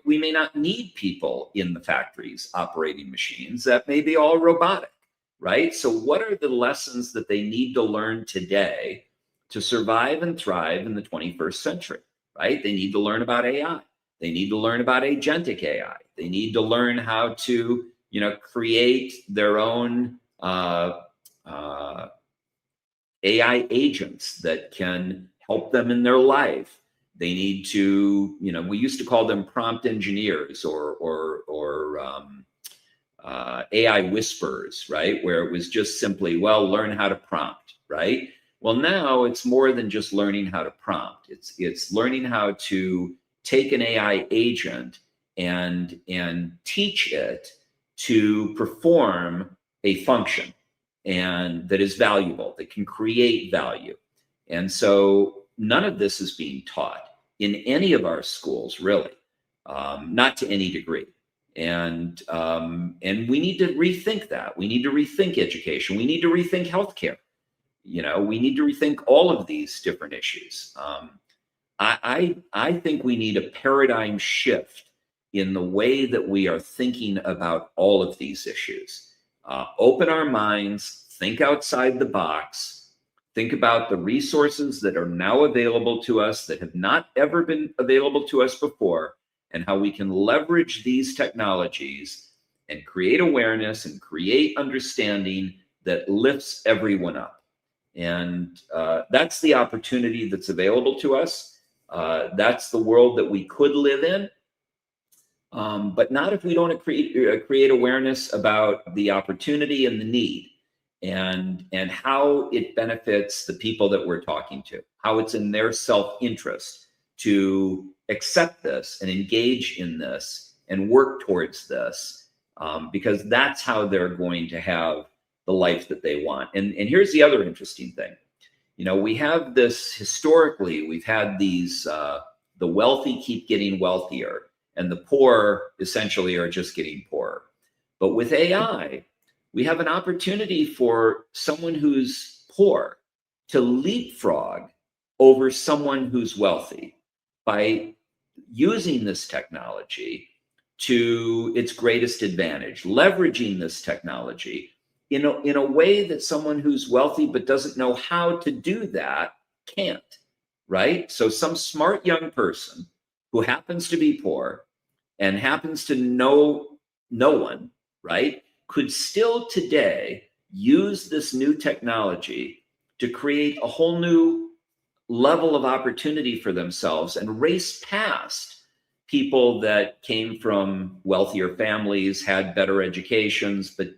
may not need people in the factories operating machines. That may be all robotic, right? So what are the lessons that they need to learn today to survive and thrive in the 21st century, right? They need to learn about AI. They need to learn about agentic AI. They need to learn how to, create their own AI agents that can help them in their life. They need to, we used to call them prompt engineers or AI whisperers, right? Where it was just simply, learn how to prompt, right? Well, now it's more than just learning how to prompt. It's learning how to take an AI agent and teach it to perform a function and that is valuable, that can create value. And so none of this is being taught in any of our schools, really, not to any degree. And we need to rethink that. We need to rethink education. We need to rethink healthcare. We need to rethink all of these different issues. I think we need a paradigm shift in the way that we are thinking about all of these issues. Open our minds, think outside the box, think about the resources that are now available to us that have not ever been available to us before, and how we can leverage these technologies and create awareness and create understanding that lifts everyone up. And that's the opportunity that's available to us. That's the world that we could live in. But not if we don't create awareness about the opportunity and the need, and how it benefits the people that we're talking to, how it's in their self-interest to accept this and engage in this and work towards this, because that's how they're going to have the life that they want. And here's the other interesting thing. We have this historically, we've had these, the wealthy keep getting wealthier, and the poor essentially are just getting poorer. But with AI, we have an opportunity for someone who's poor to leapfrog over someone who's wealthy by using this technology to its greatest advantage, leveraging this technology in a way that someone who's wealthy but doesn't know how to do that can't, right? So some smart young person who happens to be poor and happens to know no one, right, could still today use this new technology to create a whole new level of opportunity for themselves and race past people that came from wealthier families, had better educations, but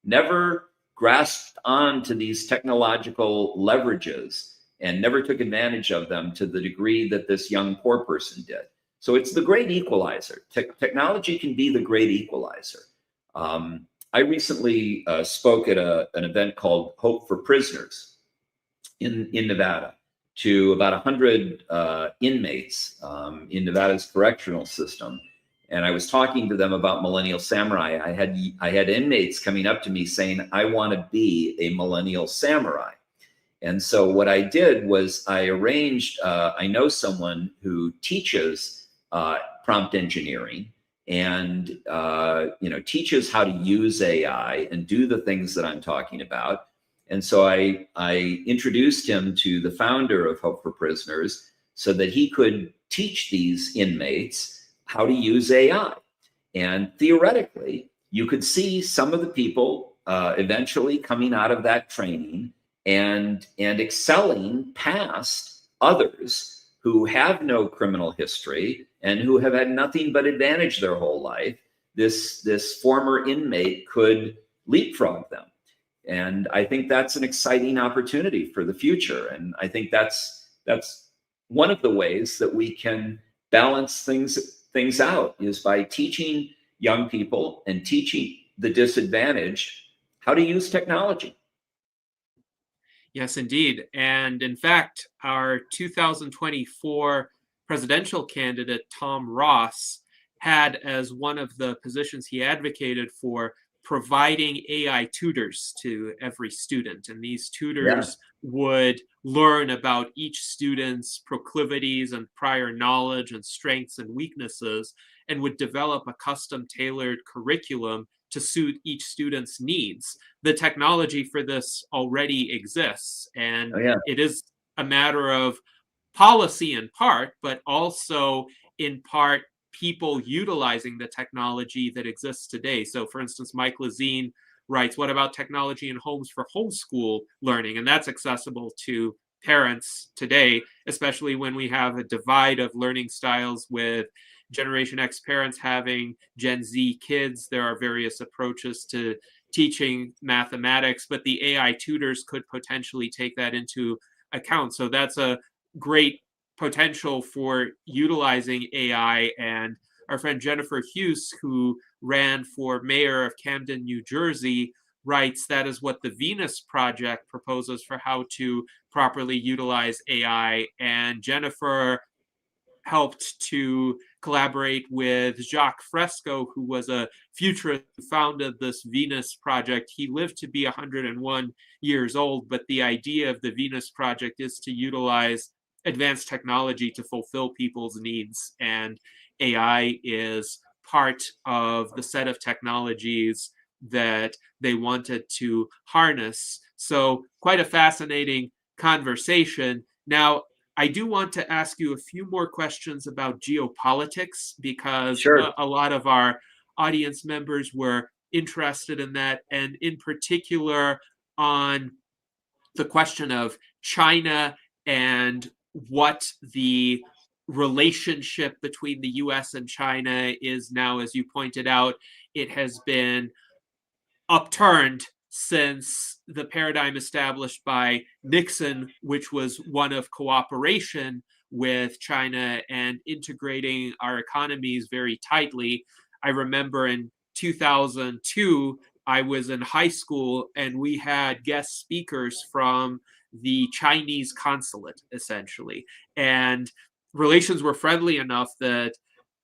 never grasped on to these technological leverages and never took advantage of them to the degree that this young poor person did. So it's the great equalizer. Technology can be the great equalizer. I recently spoke at an event called Hope for Prisoners in Nevada to about 100 inmates in Nevada's correctional system. And I was talking to them about Millennial Samurai. I had inmates coming up to me saying, I want to be a Millennial Samurai. And so what I did was I arranged, I know someone who teaches prompt engineering and teaches how to use AI and do the things that I'm talking about. And so I introduced him to the founder of Hope for Prisoners so that he could teach these inmates how to use AI. And theoretically, you could see some of the people eventually coming out of that training and excelling past others who have no criminal history and who have had nothing but advantage their whole life. This former inmate could leapfrog them. And I think that's an exciting opportunity for the future. And I think that's one of the ways that we can balance things out, is by teaching young people and teaching the disadvantaged how to use technology. Yes, indeed. And in fact, our 2024 presidential candidate, Tom Ross, had as one of the positions he advocated for providing AI tutors to every student. And these tutors would learn about each student's proclivities and prior knowledge and strengths and weaknesses, and would develop a custom tailored curriculum to suit each student's needs. The technology for this already exists, and it is a matter of policy in part, but also in part people utilizing the technology that exists today. So for instance, Mike Lazine writes, what about technology in homes for homeschool learning? And that's accessible to parents today, especially when we have a divide of learning styles with Generation X parents having Gen Z kids. There are various approaches to teaching mathematics, but the AI tutors could potentially take that into account. So that's a great potential for utilizing AI. And our friend Jennifer Hughes, who ran for mayor of Camden, New Jersey, writes that is what the Venus Project proposes for how to properly utilize AI. And Jennifer helped to collaborate with Jacques Fresco, who was a futurist who founded this Venus Project. He lived to be 101 years old, but the idea of the Venus Project is to utilize advanced technology to fulfill people's needs. And AI is part of the set of technologies that they wanted to harness. So quite a fascinating conversation. Now, I do want to ask you a few more questions about geopolitics, because a lot of our audience members were interested in that, and in particular on the question of China and what the relationship between the US and China is now. As you pointed out, it has been upturned since the paradigm established by Nixon, which was one of cooperation with China and integrating our economies very tightly. I remember in 2002, I was in high school and we had guest speakers from the Chinese consulate, essentially. And relations were friendly enough that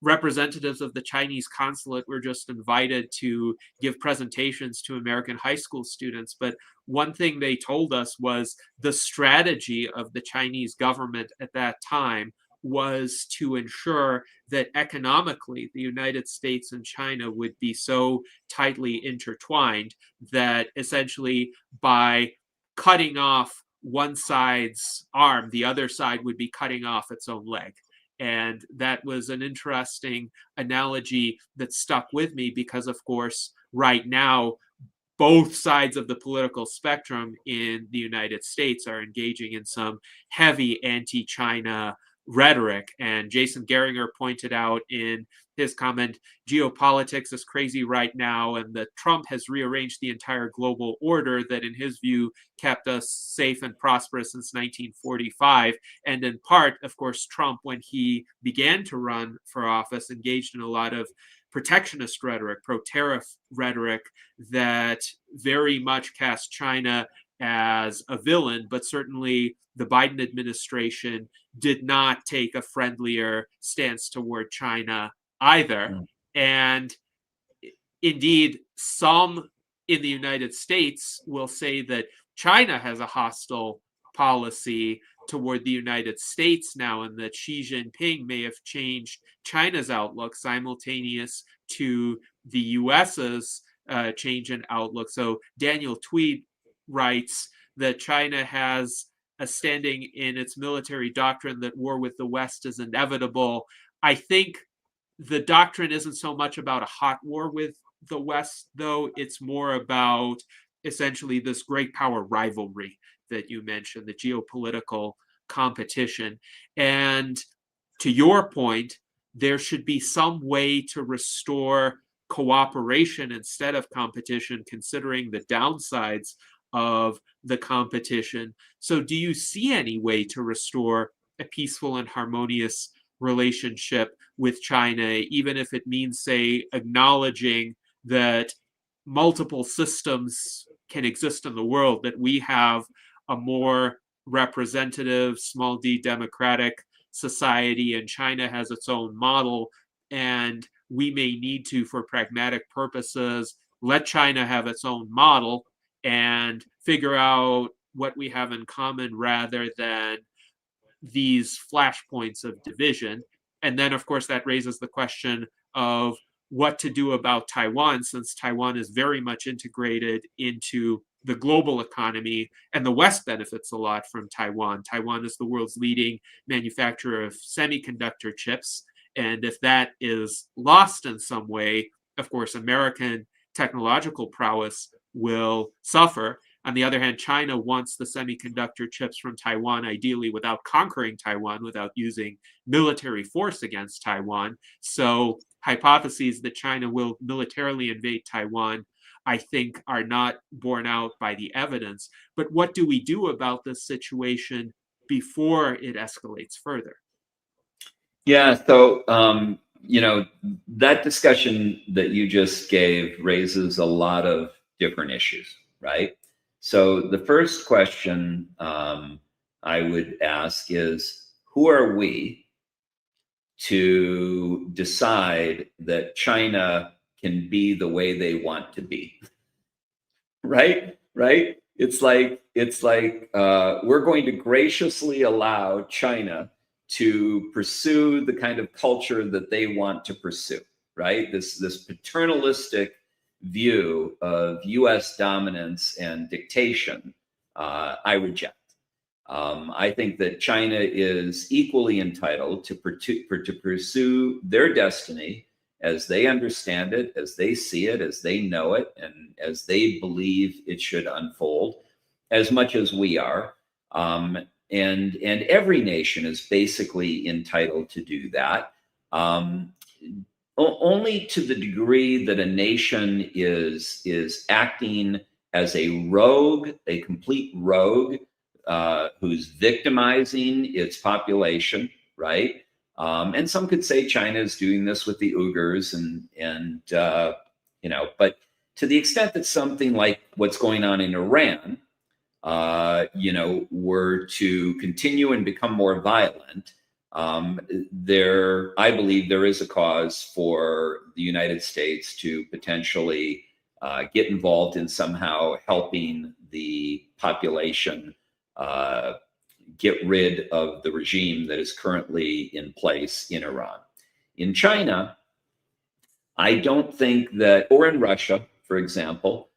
representatives of the Chinese consulate were just invited to give presentations to American high school students. But one thing they told us was the strategy of the Chinese government at that time was to ensure that economically the United States and China would be so tightly intertwined that essentially by cutting off one side's arm, the other side would be cutting off its own leg. And that was an interesting analogy that stuck with me because, of course, right now, both sides of the political spectrum in the United States are engaging in some heavy anti-China rhetoric. And Jason Geringer pointed out in his comment, geopolitics is crazy right now, and that Trump has rearranged the entire global order that, in his view, kept us safe and prosperous since 1945. And in part, of course, Trump, when he began to run for office, engaged in a lot of protectionist rhetoric, pro-tariff rhetoric that very much cast China as a villain, but certainly the Biden administration did not take a friendlier stance toward China either. And indeed, some in the United States will say that China has a hostile policy toward the United States now, and that Xi Jinping may have changed China's outlook simultaneous to the US's change in outlook. So Daniel Tweed writes that China has a standing in its military doctrine that war with the West is inevitable. I think the doctrine isn't so much about a hot war with the West, though. It's more about essentially this great power rivalry that you mentioned, the geopolitical competition. And to your point, there should be some way to restore cooperation instead of competition, considering the downsides of the competition. So do you see any way to restore a peaceful and harmonious relationship with China, even if it means, say, acknowledging that multiple systems can exist in the world, that we have a more representative, small d democratic society, and China has its own model, and we may need to, for pragmatic purposes, let China have its own model and figure out what we have in common rather than these flashpoints of division. And then, of course, that raises the question of what to do about Taiwan, since Taiwan is very much integrated into the global economy, and the West benefits a lot from Taiwan. Taiwan is the world's leading manufacturer of semiconductor chips. And if that is lost in some way, of course, American technological prowess will suffer. On the other hand, China wants the semiconductor chips from Taiwan, ideally without conquering Taiwan, without using military force against Taiwan. So hypotheses that China will militarily invade Taiwan, I think, are not borne out by the evidence. But what do we do about this situation before it escalates further? Yeah, so that discussion that you just gave raises a lot of different issues, right? So the first question I would ask is, who are we to decide that China can be the way they want to be? Right? It's like we're going to graciously allow China to pursue the kind of culture that they want to pursue, right? This paternalistic view of U.S. dominance and dictation, I reject. I think that China is equally entitled to pursue their destiny as they understand it, as they see it, as they know it, and as they believe it should unfold, as much as we are. And every nation is basically entitled to do that. Only to the degree that a nation is acting as a rogue, a complete rogue, who's victimizing its population, right? And some could say China is doing this with the Uyghurs, but to the extent that something like what's going on in Iran, were to continue and become more violent, I believe there is a cause for the United States to potentially get involved in somehow helping the population get rid of the regime that is currently in place in Iran. In China, I don't think that, or in Russia, for example,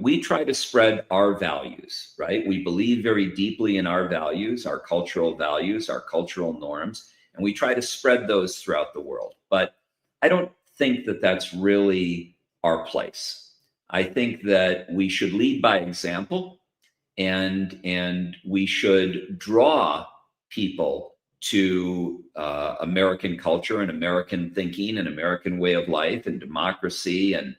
we try to spread our values, right? We believe very deeply in our values, our cultural norms, and we try to spread those throughout the world. But I don't think that that's really our place. I think that we should lead by example, and we should draw people to American culture and American thinking and American way of life and democracy and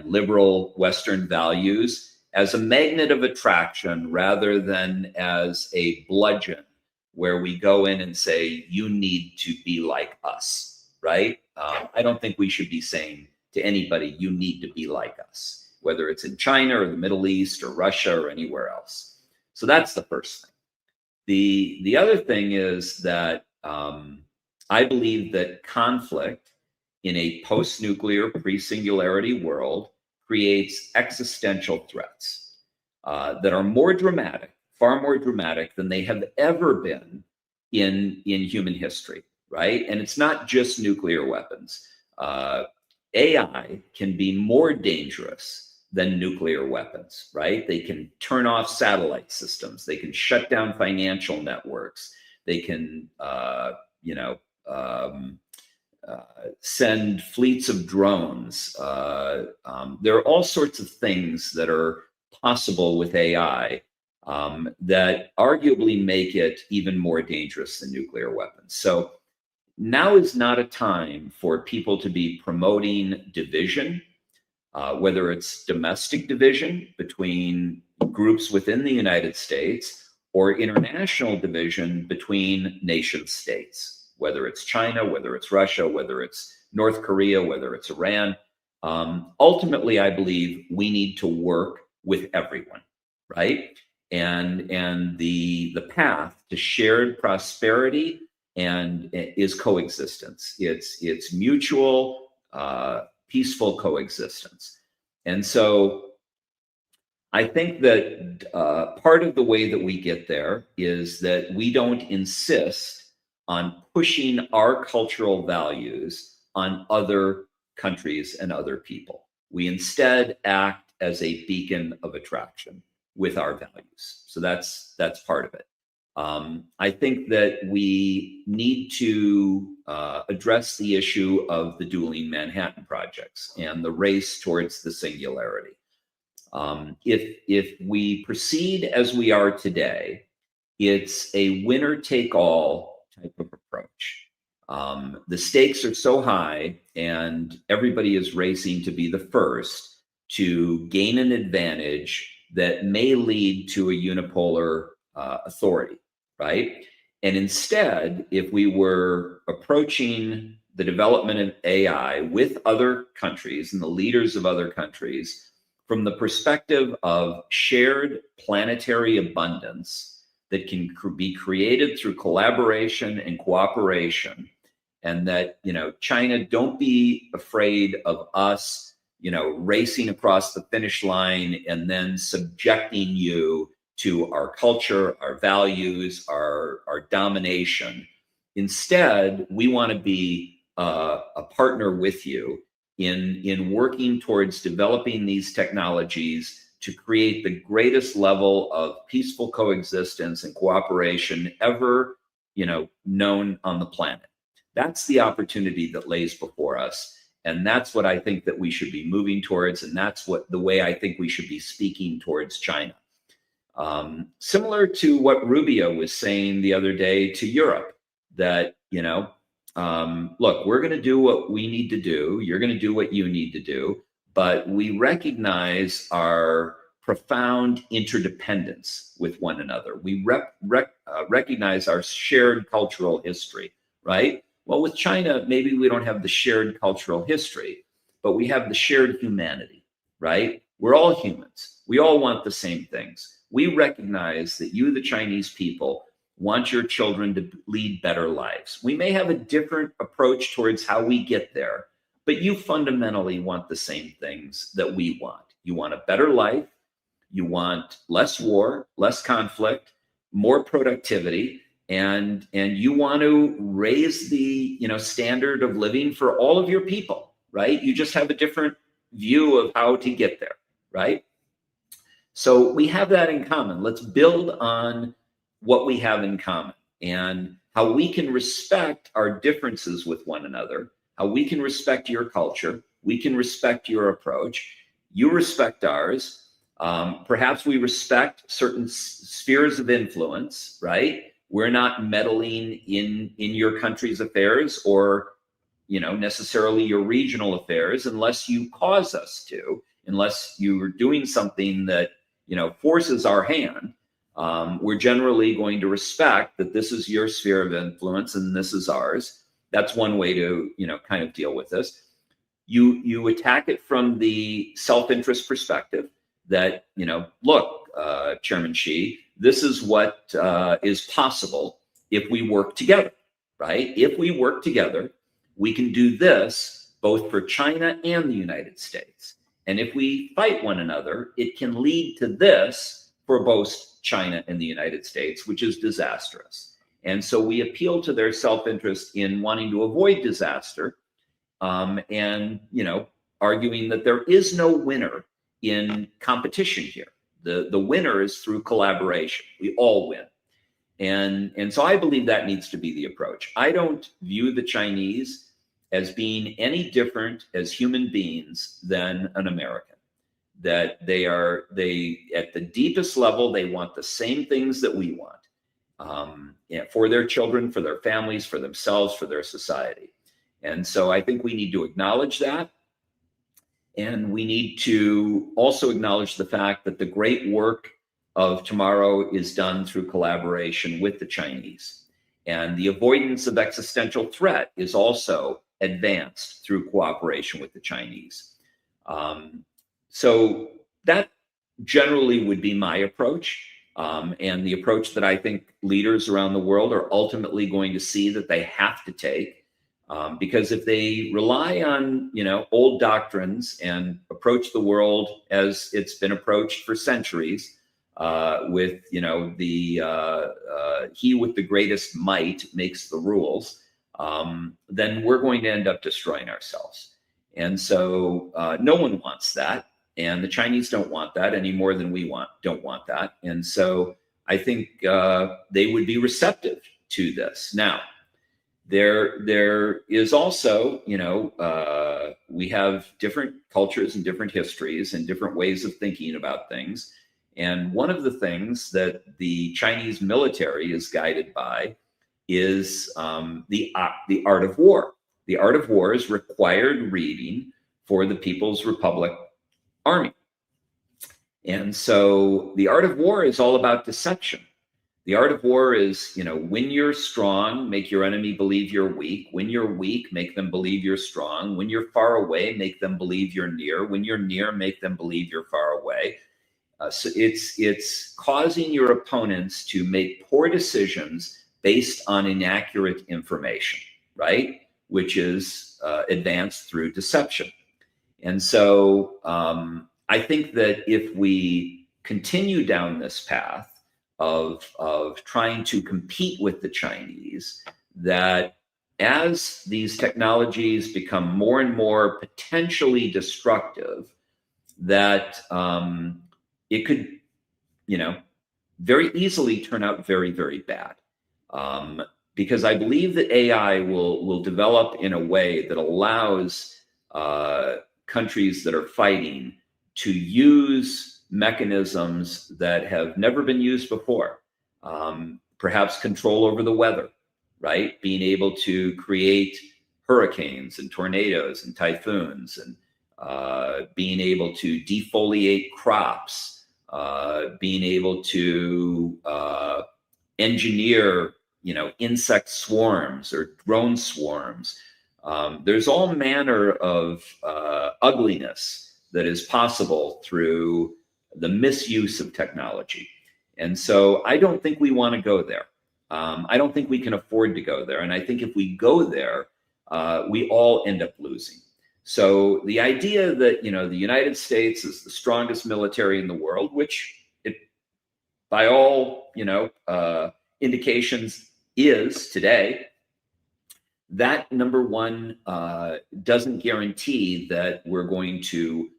liberal Western values as a magnet of attraction rather than as a bludgeon where we go in and say, you need to be like us, right? I don't think we should be saying to anybody, you need to be like us, whether it's in China or the Middle East or Russia or anywhere else. So that's the first thing. The other thing is that I believe that conflict in a post-nuclear, pre-singularity world creates existential threats that are more dramatic, far more dramatic than they have ever been in human history, right? And it's not just nuclear weapons. AI can be more dangerous than nuclear weapons, right? They can turn off satellite systems. They can shut down financial networks. They can, send fleets of drones. There are all sorts of things that are possible with AI that arguably make it even more dangerous than nuclear weapons. So now is not a time for people to be promoting division, whether it's domestic division between groups within the United States or international division between nation states, whether it's China, whether it's Russia, whether it's North Korea, whether it's Iran. Ultimately, I believe we need to work with everyone, right? And the path to shared prosperity and is coexistence. It's mutual, peaceful coexistence. And so I think that part of the way that we get there is that we don't insist on pushing our cultural values on other countries and other people. We instead act as a beacon of attraction with our values. So that's part of it. I think that we need to address the issue of the dueling Manhattan projects and the race towards the singularity. If we proceed as we are today, it's a winner-take-all type of approach. The stakes are so high, and everybody is racing to be the first to gain an advantage that may lead to a unipolar authority, right? And instead, if we were approaching the development of AI with other countries and the leaders of other countries from the perspective of shared planetary abundance that can be created through collaboration and cooperation, and that, China, don't be afraid of us, racing across the finish line and then subjecting you to our culture, our values, our domination. Instead, we want to be a partner with you in working towards developing these technologies to create the greatest level of peaceful coexistence and cooperation ever, known on the planet. That's the opportunity that lays before us. And that's what I think that we should be moving towards. And that's the way I think we should be speaking towards China. Similar to what Rubio was saying the other day to Europe, that, look, we're going to do what we need to do. You're going to do what you need to do. But we recognize our profound interdependence with one another. We recognize our shared cultural history, right? Well, with China, maybe we don't have the shared cultural history, but we have the shared humanity, right? We're all humans. We all want the same things. We recognize that you, the Chinese people, want your children to lead better lives. We may have a different approach towards how we get there, but you fundamentally want the same things that we want. You want a better life. You want less war, less conflict. more productivity, and you want to raise the standard of living for all of your people, right? You just have a different view of how to get there, right? So we have that in common. Let's build on what we have in common and how we can respect our differences with one another, how we can respect your culture, we can respect your approach, you respect ours. Perhaps we respect certain spheres of influence, right? We're not meddling in your country's affairs or necessarily your regional affairs unless you cause us to, unless you're doing something that forces our hand. We're generally going to respect that this is your sphere of influence and this is ours. That's one way to kind of deal with this. You attack it from the self-interest perspective that look, Chairman Xi, this is what is possible if we work together, right? If we work together, we can do this both for China and the United States. And if we fight one another, it can lead to this for both China and the United States, which is disastrous. And so we appeal to their self-interest in wanting to avoid disaster, and arguing that there is no winner in competition here. The winner is through collaboration. We all win. And so I believe that needs to be the approach. I don't view the Chinese as being any different as human beings than an American. That they at the deepest level, they want the same things that we want, for their children, for their families, for themselves, for their society. And so I think we need to acknowledge that. And we need to also acknowledge the fact that the great work of tomorrow is done through collaboration with the Chinese. And the avoidance of existential threat is also advanced through cooperation with the Chinese. So that generally would be my approach, and the approach that I think leaders around the world are ultimately going to see that they have to take. Because if they rely on, old doctrines and approach the world as it's been approached for centuries, with, he with the greatest might makes the rules, then we're going to end up destroying ourselves. And so no one wants that. And the Chinese don't want that any more than we don't want that. And so I think they would be receptive to this. Now, there is also, we have different cultures and different histories and different ways of thinking about things. And one of the things that the Chinese military is guided by is the art of war. The art of war is required reading for the People's Republic Army. And so the art of war is all about deception. The art of war is, when you're strong, make your enemy believe you're weak. When you're weak, make them believe you're strong. When you're far away, make them believe you're near. When you're near, make them believe you're far away. So it's causing your opponents to make poor decisions based on inaccurate information, right? Which is advanced through deception. And so I think that if we continue down this path of trying to compete with the Chinese, that as these technologies become more and more potentially destructive, that it could, very easily turn out very, very bad. Because I believe that AI will develop in a way that allows countries that are fighting to use mechanisms that have never been used before. Perhaps control over the weather, right? Being able to create hurricanes and tornadoes and typhoons, and being able to defoliate crops, being able to engineer, insect swarms or drone swarms. There's all manner of ugliness that is possible through the misuse of technology. And so I don't think we want to go there. I don't think we can afford to go there. And I think if we go there, we all end up losing. So the idea that, the United States is the strongest military in the world, which it by all indications is today, that number one doesn't guarantee that we're going to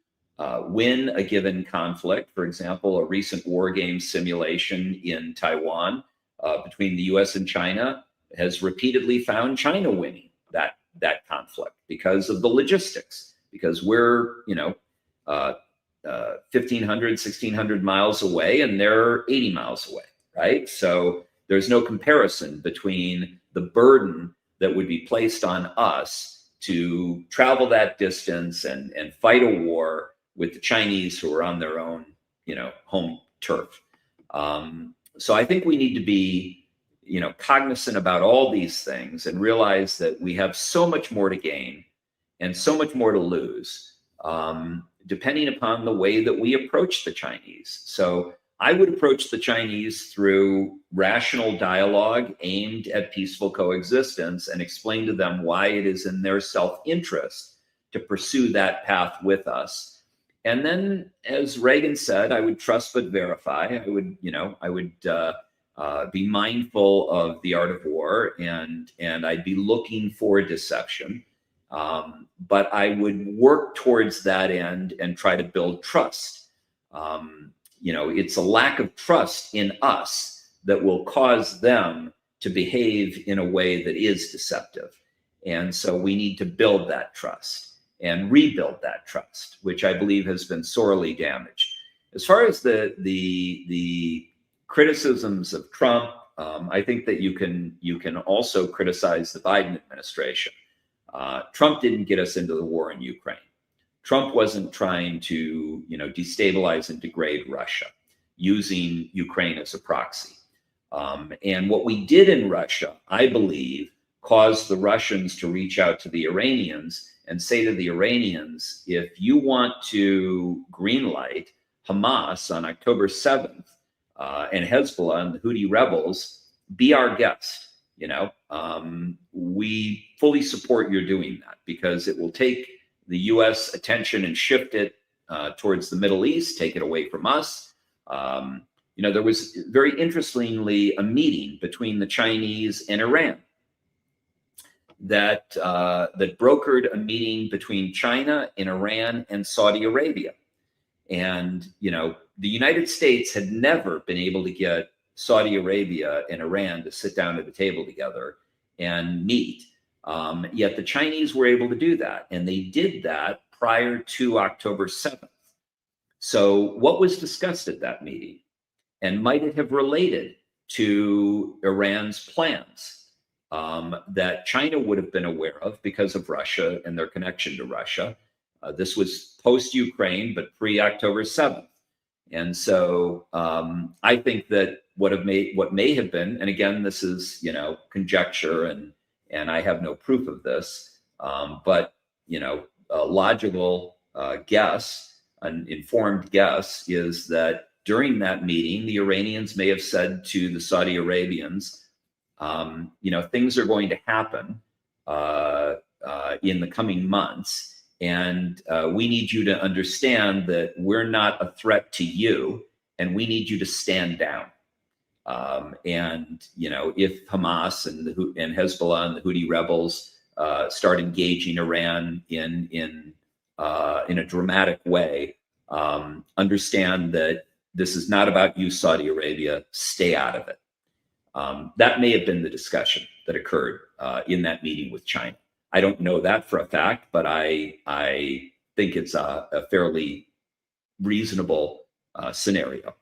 win a given conflict. For example, a recent war game simulation in Taiwan between the US and China has repeatedly found China winning that conflict because of the logistics, because we're 1,500, 1,600 miles away and they're 80 miles away, right? So there's no comparison between the burden that would be placed on us to travel that distance and fight a war with the Chinese who are on their own, home turf. So I think we need to be, cognizant about all these things and realize that we have so much more to gain and so much more to lose, depending upon the way that we approach the Chinese. So I would approach the Chinese through rational dialogue aimed at peaceful coexistence and explain to them why it is in their self-interest to pursue that path with us. And then, as Reagan said, I would trust but verify. I would be mindful of the art of war, and I'd be looking for deception. But I would work towards that end and try to build trust. It's a lack of trust in us that will cause them to behave in a way that is deceptive. And so we need to build that trust and rebuild that trust, which I believe has been sorely damaged. As far as the criticisms of Trump, I think that you can also criticize the Biden administration. Trump didn't get us into the war in Ukraine. Trump wasn't trying to, destabilize and degrade Russia using Ukraine as a proxy. And what we did in Russia, I believe, caused the Russians to reach out to the Iranians and say to the Iranians, if you want to greenlight Hamas on October 7th and Hezbollah and the Houthi rebels, be our guest. We fully support your doing that because it will take the U.S. attention and shift it towards the Middle East, take it away from us. There was very interestingly a meeting between the Chinese and Iran that brokered a meeting between China and Iran and Saudi Arabia. And, the United States had never been able to get Saudi Arabia and Iran to sit down at the table together and meet. Yet the Chinese were able to do that. And they did that prior to October 7th. So what was discussed at that meeting? And might it have related to Iran's plans that China would have been aware of because of Russia and their connection to Russia? This was post-Ukraine, but pre-October 7th. And so I think that what may have been, and again, this is, conjecture and I have no proof of this, but, a logical guess, an informed guess is that during that meeting, the Iranians may have said to the Saudi Arabians, things are going to happen in the coming months. And we need you to understand that we're not a threat to you, and we need you to stand down. If Hamas and Hezbollah and the Houthi rebels start engaging Iran in a dramatic way, understand that this is not about you, Saudi Arabia. Stay out of it. That may have been the discussion that occurred in that meeting with China. I don't know that for a fact, but I think it's a fairly reasonable scenario.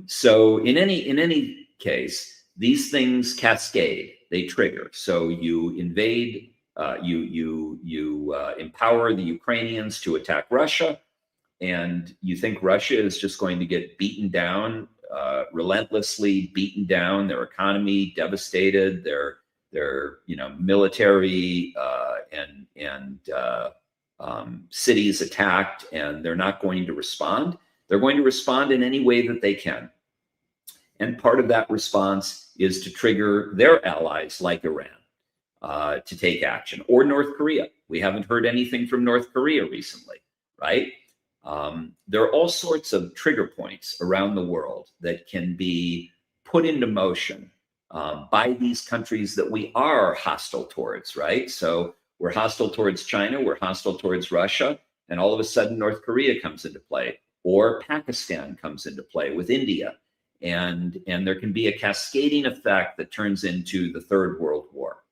So in any case, these things cascade, they trigger. So you invade, you empower the Ukrainians to attack Russia, and you think Russia is just going to get beaten down, relentlessly beaten down, their economy devastated, their military and cities attacked, and they're not going to respond. They're going to respond in any way that they can. And part of that response is to trigger their allies like Iran to take action, or North Korea. We haven't heard anything from North Korea recently, right? There are all sorts of trigger points around the world that can be put into motion by these countries that we are hostile towards, right? So we're hostile towards China, we're hostile towards Russia, and all of a sudden North Korea comes into play, or Pakistan comes into play with India. And there can be a cascading effect that turns into the Third World War.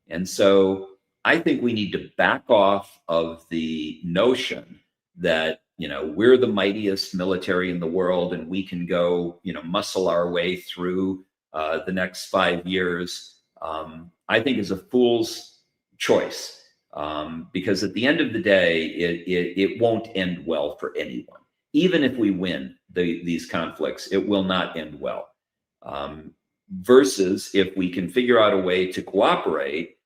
And so I think we need to back off of the notion that, we're the mightiest military in the world and we can go, muscle our way through the next 5 years. I think is a fool's choice, because at the end of the day, it won't end well for anyone. Even if we win these conflicts, it will not end well. Versus if we can figure out a way to cooperate,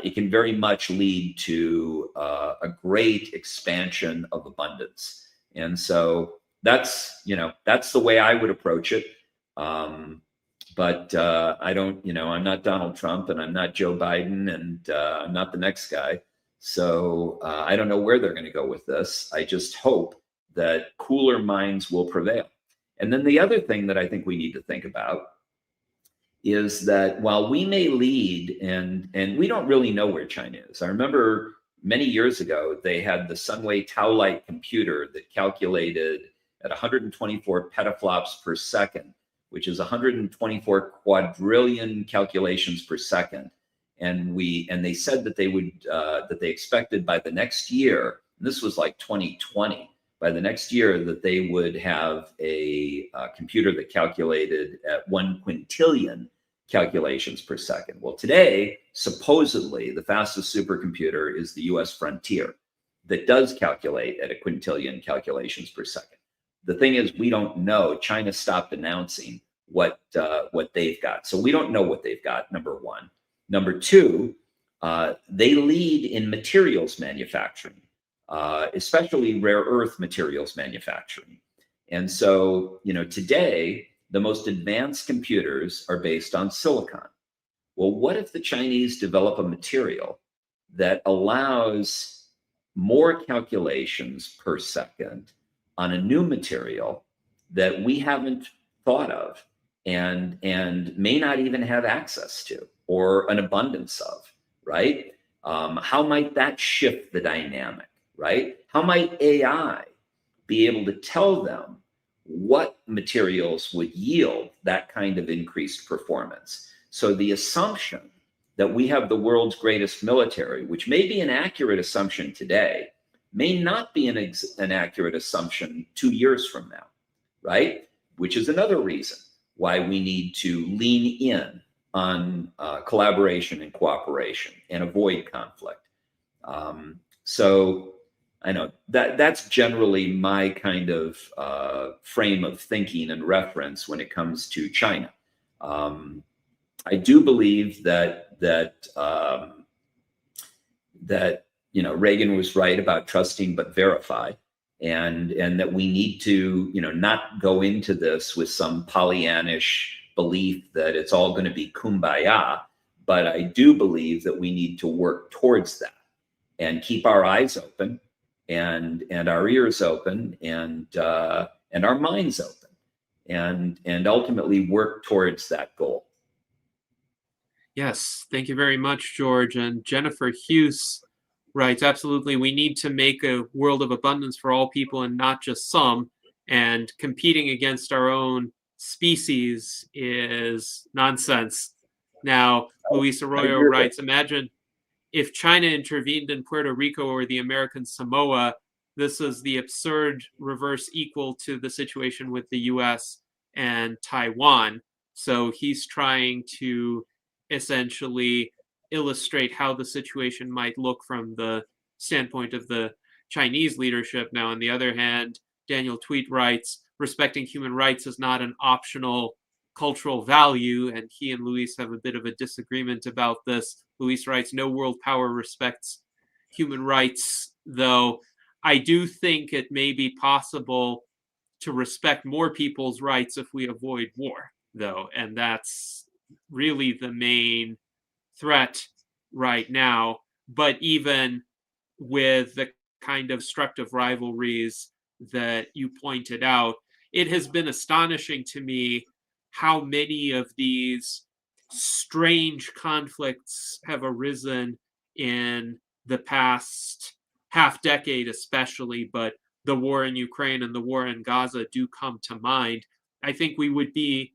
it can very much lead to a great expansion of abundance. And so that's the way I would approach it. But I don't, I'm not Donald Trump and I'm not Joe Biden and I'm not the next guy. So I don't know where they're going to go with this. I just hope that cooler minds will prevail. And then the other thing that I think we need to think about is that while we may lead, and we don't really know where China is. I remember many years ago, they had the Sunway Tau-like computer that calculated at 124 petaflops per second, which is 124 quadrillion calculations per second. And they said that they expected by the next year, and this was like 2020, by the next year that they would have a computer that calculated at 1 quintillion calculations per second. Well, today, supposedly, the fastest supercomputer is the US Frontier that does calculate at a quintillion calculations per second. The thing is, we don't know. China stopped announcing what they've got. So we don't know what they've got, number one. Number two, they lead in materials manufacturing, especially rare earth materials manufacturing. And so, today, the most advanced computers are based on silicon. Well, what if the Chinese develop a material that allows more calculations per second on a new material that we haven't thought of and may not even have access to or an abundance of, right? How might that shift the dynamic, right? How might AI be able to tell them what materials would yield that kind of increased performance? So the assumption that we have the world's greatest military, which may be an accurate assumption today, may not be an accurate assumption 2 years from now, right? Which is another reason why we need to lean in on collaboration and cooperation and avoid conflict. So I know that's generally my kind of frame of thinking and reference when it comes to China. I do believe that Reagan was right about trusting but verify, and that we need to not go into this with some Pollyannish belief that it's all going to be kumbaya. But I do believe that we need to work towards that and keep our eyes open and our ears open and our minds open and ultimately work towards that goal. Yes, thank you very much, George. And Jennifer Hughes writes, absolutely, we need to make a world of abundance for all people and not just some. And competing against our own species is nonsense. Now, Luis Arroyo writes, imagine if China intervened in Puerto Rico or the American Samoa. This is the absurd reverse equal to the situation with the US and Taiwan. So he's trying to essentially illustrate how the situation might look from the standpoint of the Chinese leadership. Now, on the other hand, Daniel Tweet writes, respecting human rights is not an optional cultural value, and he and Luis have a bit of a disagreement about this. Luis writes, no world power respects human rights, though I do think it may be possible to respect more people's rights if we avoid war, though, and that's really the main threat right now. But even with the kind of destructive rivalries that you pointed out, it has been astonishing to me how many of these strange conflicts have arisen in the past half decade, especially, but the war in Ukraine and the war in Gaza do come to mind. I think we would be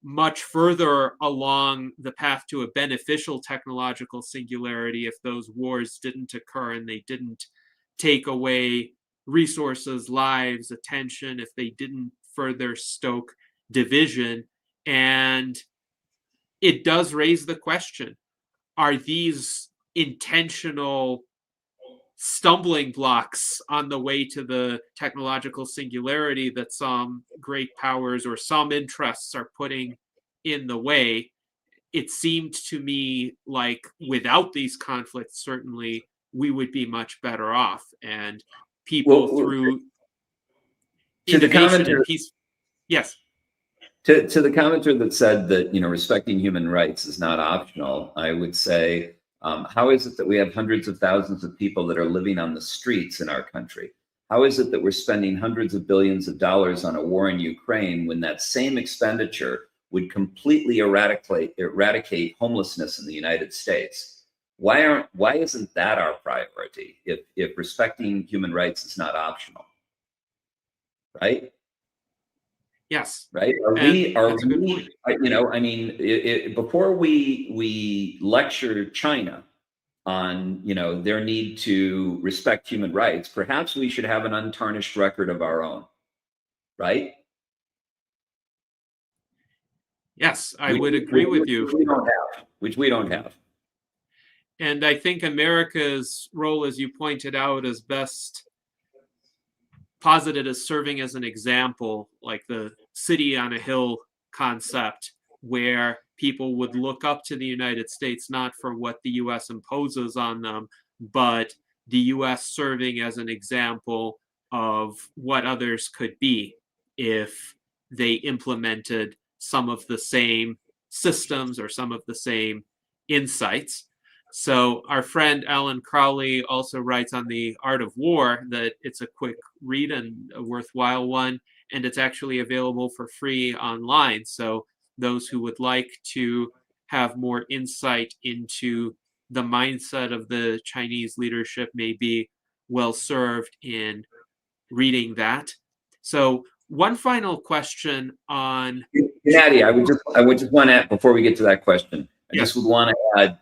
much further along the path to a beneficial technological singularity if those wars didn't occur and they didn't take away resources, lives, attention, if they didn't further stoke division. And it does raise the question, are these intentional stumbling blocks on the way to the technological singularity that some great powers or some interests are putting in the way? It seemed to me like without these conflicts, certainly we would be much better off. And people through to the innovation commenter, and peace. Yes. to the commenter that said that, respecting human rights is not optional, I would say, how is it that we have hundreds of thousands of people that are living on the streets in our country? How is it that we're spending hundreds of billions of dollars on a war in Ukraine when that same expenditure would completely eradicate homelessness in the United States? Why isn't that our priority if respecting human rights is not optional? Right? Yes. Right? That's a good point. Before we lecture China on, their need to respect human rights, perhaps we should have an untarnished record of our own, right? Yes, I would agree with you. Which we don't have. And I think America's role, as you pointed out, is best posited as serving as an example, like the city on a hill concept, where people would look up to the United States not for what the US imposes on them, but the US serving as an example of what others could be if they implemented some of the same systems or some of the same insights. So our friend Alan Crowley also writes on the art of war that it's a quick read and a worthwhile one, and it's actually available for free online. So those who would like to have more insight into the mindset of the Chinese leadership may be well served in reading that. So one final question on Natty, I would just want to add, before we get to that question, I Yes. just would want to add,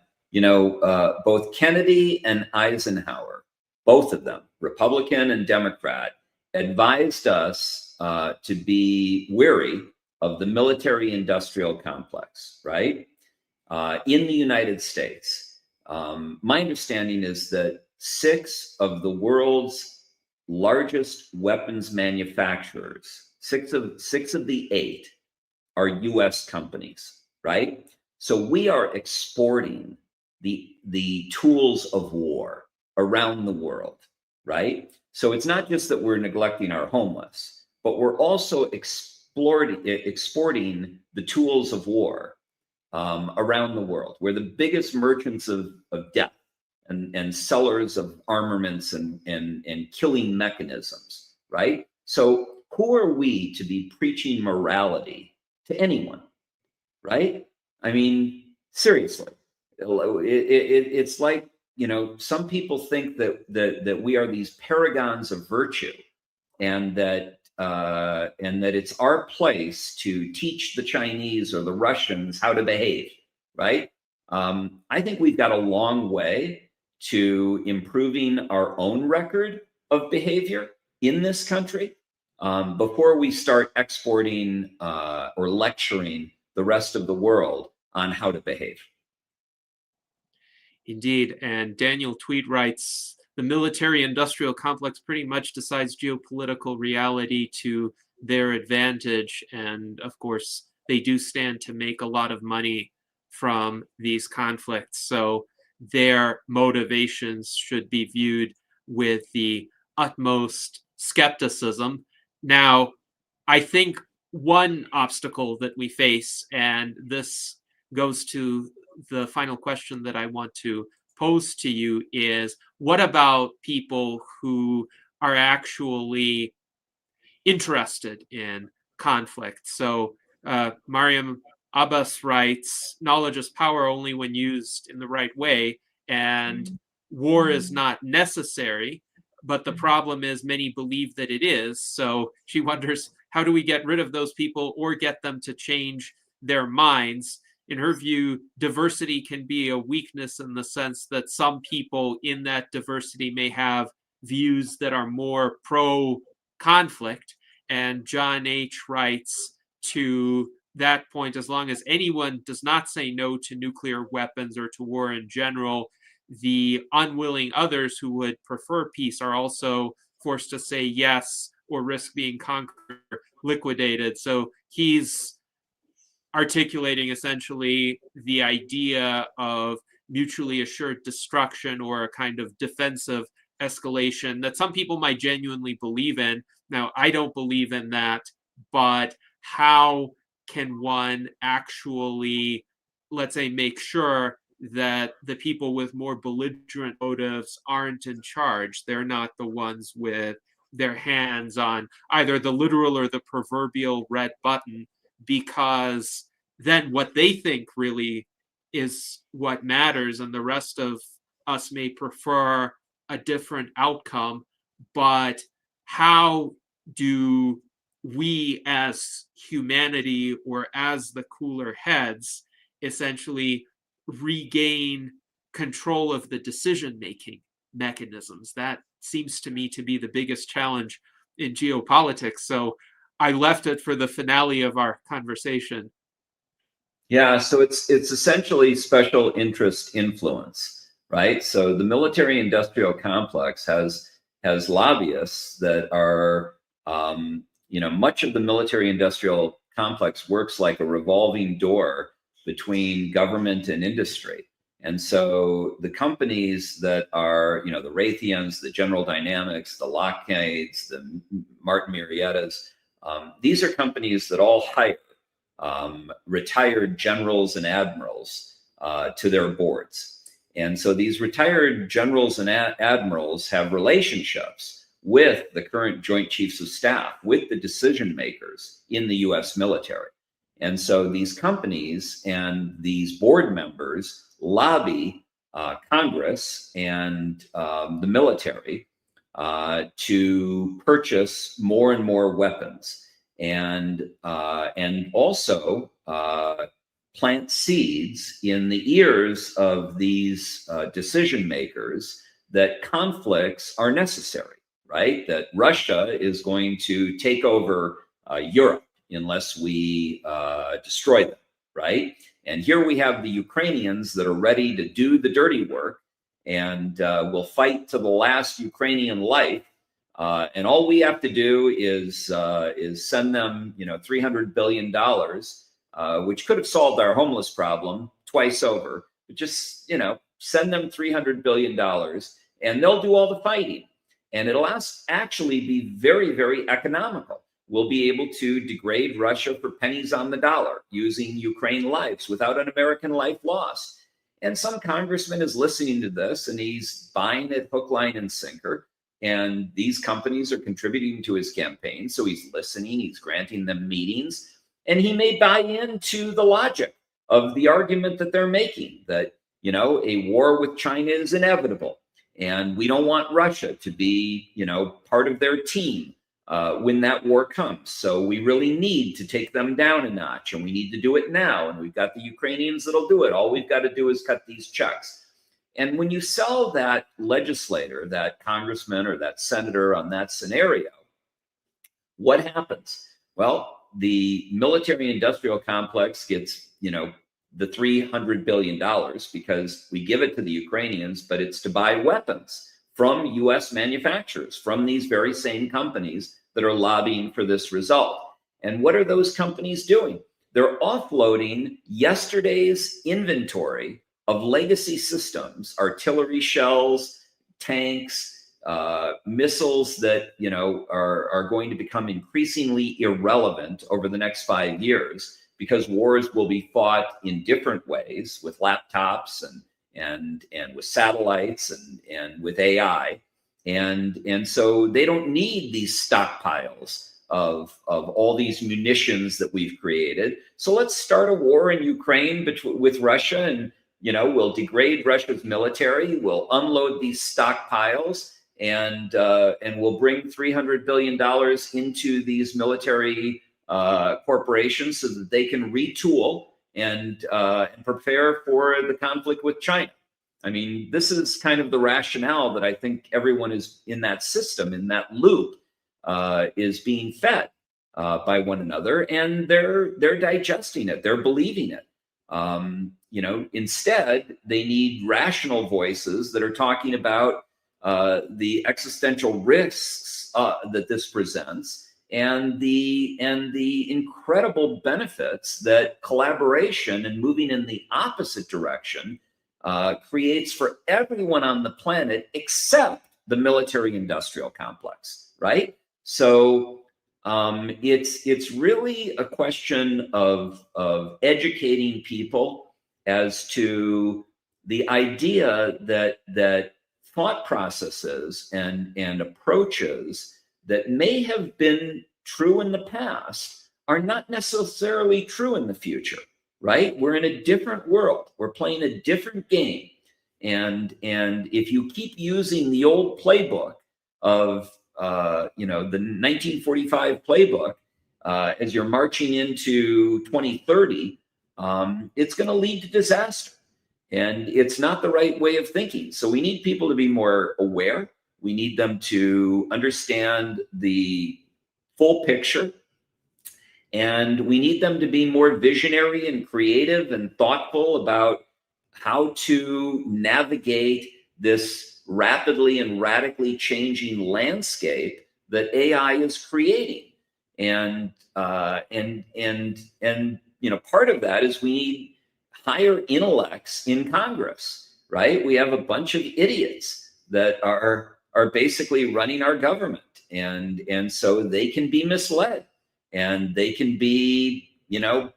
both Kennedy and Eisenhower, both of them, Republican and Democrat, advised us to be wary of the military-industrial complex, right? In the United States, my understanding is that 6 of the world's largest weapons manufacturers, six of the 8, are U.S. companies, right? So we are exporting the tools of war around the world, right? So it's not just that we're neglecting our homeless, but we're also exporting the tools of war around the world. We're the biggest merchants of death and sellers of armaments and killing mechanisms, right? So who are we to be preaching morality to anyone, right? I mean, seriously, it's like, some people think that we are these paragons of virtue, and that it's our place to teach the Chinese or the Russians how to behave, right? I think we've got a long way to improving our own record of behavior in this country before we start exporting or lecturing the rest of the world on how to behave. Indeed. And Daniel Tweed writes, the military-industrial complex pretty much decides geopolitical reality to their advantage. And of course, they do stand to make a lot of money from these conflicts. So their motivations should be viewed with the utmost skepticism. Now, I think one obstacle that we face, and this goes to the final question that I want to pose to you, is what about people who are actually interested in conflict. So Mariam Abbas writes, knowledge is power only when used in the right way, and war is not necessary, but the problem is many believe that it is. So she wonders, how do we get rid of those people or get them to change their minds? In her view, diversity can be a weakness in the sense that some people in that diversity may have views that are more pro-conflict. And John H. writes, to that point, as long as anyone does not say no to nuclear weapons or to war in general, the unwilling others who would prefer peace are also forced to say yes or risk being conquered, liquidated. So he's articulating essentially the idea of mutually assured destruction or a kind of defensive escalation that some people might genuinely believe in. Now, I don't believe in that, but how can one actually, let's say, make sure that the people with more belligerent motives aren't in charge? They're not the ones with their hands on either the literal or the proverbial red button, because then what they think really is what matters, and the rest of us may prefer a different outcome. But how do we as humanity or as the cooler heads essentially regain control of the decision-making mechanisms? That seems to me to be the biggest challenge in geopolitics. So I left it for the finale of our conversation. Yeah, so it's essentially special interest influence, right? So the military-industrial complex has lobbyists that are, much of the military-industrial complex works like a revolving door between government and industry. And so the companies that are, the Raytheons, the General Dynamics, the Lockheeds, the Martin Marietta's, these are companies that all hire retired generals and admirals to their boards. And so these retired generals and admirals have relationships with the current Joint Chiefs of Staff, with the decision makers in the US military. And so these companies and these board members lobby Congress and the military to purchase more and more weapons, and also plant seeds in the ears of these decision makers that conflicts are necessary, right? That Russia is going to take over Europe unless we destroy them, right? And here we have the Ukrainians that are ready to do the dirty work and will fight to the last Ukrainian life. And all we have to do is send them, $300 billion, which could have solved our homeless problem twice over. But just, send them $300 billion and they'll do all the fighting. And it'll actually be very, very economical. We'll be able to degrade Russia for pennies on the dollar using Ukraine lives without an American life lost. And some congressman is listening to this and he's buying it hook, line, and sinker. And these companies are contributing to his campaign. So he's listening, he's granting them meetings, and he may buy into the logic of the argument that they're making that, a war with China is inevitable. And we don't want Russia to be, part of their team when that war comes. So we really need to take them down a notch, and we need to do it now. And we've got the Ukrainians that'll do it. All we've got to do is cut these checks. And when you sell that legislator, that congressman, or that senator on that scenario, what happens? Well, the military-industrial complex gets, the $300 billion because we give it to the Ukrainians, but it's to buy weapons from US manufacturers, from these very same companies that are lobbying for this result. And what are those companies doing? They're offloading yesterday's inventory of legacy systems, artillery shells, tanks, missiles that are going to become increasingly irrelevant over the next 5 years, because wars will be fought in different ways with laptops and with satellites and with AI. And so they don't need these stockpiles of all these munitions that we've created. So let's start a war in Ukraine with Russia, and we'll degrade Russia's military. We'll unload these stockpiles, and we'll bring $300 billion into these military corporations so that they can retool and prepare for the conflict with China. I mean, this is kind of the rationale that I think everyone is in that system, in that loop, is being fed by one another, and they're digesting it, they're believing it. Instead, they need rational voices that are talking about the existential risks that this presents, and the incredible benefits that collaboration and moving in the opposite direction creates for everyone on the planet except the military-industrial complex, right? So it's really a question of educating people as to the idea that thought processes and approaches that may have been true in the past are not necessarily true in the future, right? We're in a different world. We're playing a different game. And if you keep using the old playbook of, the 1945 playbook, as you're marching into 2030, it's going to lead to disaster. And it's not the right way of thinking. So we need people to be more aware. We need them to understand the full picture. And we need them to be more visionary and creative and thoughtful about how to navigate this rapidly and radically changing landscape that AI is creating. And part of that is we need higher intellects in Congress, right? We have a bunch of idiots that are basically running our government, and so they can be misled, and they can be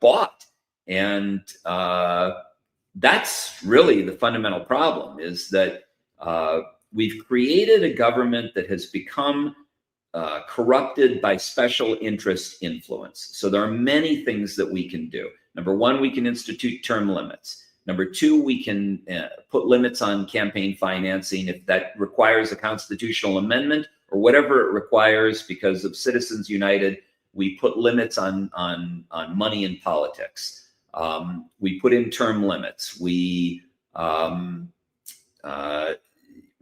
bought, and that's really the fundamental problem, is that we've created a government that has become corrupted by special interest influence. So there are many things that we can do. Number one, we can institute term limits. Number two, we can put limits on campaign financing if that requires a constitutional amendment or whatever it requires. Because of Citizens United, we put limits on money in politics. We put in term limits. We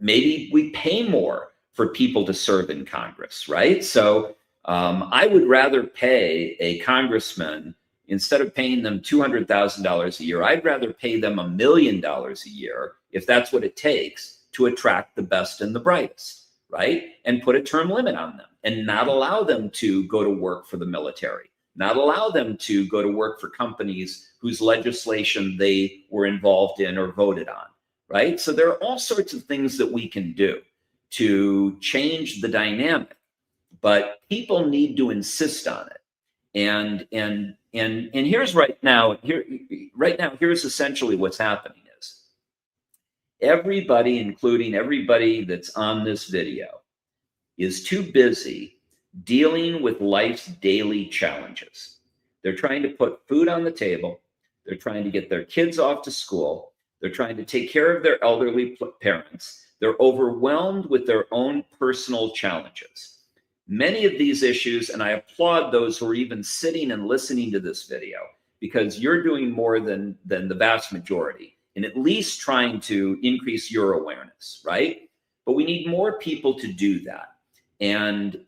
maybe we pay more for people to serve in Congress, right? So I would rather pay a congressman, instead of paying them $200,000 a year, I'd rather pay them $1 million a year, if that's what it takes, to attract the best and the brightest, right? And put a term limit on them, and not allow them to go to work for the military, not allow them to go to work for companies whose legislation they were involved in or voted on, right? So there are all sorts of things that we can do to change the dynamic, but people need to insist on it. And here's here's essentially what's happening is everybody, including everybody that's on this video, is too busy dealing with life's daily challenges. They're trying to put food on the table. They're trying to get their kids off to school. They're trying to take care of their elderly parents. They're overwhelmed with their own personal challenges. Many of these issues, and I applaud those who are even sitting and listening to this video, because you're doing more than the vast majority in at least trying to increase your awareness, right? But we need more people to do that. And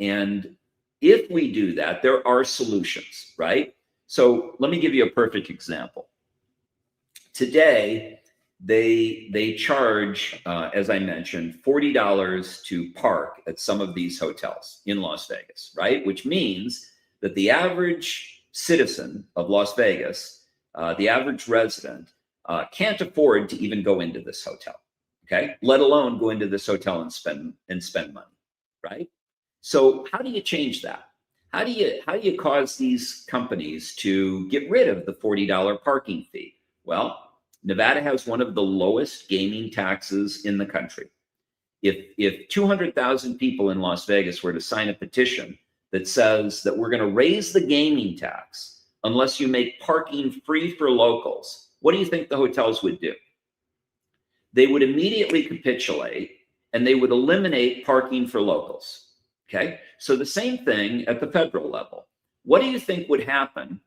if we do that, there are solutions, right? So let me give you a perfect example. Today, they charge, as I mentioned, $40 to park at some of these hotels in Las Vegas, right? Which means that the average citizen of Las Vegas, the average resident, can't afford to even go into this hotel, okay? Let alone go into this hotel and spend money, right? So how do you change that? How do you cause these companies to get rid of the $40 parking fee? Well, Nevada has one of the lowest gaming taxes in the country. If 200,000 people in Las Vegas were to sign a petition that says that we're going to raise the gaming tax unless you make parking free for locals, what do you think the hotels would do? They would immediately capitulate and they would eliminate parking for locals. Okay, so the same thing at the federal level. What do you think would happen?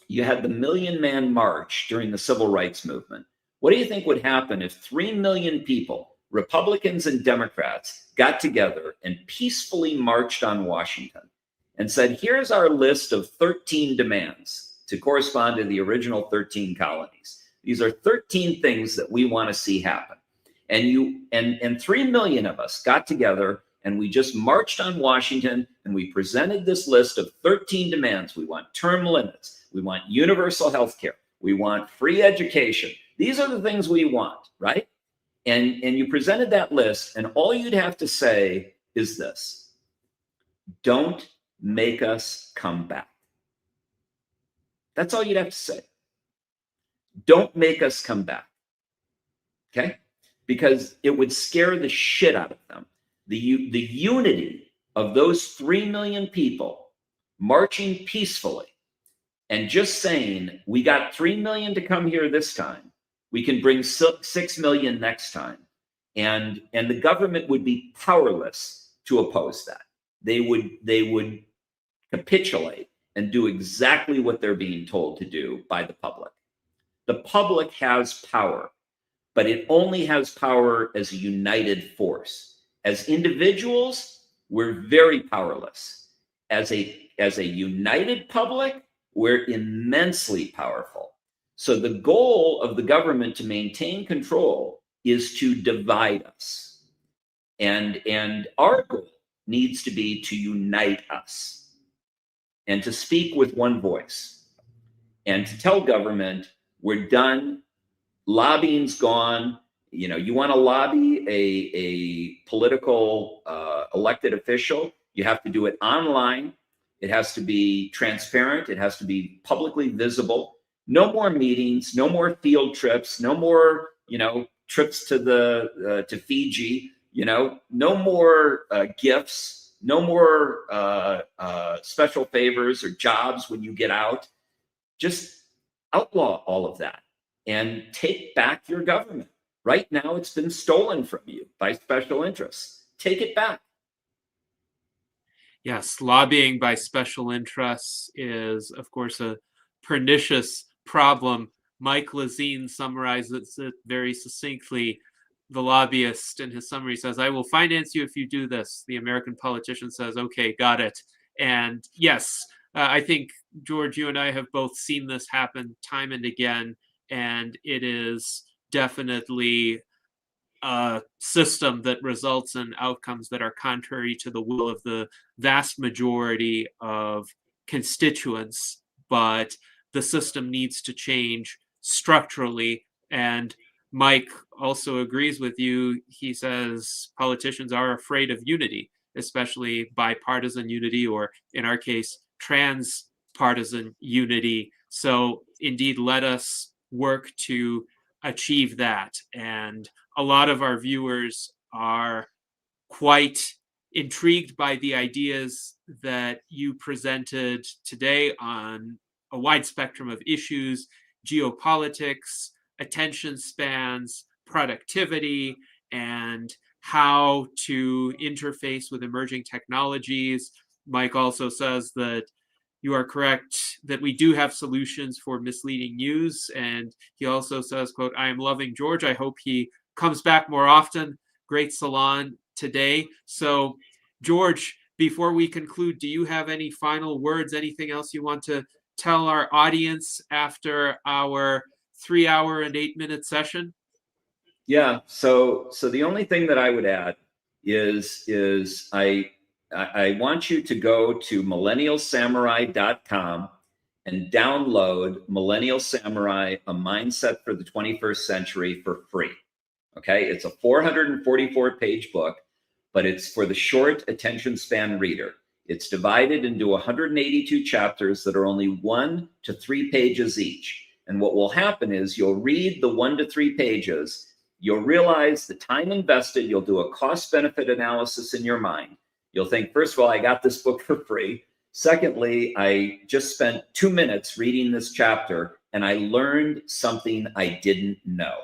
You had the Million Man March during the Civil Rights Movement. What do you think would happen if 3 million people, Republicans and Democrats, got together and peacefully marched on Washington and said, here's our list of 13 demands to correspond to the original 13 colonies. These are 13 things that we want to see happen. And 3 million of us got together and we just marched on Washington and we presented this list of 13 demands. We want term limits. We want universal health care. We want free education. These are the things we want, right? And you presented that list, and all you'd have to say is this: don't make us come back. That's all you'd have to say. Don't make us come back. Okay? Because it would scare the shit out of them. The unity of those 3 million people marching peacefully and just saying, we got 3 million to come here this time. We can bring 6 million next time. And the government would be powerless to oppose that. They would capitulate and do exactly what they're being told to do by the public. The public has power, but it only has power as a united force. As individuals, we're very powerless. As a united public, we're immensely powerful. So the goal of the government to maintain control is to divide us. And our goal needs to be to unite us and to speak with one voice and to tell government, we're done, lobbying's gone. You know, you want to lobby a political elected official, you have to do it online. It has to be transparent. It has to be publicly visible. No more meetings, no more field trips, no more, trips to Fiji, no more gifts, no more special favors or jobs when you get out. Just outlaw all of that and take back your government. Right now, it's been stolen from you by special interests. Take it back. Yes, lobbying by special interests is, of course, a pernicious problem. Mike Lezine summarizes it very succinctly. The lobbyist in his summary says, I will finance you if you do this. The American politician says, okay, got it. And yes, I think, George, you and I have both seen this happen time and again, and it is definitely a system that results in outcomes that are contrary to the will of the vast majority of constituents. But the system needs to change structurally. And Mike also agrees with you. He says politicians are afraid of unity, especially bipartisan unity, or in our case, transpartisan unity. So indeed, let us work to achieve that. And a lot of our viewers are quite intrigued by the ideas that you presented today on a wide spectrum of issues: geopolitics, attention spans, productivity, and how to interface with emerging technologies. Mike also says that you are correct that we do have solutions for misleading news. And he also says, quote, I am loving George. I hope he comes back more often. Great salon today. So, George, before we conclude, do you have any final words, anything else you want to tell our audience after our 3-hour and 8-minute session? Yeah. So the only thing that I would add is I want you to go to millennialsamurai.com and download Millennial Samurai, A Mindset for the 21st Century for free. Okay. It's a 444-page book, but it's for the short attention span reader. It's divided into 182 chapters that are only 1 to 3 pages each. And what will happen is you'll read the 1 to 3 pages, you'll realize the time invested, you'll do a cost-benefit analysis in your mind, You'll think, first of all, I got this book for free. Secondly, I just spent 2 minutes reading this chapter and I learned something I didn't know.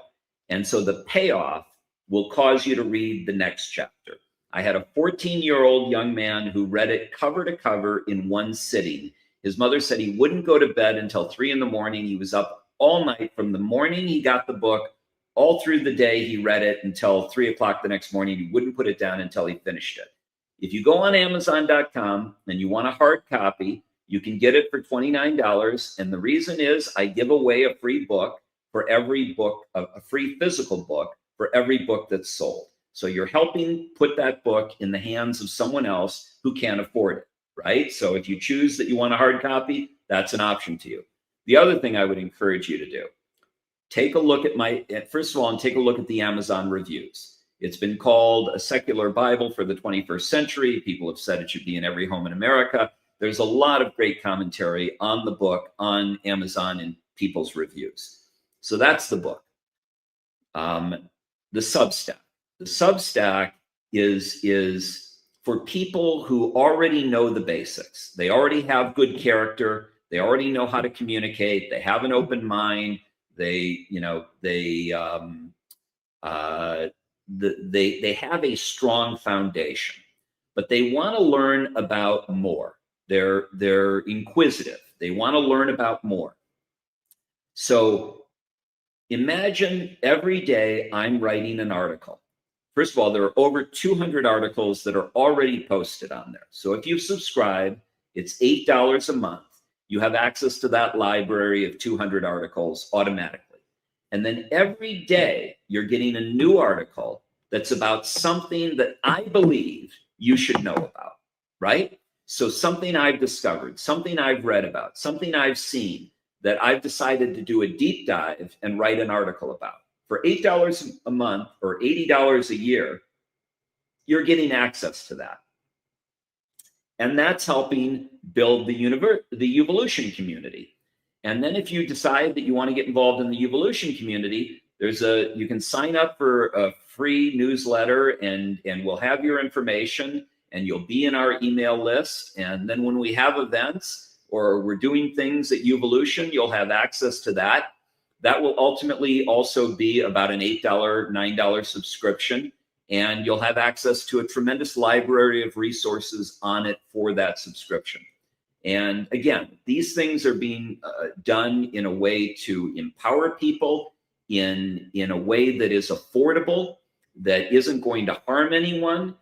And so the payoff will cause you to read the next chapter. I had a 14-year-old young man who read it cover to cover in one sitting. His mother said he wouldn't go to bed until 3 in the morning. He was up all night from the morning he got the book, all through the day. He read it until 3 o'clock the next morning. He wouldn't put it down until he finished it. If you go on Amazon.com and you want a hard copy, you can get it for $29. And the reason is I give away a free book for every book, a free physical book for every book that's sold. So you're helping put that book in the hands of someone else who can't afford it, right? So if you choose that you want a hard copy, that's an option to you. The other thing I would encourage you to do, take a look at first of all, take a look at the Amazon reviews. It's been called a secular Bible for the 21st century. People have said it should be in every home in America. There's a lot of great commentary on the book on Amazon and people's reviews. So that's the book. The Substack. The Substack is for people who already know the basics. They already have good character. They already know how to communicate. They have an open mind. They have a strong foundation, but they want to learn about more. They're inquisitive. They want to learn about more. So imagine every day I'm writing an article. First of all, there are over 200 articles that are already posted on there. So if you subscribe, it's $8 a month. You have access to that library of 200 articles automatically. And then every day you're getting a new article that's about something that I believe you should know about, right? So something I've discovered, something I've read about, something I've seen that I've decided to do a deep dive and write an article about. For $8 a month or $80 a year, you're getting access to that. And that's helping build the Uvolution community. And then if you decide that you want to get involved in the Uvolution community, you can sign up for a free newsletter and we'll have your information and you'll be in our email list. And then when we have events or we're doing things at Uvolution, you'll have access to that. That will ultimately also be about an $8, $9 subscription. And you'll have access to a tremendous library of resources on it for that subscription. And again, these things are being done in a way to empower people in a way that is affordable, that isn't going to harm anyone.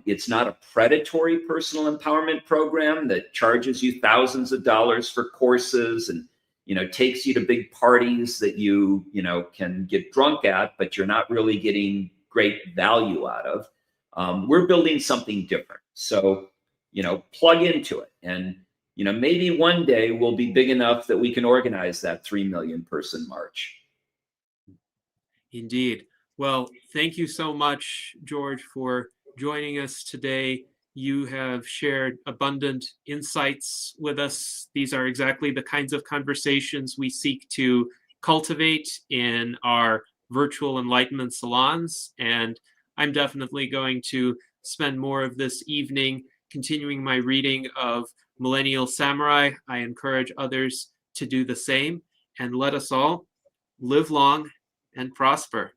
It's not a predatory personal empowerment program that charges you thousands of dollars for courses and takes you to big parties that you can get drunk at, but you're not really getting great value out of. We're building something different. So plug into it. And, maybe one day we'll be big enough that we can organize that 3 million person march. Indeed. Well, thank you so much, George, for joining us today. You have shared abundant insights with us. These are exactly the kinds of conversations we seek to cultivate in our virtual Enlightenment salons. And I'm definitely going to spend more of this evening continuing my reading of Millennial Samurai. I encourage others to do the same, and let us all live long and prosper.